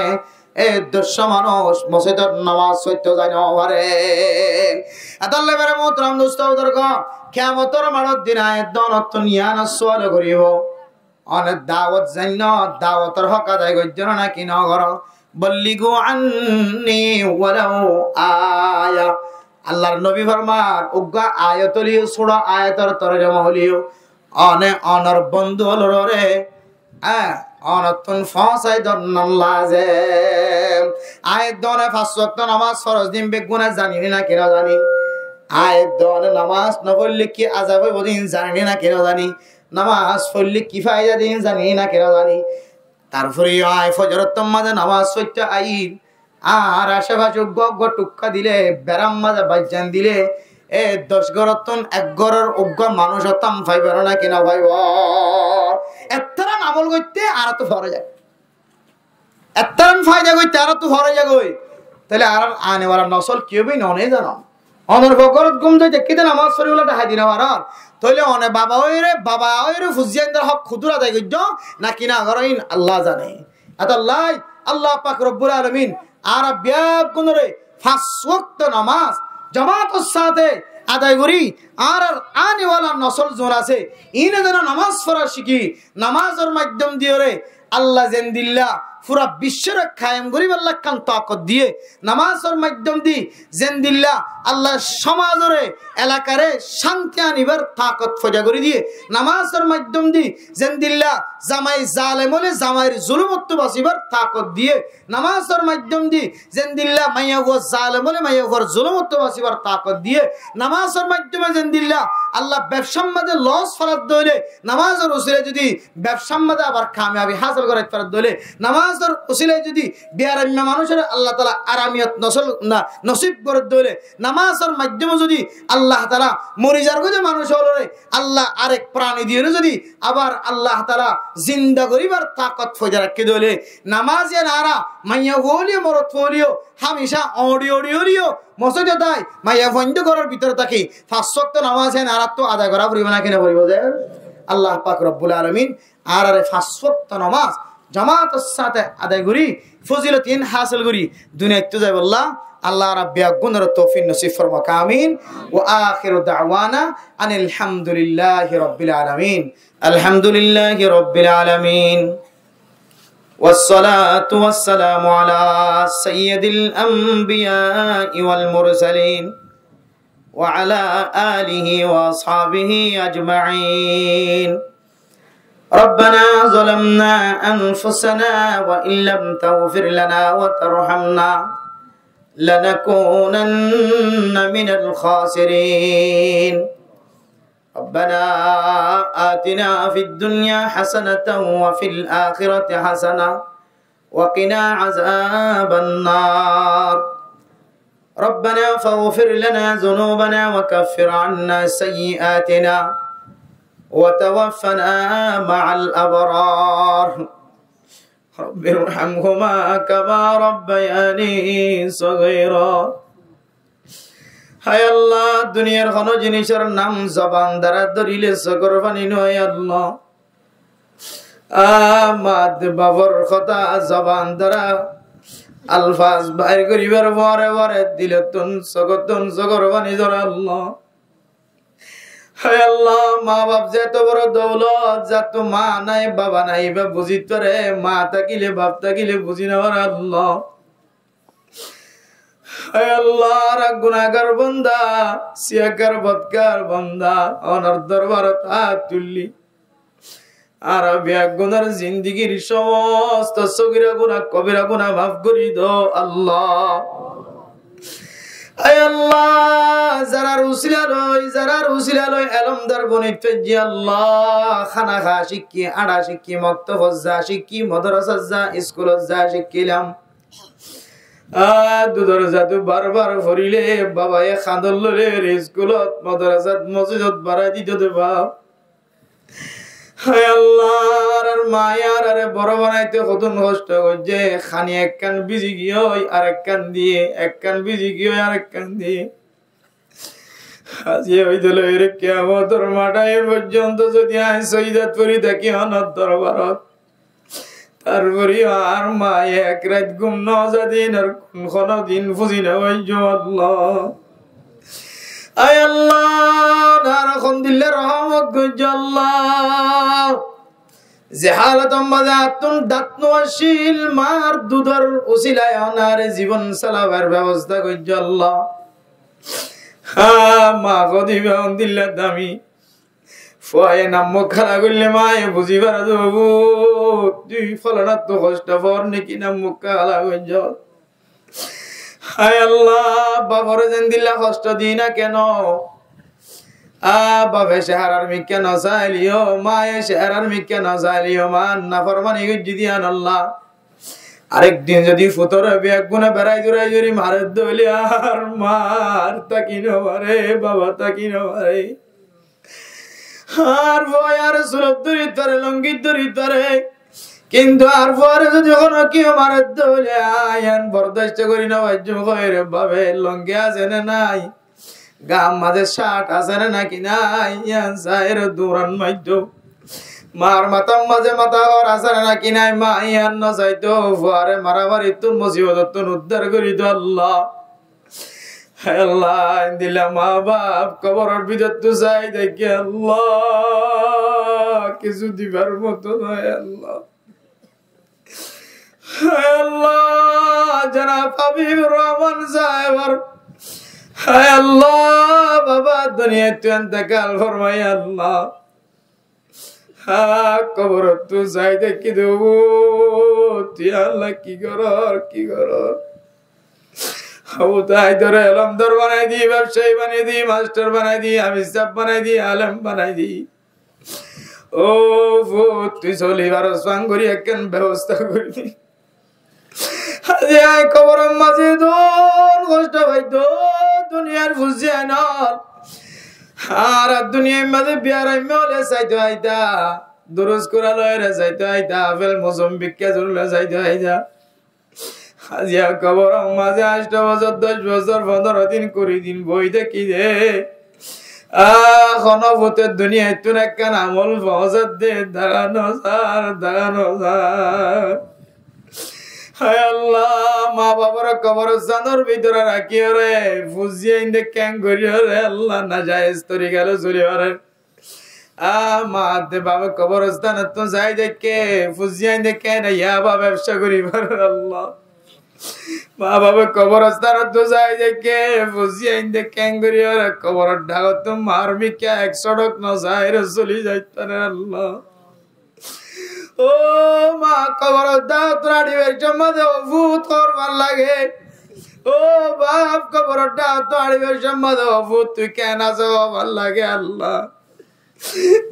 এই 100 মানুষ মসজিদের নামাজ সত্য যায় না পারে। আতাল্লাহ বেরে মোহতরম দোস্ত বুজুর্গ কিয়ামতের মাঠের দিন দনত নিয়া না সওয়াল করিব অনেক দাওয়াত জান্য দাওয়াতের হক আদায় করতে না কি না করো বল্লিগু আন্নি ওয়ালাউ আয়া। আল্লাহর নবী ফরমান উগ্গা আয়াতলিও ছোড়া আয়াতের তরজমা হলিও অনে অনর বন্ধু হল রে অনতুন ফাসাই দন্নাল্লাজে আয়াত দনে 5 ওয়াক্ত নামাজ ফরজ দিন বেগুনা জানি না কেন জানি, আয়াত দনে নামাজ না পড়লে কি আযাব হইব দিন জানি না কেন জানি, নামাজ পড়লে কি ফায়দা দিন জানি না কেন জানি। তারপরে আয় ফজরত মাঝে নামাজ পড়তে আইন আর আশেপাশে গগ টুক্কা দিলে বেরাম মাঝে বাজান দিলে এ 10 ঘরতন 1 ঘরের অজ্ঞ মানুষ হতাম ভাইবার না কিনা ভাইব এত্তরা আমল করতে আর তো ভরে যায়, এত্তরান ফায়দা করতে আর তো ভরে যায় গই তাহলে আর আনেওয়ালা নসল কেউ বই ননে জানো অনর বকরত গুম যাইতে কিতে নামাজ পড়িওলাটা হাদিনা ওয়ারার তাহলে অনে বাবা ওইরে ফুজিয়ানদার হক খুদুরা দেয় গজ্জ না কিনা গরইন আল্লাহ জানে আল্লাহ আল্লাহ পাক রব্বুল আলামিন আর ব্যাগ গুনরে 5 ওয়াক্ত নামাজ জামাতের সাথে আদায় করি আর আনেওয়ালা নসল জোন আছে ইনে যেন নামাজ পড়া শিখি নামাজের মাধ্যম দিয়ে রে আল্লাহ জেন্দিল্লা পুরা বিশ্বের কায়েম গরিব আল্লাহ কান তাকত দিয়ে নামাজের মাধ্যম দি জেন্দিল্লা আল্লাহ সমাজরে এলাকারে শান্তি আনিবার তাকত ফজা করে দিয়ে নামাজের মাধ্যম দি জেন্দিল্লা জামাই জালেমলে জামাইর জুলুমত বাসিবার তাকত দিয়ে নামাজের মাধ্যম দি জেন্দিল্লা মাইয়া গো জালেমলে মাইয়া গো জুলুমত বাসিবার তাকত দিয়ে নামাজের মাধ্যমে জেন্দিল্লা আল্লাহ ব্যবসার মধ্যে লস ফলাত দইলে নামাজের উসিলে যদি ব্যবসার মধ্যে আবার কামিয়াবি হাসিল করার ফলাত দইলে নামাজের উসিলে যদি বিয়ারাম্য মানুষের আল্লাহ তাআলা আরামিয়ত নসিব করে দইলে নামাজের মাধ্যমে যদি আল্লাহ তাআলা মরিজার গজে মানুষ হলরে আল্লাহ আরেক প্রাণী দিয়ে যদি আবার আল্লাহ তাআলা জিন্দা করিবার তাকত ফজা রাখে দইলে নামাজে নারা মাইয়া গোলিও মরত ফলিও হামেশা অডিও মসজিদে দাই মাইয়া বন্ধ করার ভিতরে থাকি 5 ওয়াক্ত নামাজে নারা তো আদায় করা পরিব না কিনা পরিব যে আল্লাহ পাক রব্বুল আলামিন আর 5 ওয়াক্ত নামাজ জামাতের সাথে আদায় করি ফজিলতিন হাসিল করি দুনিয়াতে যাই আল্লাহ আল্লাহ রাব্বি গুণের তৌফিক নসিব ফরমাক আমিন ওয়া আখিরু দাওয়ানা আনিল হামদুলিল্লাহি রাব্বিল আলামিন আলহামদুলিল্লাহি রাব্বিল আলামিন والصلاة والسلام على سيد الأنبياء والمرسلين وعلى آله وأصحابه أجمعين ربنا ظلمنا أنفسنا وإن لم تغفر لنا وترحمنا لنكونن من الخاسرين ربنا آتنا في الدنيا حسنة وفي الآخرة حسنة وقنا عذاب النار ربنا فاغفر لنا ذنوبنا وكفر عنا سيئاتنا وتوفنا مع الأبرار رب ارحمهما كما ربياني صغيرا হায় আল্লাহ দুনিয়ার কোন জিনিসের নাম জবান দ্বারা ধরিলে চোখের পানি নয় আল্লাহ আমাদ বাবর কথা জবান দ্বারা আলফাজ বাইর করিবার পরে পরে দিলে তুন চোখের পানি ধরা আল্লাহ হায় আল্লাহ মা বাপ যে এত বড় দৌলত যত মা নাই বাবা নাই বা বুঝিত পারে মা থাকিলে বাপ থাকিলে বুঝি নেওয়ার আল্লাহ হায় আল্লাহ গুনাহগার বান্দা সিয়াকার বদকার বান্দা ওনার দরবারত হাত তুললি আর বেগুনার জিন্দেগীর সমস্ত সগীরা গুনাহ কবিরা গুনাহ মাফ করে দাও আল্লাহ হায় আল্লাহ যারার উসিলা লই এলমদার বনিত ফেজি আল্লাহ খানা খা শিক্ষি আড়া শিক্ষি মক্তব যা শিক্ষি মাদ্রাসা যা স্কুল যা শিখিলাম দুধর জাদু বারবার ভরিলে বাবা এ খাঁদল ললে স্কুলত মাদ্রাসাত মসজিদত বাড়াই দিত দে বাপ হায় আল্লাহ আর মায়ার আরে বড় বানাইতে কতন কষ্ট করছে খানি এক কান বিজি গিয়ে আর এক কান দিয়ে এক কান বিজি গিয়ে আর এক কান দিয়ে আজি ওই দিল এর কিয়ামতের মাঠায় পর্যন্ত যদি আয় শহীদাত করি থাকি অনর দরবারত তারপরে আর মা এক রাত ঘুম নজাদিন আর কোন দিন ফুজি না ওই আল্লাহ আয় আল্লাহ নারখন দিলে রহমত গজ আল্লাহ জেহালত মাজাতুন দাতনশীল মার দুধর উসিলায় অনার জীবন চালাবার ব্যবস্থা গজ আল্লাহ মা গদিবে দিল্লা দামি ফয়ে নাম খালা করলে মায়ে বুঝিবার দেবো তুই ফলনার তো কষ্ট ফর নাকি নাম মুখ খালা গজ হায় আল্লাহ বাবরে যেন দিল্লা কষ্ট দিই না কেন বাবে শেহারার মিকে নসাইলিও মায়ে শেহারার মিকে নসাইলিও মা নাফরমানি গজ্জি দিয়ান আল্লাহ আরেকদিন যদি ফুতরে বেগ গুনা বেড়াই জুড়াই জুড়ি মারে দলি আর মার তাকি নবারে বাবা তাকি নবারে আর ভয় আর সুরত দরিত পারে লঙ্গিত দরিত পারে কিন্তু আর পরে যদি কোনো কি আমার দৌলে আয়ান বরদাস্ত করি না বাজ্য কইরে ভাবে লঙ্গে আছে না নাই গাম মাঝে শার্ট আছে না নাকি নাই ইয়ান সাইর দৌড়ান মাইদ্য মার মাতাম মাঝে মাথা হর আছে না নাকি নাই মা ইয়ান ন যাইতো ফুয়ারে মারামারি তুন মুসিবত তুন উদ্ধার করি তো আল্লাহ আল্লাহ দিলা মা বাপ কবরের ভিতর তো যাই দেখি আল্লাহ কিছু দিবার মতো নয় আল্লাহ আল্লাহ জনাব হাবিবুর রহমান সাহেবের হায় আল্লাহ বাবা দুনিয়া তুই ইন্তেকাল ফরমাই আল্লাহ কবর তো যাই দেখি দেব তুই আল্লাহ কি কর তাই ধরে এলমদার বানাই দি ব্যবসায়ী বানাই দি মাস্টার বানাই দি আমি সাহেব বানাই দি আলেম বানাই দি ও তুই চলিবার সাং করি একখান ব্যবস্থা করি দি কবরের মাঝে দোন কষ্ট পাইত দুনিয়ার বুঝে না আর দুনিয়ার মাঝে বিয়ার হলে চাইতে আইতা দুরুজ করা লয়ের চাইতে আইতা আপেল মৌসুম বিখ্যা জুড়লে চাইতে আইতা আজিয়া কবর মাঝে 8 বছর 10 বছর 15 দিন 20 দিন বই দেখি রে খনভূতের দুনিয়ায় তুন একখান আমল ফজত দে দাগানো সার হায় আল্লাহ মা বাবার কবরস্থানের ভিতরে রাখি রে ফুজিয়ে ইন্দে ক্যাং করিও রে আল্লাহ না জায়েজ তরিকা গেল চলি রে মা দে বাবা কবরস্থানে তো যাই দেখে ফুজিয়ে ইন্দে কেন ইয়াবা ব্যবসা করিবার আল্লাহ মা বাবা কবরস্থানে তো যাই দেখে ফুজিয়ে ইন্দে ক্যাং করিও রে কবরের ঢাকা তো মারবি কে 100 ডক না যাই রে চলি যাইতে রে আল্লাহ ও মা কবর দাও ত্রাড়ি বেশম মধ্যে ভূত করবার লাগে ও বাপ কবর দাও ত্রাড়ি বেশম মধ্যে ভূত তুই কেন আছো ভাল লাগে আল্লাহ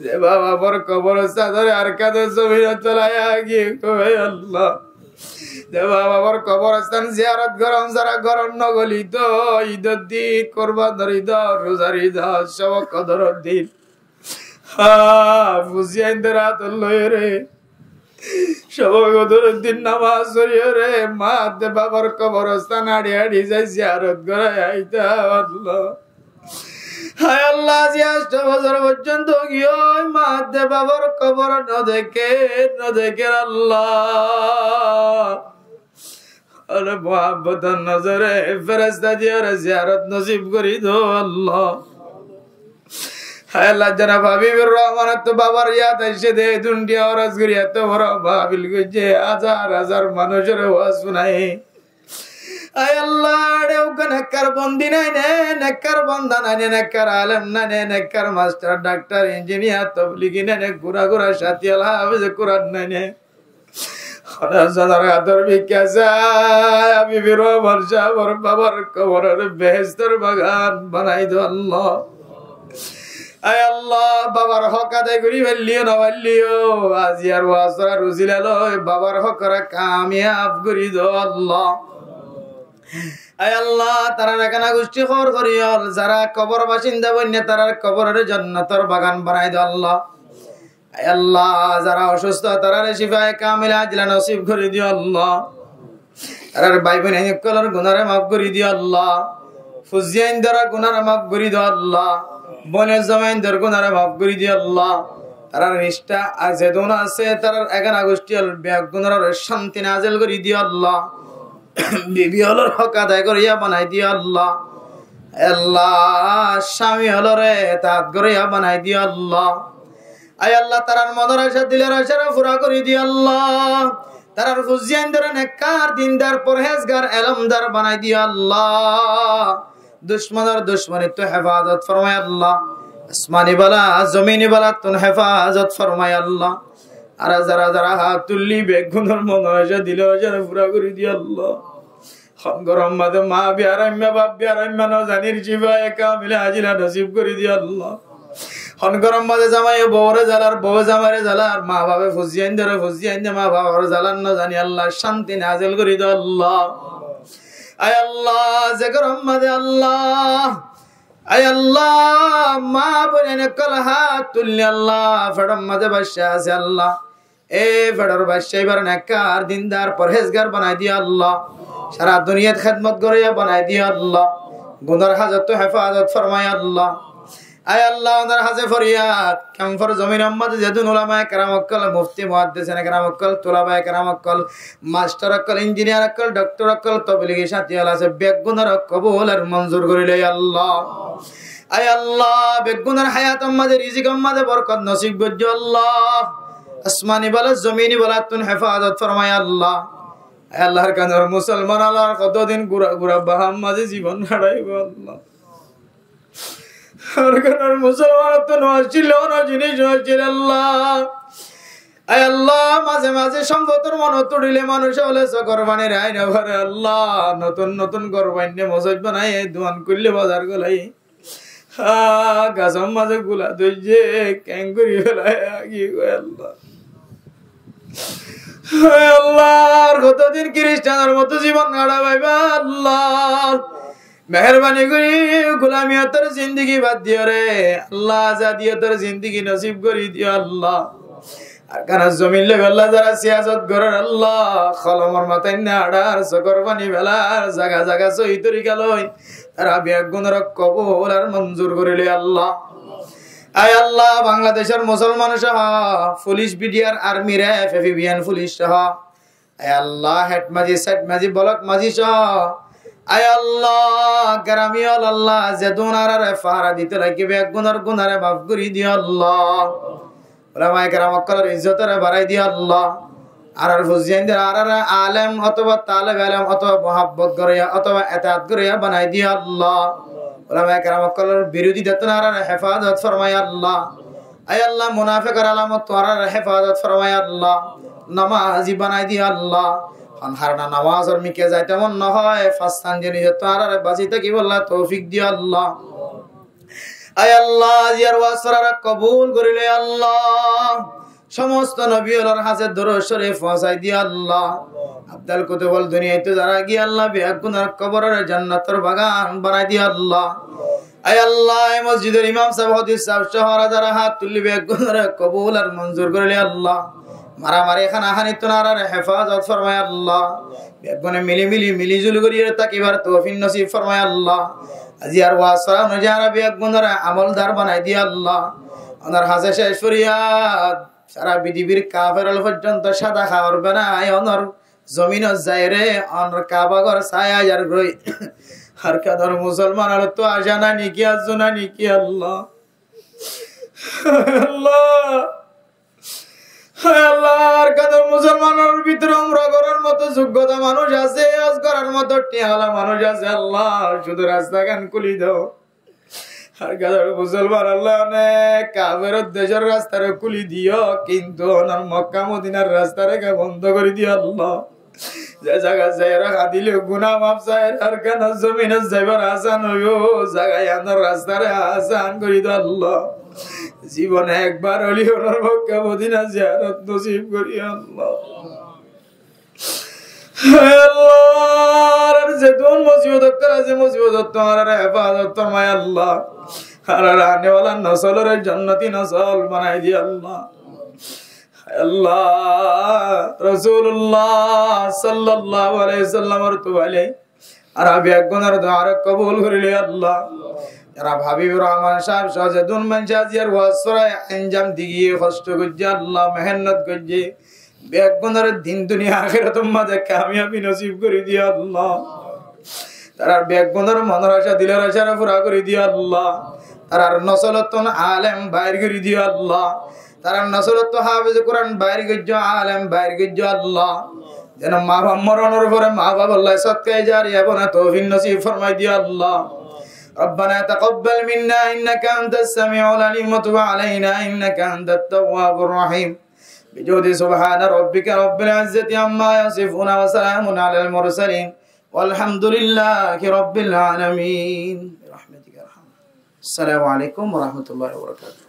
যে বাবা বর কবর সাদরে আর কাদে জমিন চলায়া গিয়ে কই আল্লাহ যে বাবা বর কবরস্থান জিয়ারত গরম যারা গরম নগলি তো ঈদের দিন কুরবানের ঈদ রোজার ঈদ সব কদরের দিন বুঝিয়ে রাত লয় রে সবগদরের দিন নামাজ পড়িও রে মা দে বাবার কবরস্থান আড়ি আড়ি যাই জিয়ারত করাই আইতা আল্লাহ হায় আল্লাহ যে 8 বছর পর্যন্ত গিয়ে মা দে বাবার কবর ন দেখে আল্লাহ আরে মোহাম্মতের নজরে ফেরেশতা দিয়ে জিয়ারত নসিব করি দো আল্লাহ হায় আল্লাহ জনাব হাবিবুর রহমান তো বাবার ইয়াদ এসে দে দুনিয়া ওরাজ করি এত বড় ভাবিল যে হাজার মানুষের ওয়াজ শুনাই আয় আল্লাহ দেউকে নেককার বন্দি নাই নে নেককার বন্দা নাই নে নেককার আলেম নাই নে নেককার মাস্টার ডাক্তার ইঞ্জিনিয়ার তবলিগি নাই নে গুরা সাথী আল্লাহ হাফেজ কুরআন নাই নে হাজার আদর ভিক্ষা যায় হাবিবুর রহমান সাহেবের বাবার কবরের বেহেশতের বাগান বানাই দো আল্লাহ আয় আল্লাহ বাবার হক আদায় করি ফেললিও না ফেললিও আজি আর ওয়াসরা রুজিলা লয় বাবার হকরা কামিয়াব করি দো আল্লাহ আয় আল্লাহ তারা এখানে গোষ্ঠী খবর করিও যারা কবর বাসিন্দা বন্যা তারা কবরের জান্নাতের বাগান বানাই দো আল্লাহ আয় আল্লাহ যারা অসুস্থ তারা শিফায়ে কামিলা আজলা নসিব করে দিও আল্লাহ তার ভাই বোন সকলের গুনারে মাফ করে দিও আল্লাহ ফুজিয়াইন দ্বারা গুনারে মাফ করে দিও আল্লাহ বনের জমাইন দর গুনারে মাফ করে দিও আল্লাহ তার নিষ্ঠা আর যেদন আছে তার এখানে গোষ্ঠী গুনার শান্তি নাজিল করে দিও আল্লাহ বিবি হলর হক আদায় করিয়া বানাই দিও আল্লাহ আল্লাহ স্বামী হলরে তাত করিয়া বানাই দিও আল্লাহ আয় আল্লাহ তারার মদর আশা দিলের আশারা পুরা করে দিও আল্লাহ তারার ফুজিয়ান ধরে নেককার দিনদার পরহেজগার এলমদার বানাই দিও আল্লাহ দুশ্মনের দুশ্মনী তো হেফাজত ফরমায় আল্লাহ আসমানি বালা জমিনি বালা তুন হেফাজত ফরমায় আল্লাহ আর যারা হাত তুললি বেগুনের মনে আশা দিলের আশারা পুরা করে দিও আল্লাহ গরম মাঝে মা বিয়ারাম্যা বাপ বিয়ারাম্যা ন জানির শিফায়ে কামিলা আজিলা নসিব করে দিও আল্লাহ হন গরম মাঝে জামাই বউরে জ্বালার বউ জামারে জ্বালার মা বাবা ফুজিয়াইন ধরে ফুজিয়াইন মা বাবার জ্বালার না জানি আল্লাহ শান্তি নাজিল করে দিও আল্লাহ আয় আল্লাহ যে গরম মাঝে আল্লাহ আয় আল্লাহ মা বোনের কল হাত তুললি আল্লাহ ফেডম মাঝে বসে আছে আল্লাহ এ ফেডার বাদশাহ এবার নেককার দিনদার পরহেজগার বানাই দিয়া আল্লাহ, সারা দুনিয়াত খেদমত করিয়া বানাই দিয়া আল্লাহ, গুনার হাজত হেফাজত ফরমায় আল্লাহ। আয় আল্লাহ ওনার হাজে ফরিয়াদ কামফর জমিন আম্মাদ যেদুন উলামায়ে কেরাম অক্কল, মুফতি মুহাদ্দিসিনে কেরাম অক্কল, তুলাবায়ে কেরাম অক্কল, মাস্টার অক্কল, ইঞ্জিনিয়ার অক্কল, ডক্টর অক্কল, তবলিগি সাথী আল আছে বেগুনার কবুল আর মঞ্জুর করিলে আল্লাহ। আয় আল্লাহ বেগুনার হায়াত আম্মাদে রিজিক আম্মাদে বরকত নসিব গজ্জ আল্লাহ, আসমানি বলা জমিনি বলা তুন হেফাজত ফরমায় আল্লাহ। আয় আল্লাহর কানের মুসলমান আল্লাহর কতদিন গুড়া গুড়া বাহাম মাঝে জীবন হারাইব আল্লাহ। মুসলমান তো নছিল না জিনিস হয়েছিল আল্লাহ। আয় আল্লাহ মাঝে মাঝে সম্পদের মন তুড়িলে মানুষ হলে কোরবানির আইন ঘরে আল্লাহ নতুন নতুন কোরবানি মসজিদ বানাই দোয়ান করলে বাজার গলাই গাছম মাঝে গুলা দইছে ক্যাং করি ফেলায় কি কয় আল্লাহ। আল্লাহ কতদিন খ্রিস্টানের মতো জীবন কাটা পাইবা আল্লাহ, মেহরবানি করি গোলামিয়তের জিন্দগি বাদ দিও রে আল্লাহ, আজাদিয়তের জিন্দগি নসিব করি দিও আল্লাহ। আর কানা জমিন লেভেল্লা যারা সিয়াসত করেন আল্লাহ, কলমর মাথায় না আড়ার চকর পানি বেলার জাগা জাগা সহি তরিকা লই তারা বেগুনের কবুল আর মঞ্জুর করিলে আল্লাহ। আয় আল্লাহ বাংলাদেশের মুসলমান সহ পুলিশ বিডিআর আর্মি রে এফএফবিএন পুলিশ সহ আয় আল্লাহ হেড মাঝি সেট মাঝি ব্লক মাঝি সহ আয় আল্লাহ গ্রামিয়াল আল্লাহ যে দুনারে ফারা দিতে লাগবে এক গুনারে মাফ করে দিও আল্লাহ। উলামায়ে কেরাম অক্কলের ইজ্জতরে বাড়াই দিও আল্লাহ। আর ফুজিয়ানদের আর আলেম অথবা তালেব ইলম অথবা মুহাব্বত করিয়া অথবা ইতাআত করিয়া বানাই দিও আল্লাহ। উলামায়ে কেরাম অক্কলের বিরোধিতা আর হেফাজত ফরমায় আল্লাহ। আয় আল্লাহ মুনাফিকের আলামত আর হেফাজত ফরমায় আল্লাহ। নামাজি বানাই দিও আল্লাহ। হারনা নামাজের মিকে যাইতে মন না হয় ফাস্তান জেনে যত আর বাঁচি থাকি বললা তৌফিক দিও আল্লাহ। আয় আল্লাহ জিয়ার ওয়াসরা কবুল করিলে আল্লাহ, সমস্ত নবী ওলার হাতে দরুদ শরীফ পৌঁছাই দিও আল্লাহ। আব্দুল কুতুবুল দুনিয়াতে যারা গিয়ে আল্লাহ বেগুনার কবরের জান্নাতের বাগান বানাই দিও আল্লাহ। আয় আল্লাহ এই মসজিদের ইমাম সাহেব হাদিস সাহেব শহরে যারা হাত তুলি বেগুনার কবুল আর মঞ্জুর করিলে আল্লাহ। মারামারি খানাখানি তোনার হেফাজত ফরমায় আল্লাহ। বেগুনে মিলিজুল করিয়ে তাকিবার তৌফিক নসিব ফরমায় আল্লাহ। আজি আর ওয়াসরা নজারা বেগুনের আমলদার বানাই দিও আল্লাহ। ওনার হাজে শেষ ফরিয়াদ সারা পৃথিবীর কাফেরল পর্যন্ত সাদা খাওয়ার বানায় ওনার জমিন যায়রে অনর কাবাগর ছায়া যার রই আর কাদর মুসলমান আর তো আশা না নিকি আজ না নিকি আল্লাহ। আল্লাহ আল্লাহর কাদর মুসলমানের ভিতরে উমরা করার মতো যোগ্যতা মানুষ আছে, হজ করার মতো টিয়ালা মানুষ আছে আল্লাহ, শুধু রাস্তা গান খুলি দাও। আর কাদর মুসলমান আল্লাহ অনেক কাফের দেশের রাস্তারে খুলি দিও, কিন্তু ওনার মক্কা মদিনার রাস্তা রেখা বন্ধ করে দিও আল্লাহ। যে জায়গা যাইরা খাদিলে গুনাহ মাফ যায় আর কেন জমিনে যাইবার আসান হইও জায়গায় আনার রাস্তারে আসান করে দিও আল্লাহ। জীবনে একবার হলি ওনার মক্কা মদিনা জিয়ারত নসিব করি আল্লাহ। আল্লাহ যে কোন মুসিবত আছে মুসিবত তোমার হেফাজত ফরমায় আল্লাহ। আর আনে ওয়ালা নসলের জান্নাতি নসল বানাই দি আল্লাহ। আল্লাহ রাসূলুল্লাহ সাল্লাল্লাহু আলাইহি সাল্লামের তোয়ালে আর বেগুনার দোয়া কবুল করিলে আল্লাহ। যারা হাবিবুর রহমান সাহেব সাজেদুন মঞ্জাজিয়ার ওয়াসরায় আঞ্জাম দিগিয়ে কষ্ট করছে আল্লাহ, মেহনত করছে বেগুনার দিন দুনিয়া আখিরাত মাঝে কামিয়াবি নসিব করে দিও আল্লাহ। তার বেগুনার মনের আশা দিলের আশা পুরা করে দিও আল্লাহ। তার নসলতন আলেম বাইর করে দিও আল্লাহ। তার নসলত হাফেজ কোরআন বাইর গজ্জ আলেম বাইর গজ্জ আল্লাহ। যেন মা বাবা মরণের পরে মা বাবা আল্লাহ সদকায়ে জারিয়া বনা তৌফিক নসিব ফরমাই দিও আল্লাহ। ربنا تقبل منا إنك أنت السميع العليم وتب علينا إنك أنت التواب الرحيم بجود سبحان ربك رب العزة عما يصفون وسلام على المرسلين والحمد لله رب العالمين برحمتك يا أرحم. السلام عليكم ورحمة الله وبركاته.